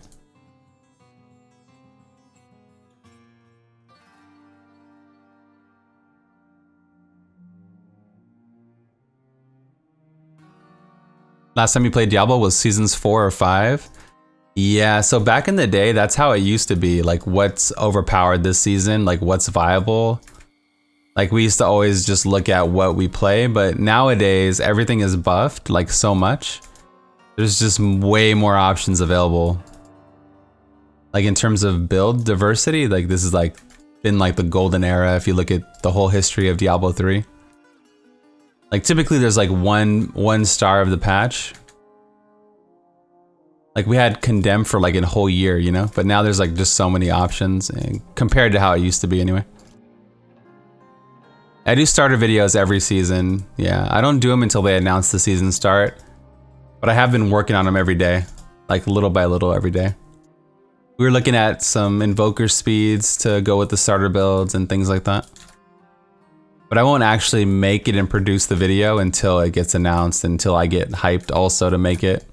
Last time you played Diablo was seasons 4 or 5. Yeah, so back in the day, that's how it used to be. Like, what's overpowered this season? Like, what's viable? Like, we used to always just look at what we play, but nowadays, everything is buffed, like, so much. There's just way more options available. Like, in terms of build diversity, like, this is, like, been, like, the golden era if you look at the whole history of Diablo 3. Like, typically, there's, like, one star of the patch. Like, we had Condemned for like a whole year, you know? But now there's like just so many options compared to how it used to be anyway. I do starter videos every season. Yeah, I don't do them until they announce the season start. But I have been working on them every day. Like little by little every day. We were looking at some invoker speeds to go with the starter builds and things like that. But I won't actually make it and produce the video until it gets announced, until I get hyped also to make it.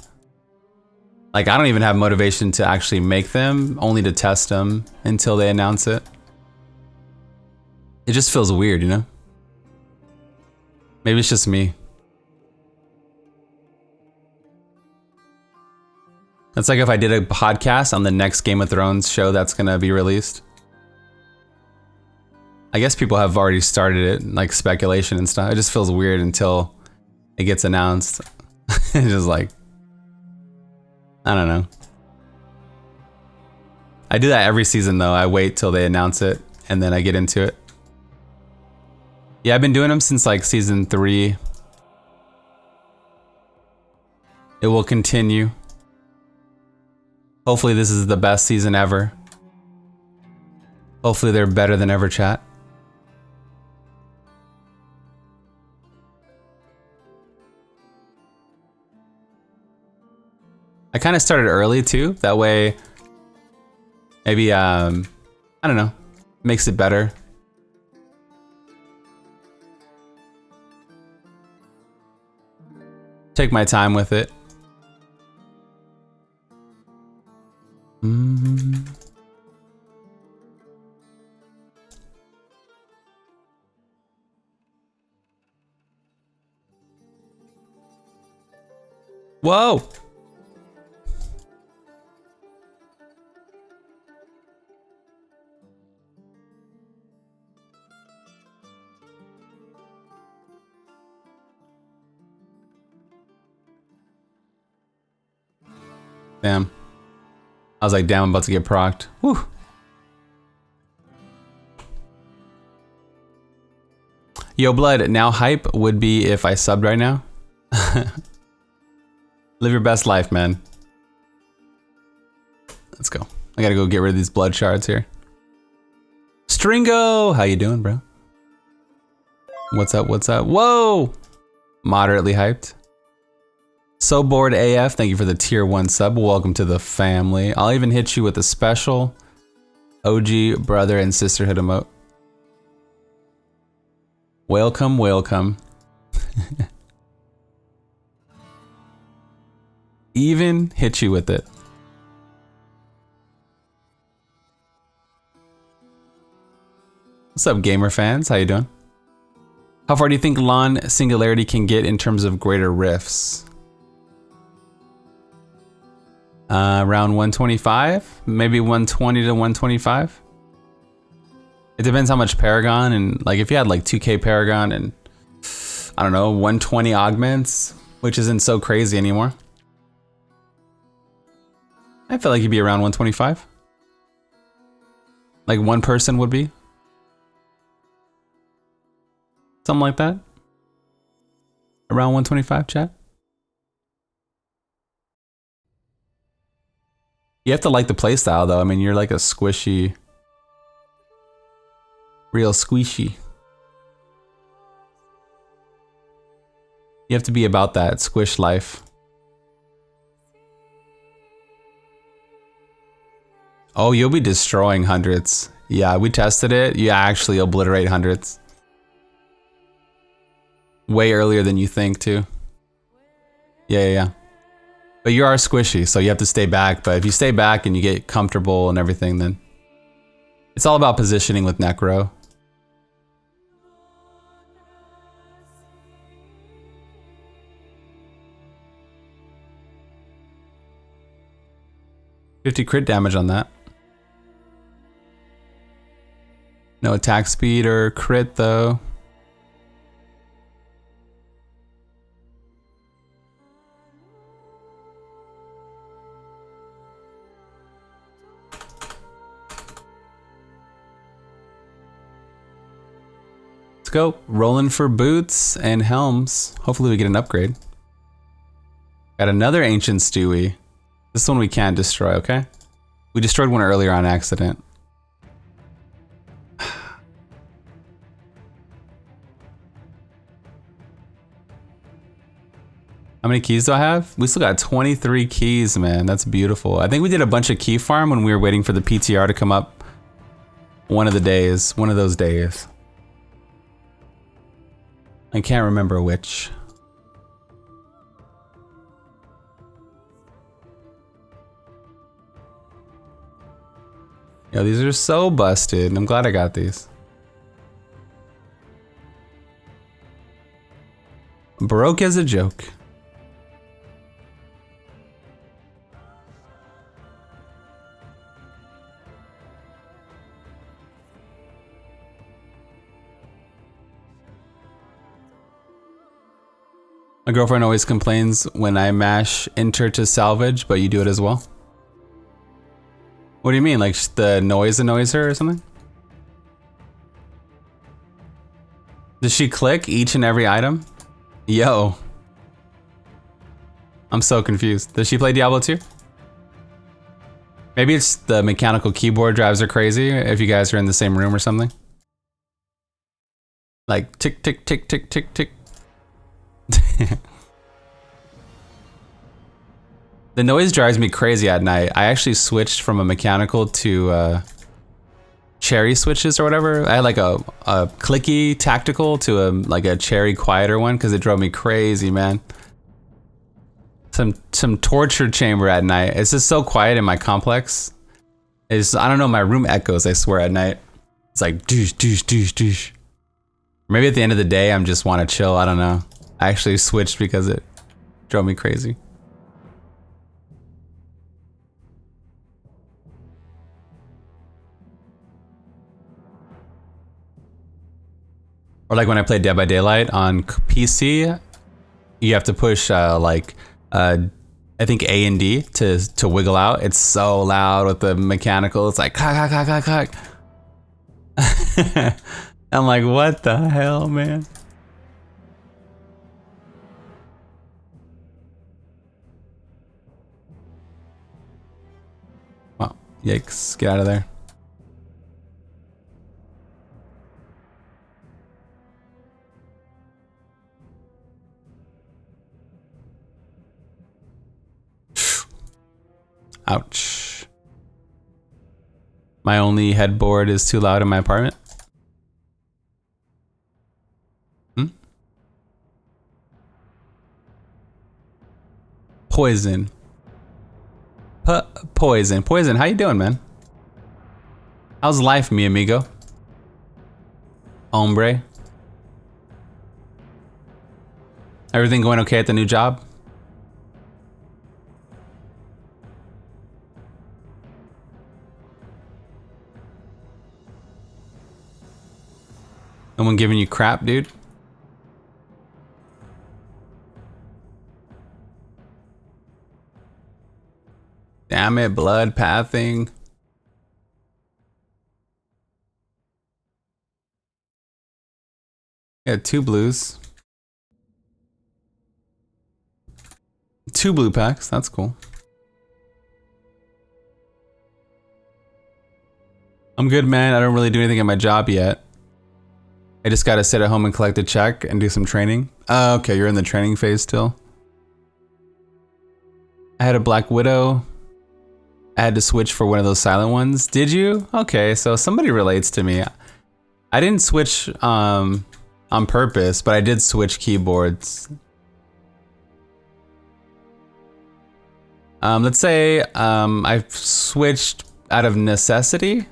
Like, I don't even have motivation to actually make them, only to test them until they announce it. It just feels weird, you know? Maybe it's just me. It's like if I did a podcast on the next Game of Thrones show that's gonna be released. I guess people have already started it, like speculation and stuff. It just feels weird until it gets announced. It's just like, I don't know. I do that every season though. I wait till they announce it and then I get into it. Yeah, I've been doing them since like season 3. It will continue. Hopefully this is the best season ever. Hopefully they're better than ever, chat. I kind of started early too. That way, maybe, I don't know, makes it better. Take my time with it. Whoa! Damn. I was like, damn, I'm about to get procced. Whew. Yo, Blood, now hype would be if I subbed right now. Live your best life, man. Let's go. I gotta go get rid of these blood shards here. Stringo! How you doing, bro? What's up, what's up? Whoa! Moderately hyped. So bored AF, thank you for the tier 1 sub. Welcome to the family. I'll even hit you with a special OG brother and sisterhood emote. Welcome, welcome. Even hit you with it. What's up, gamer fans? How you doing? How far do you think LAN Singularity can get in terms of greater rifts? Around 125, maybe 120 to 125. It depends how much Paragon, and like if you had like 2k Paragon and I don't know, 120 augments, which isn't so crazy anymore. I feel like you'd be around 125. Like one person would be. Something like that. Around 125, chat. You have to like the playstyle though. I mean, you're like a squishy, real squishy. You have to be about that squish life. Oh, you'll be destroying hundreds. Yeah, we tested it. You actually obliterate hundreds. Way earlier than you think too. Yeah. But you are squishy, so you have to stay back. But if you stay back and you get comfortable and everything, then it's all about positioning with Necro. $50 crit damage on that. No attack speed or crit though. Let's go. Rolling for boots and helms. Hopefully we get an upgrade. Got another ancient Stewie. This one we can't destroy, okay? We destroyed one earlier on accident. How many keys do I have? We still got 23 keys, man. That's beautiful. I think we did a bunch of key farm when we were waiting for the PTR to come up. One of the days. One of those days. I can't remember which. Yo, these are so busted. I'm glad I got these. Broke as a joke. My girlfriend always complains when I mash enter to salvage, but you do it as well. What do you mean? Like the noise annoys her or something? Does she click each and every item? Yo. I'm so confused. Does she play Diablo 2? Maybe it's the mechanical keyboard drives her crazy if you guys are in the same room or something. Like tick, tick, tick, tick, tick, tick. The noise drives me crazy at night. I actually switched from a mechanical to cherry switches or whatever. I had like a clicky tactical to like a cherry quieter one because it drove me crazy, man. Some torture chamber at night. It's just so quiet in my complex. It's, I don't know, my room echoes, I swear, at night. It's like douche, douche, douche, douche. Maybe at the end of the day, I'm just want to chill. I don't know. I actually switched because it drove me crazy. Or like when I play Dead by Daylight on PC, you have to push I think A and D to wiggle out. It's so loud with the mechanical. It's like clack, clack, clack, clack, clack. I'm like, what the hell, man? Wow, yikes, get out of there. Ouch. My only headboard is too loud in my apartment. Poison. Poison. Poison, how you doing, man? How's life, mi amigo? Hombre. Everything going okay at the new job? No one giving you crap, dude? Damn it, blood pathing. Yeah, 2 blues. 2 blue packs, that's cool. I'm good, man. I don't really do anything at my job yet. I just gotta sit at home and collect a check and do some training. Oh, okay, you're in the training phase still. I had a Black Widow. I had to switch for one of those silent ones. Did you? Okay, so somebody relates to me. I didn't switch on purpose, but I did switch keyboards. Let's say I switched out of necessity.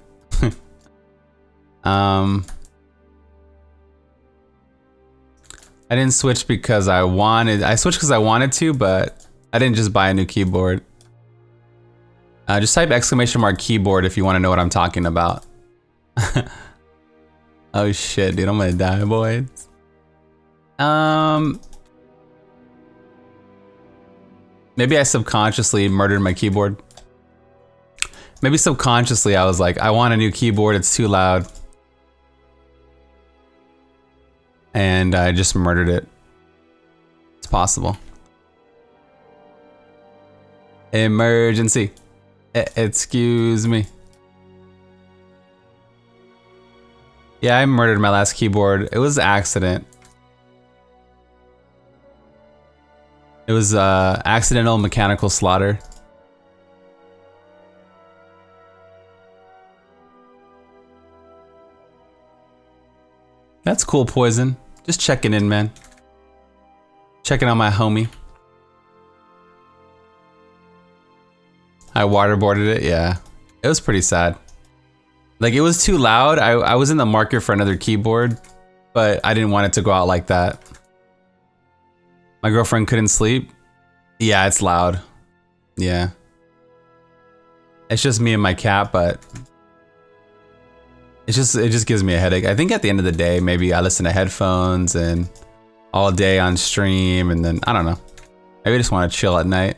I didn't switch because I wanted. I switched because I wanted to, but I didn't just buy a new keyboard. Just type ! keyboard if you want to know what I'm talking about. Oh shit, dude, I'm gonna die, boys. Maybe I subconsciously murdered my keyboard. Maybe subconsciously I was like, I want a new keyboard, it's too loud. And I just murdered it. It's possible. Emergency. Excuse me. Yeah, I murdered my last keyboard. It was an accident. It was accidental mechanical slaughter. That's cool, Poison. Just checking in, man. Checking on my homie. I waterboarded it, yeah. It was pretty sad. Like, it was too loud. I was in the market for another keyboard, but I didn't want it to go out like that. My girlfriend couldn't sleep. Yeah, it's loud. Yeah. It's just me and my cat, but it just gives me a headache. I think at the end of the day, maybe I listen to headphones and all day on stream, and then I don't know. Maybe I just want to chill at night.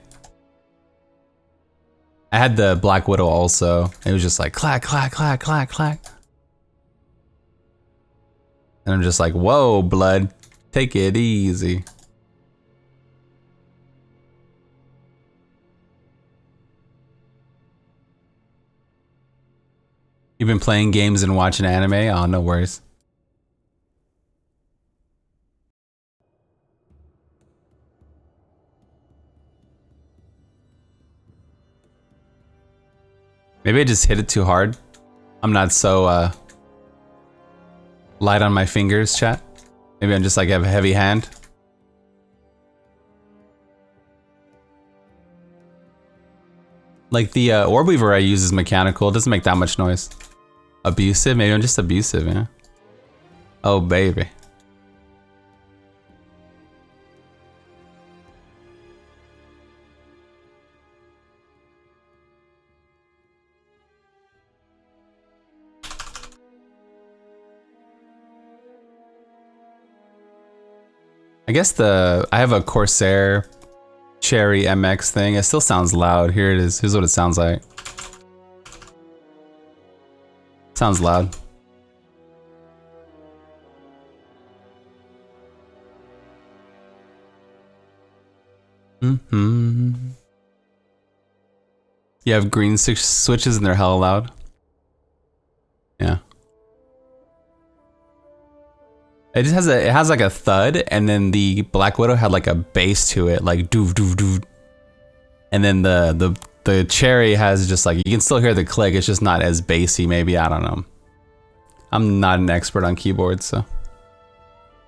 I had the Black Widow also. It was just like clack, clack, clack, clack, clack. And I'm just like, whoa, blood, take it easy. You've been playing games and watching anime? Oh, no worries. Maybe I just hit it too hard. I'm not so light on my fingers, chat. Maybe I'm just like have a heavy hand. Like the orb weaver I use is mechanical. It doesn't make that much noise. Abusive? Maybe I'm just abusive, yeah. Oh, baby. I guess I have a Corsair Cherry MX thing. It still sounds loud. Here it is. Here's what it sounds like. Sounds loud. Mm-hmm. You have green switches and they're hella loud. Yeah. It just has like a thud, and then the Black Widow had like a bass to it, like doof doof doof. And then the Cherry has just like, you can still hear the click, it's just not as bassy maybe, I don't know. I'm not an expert on keyboards, so.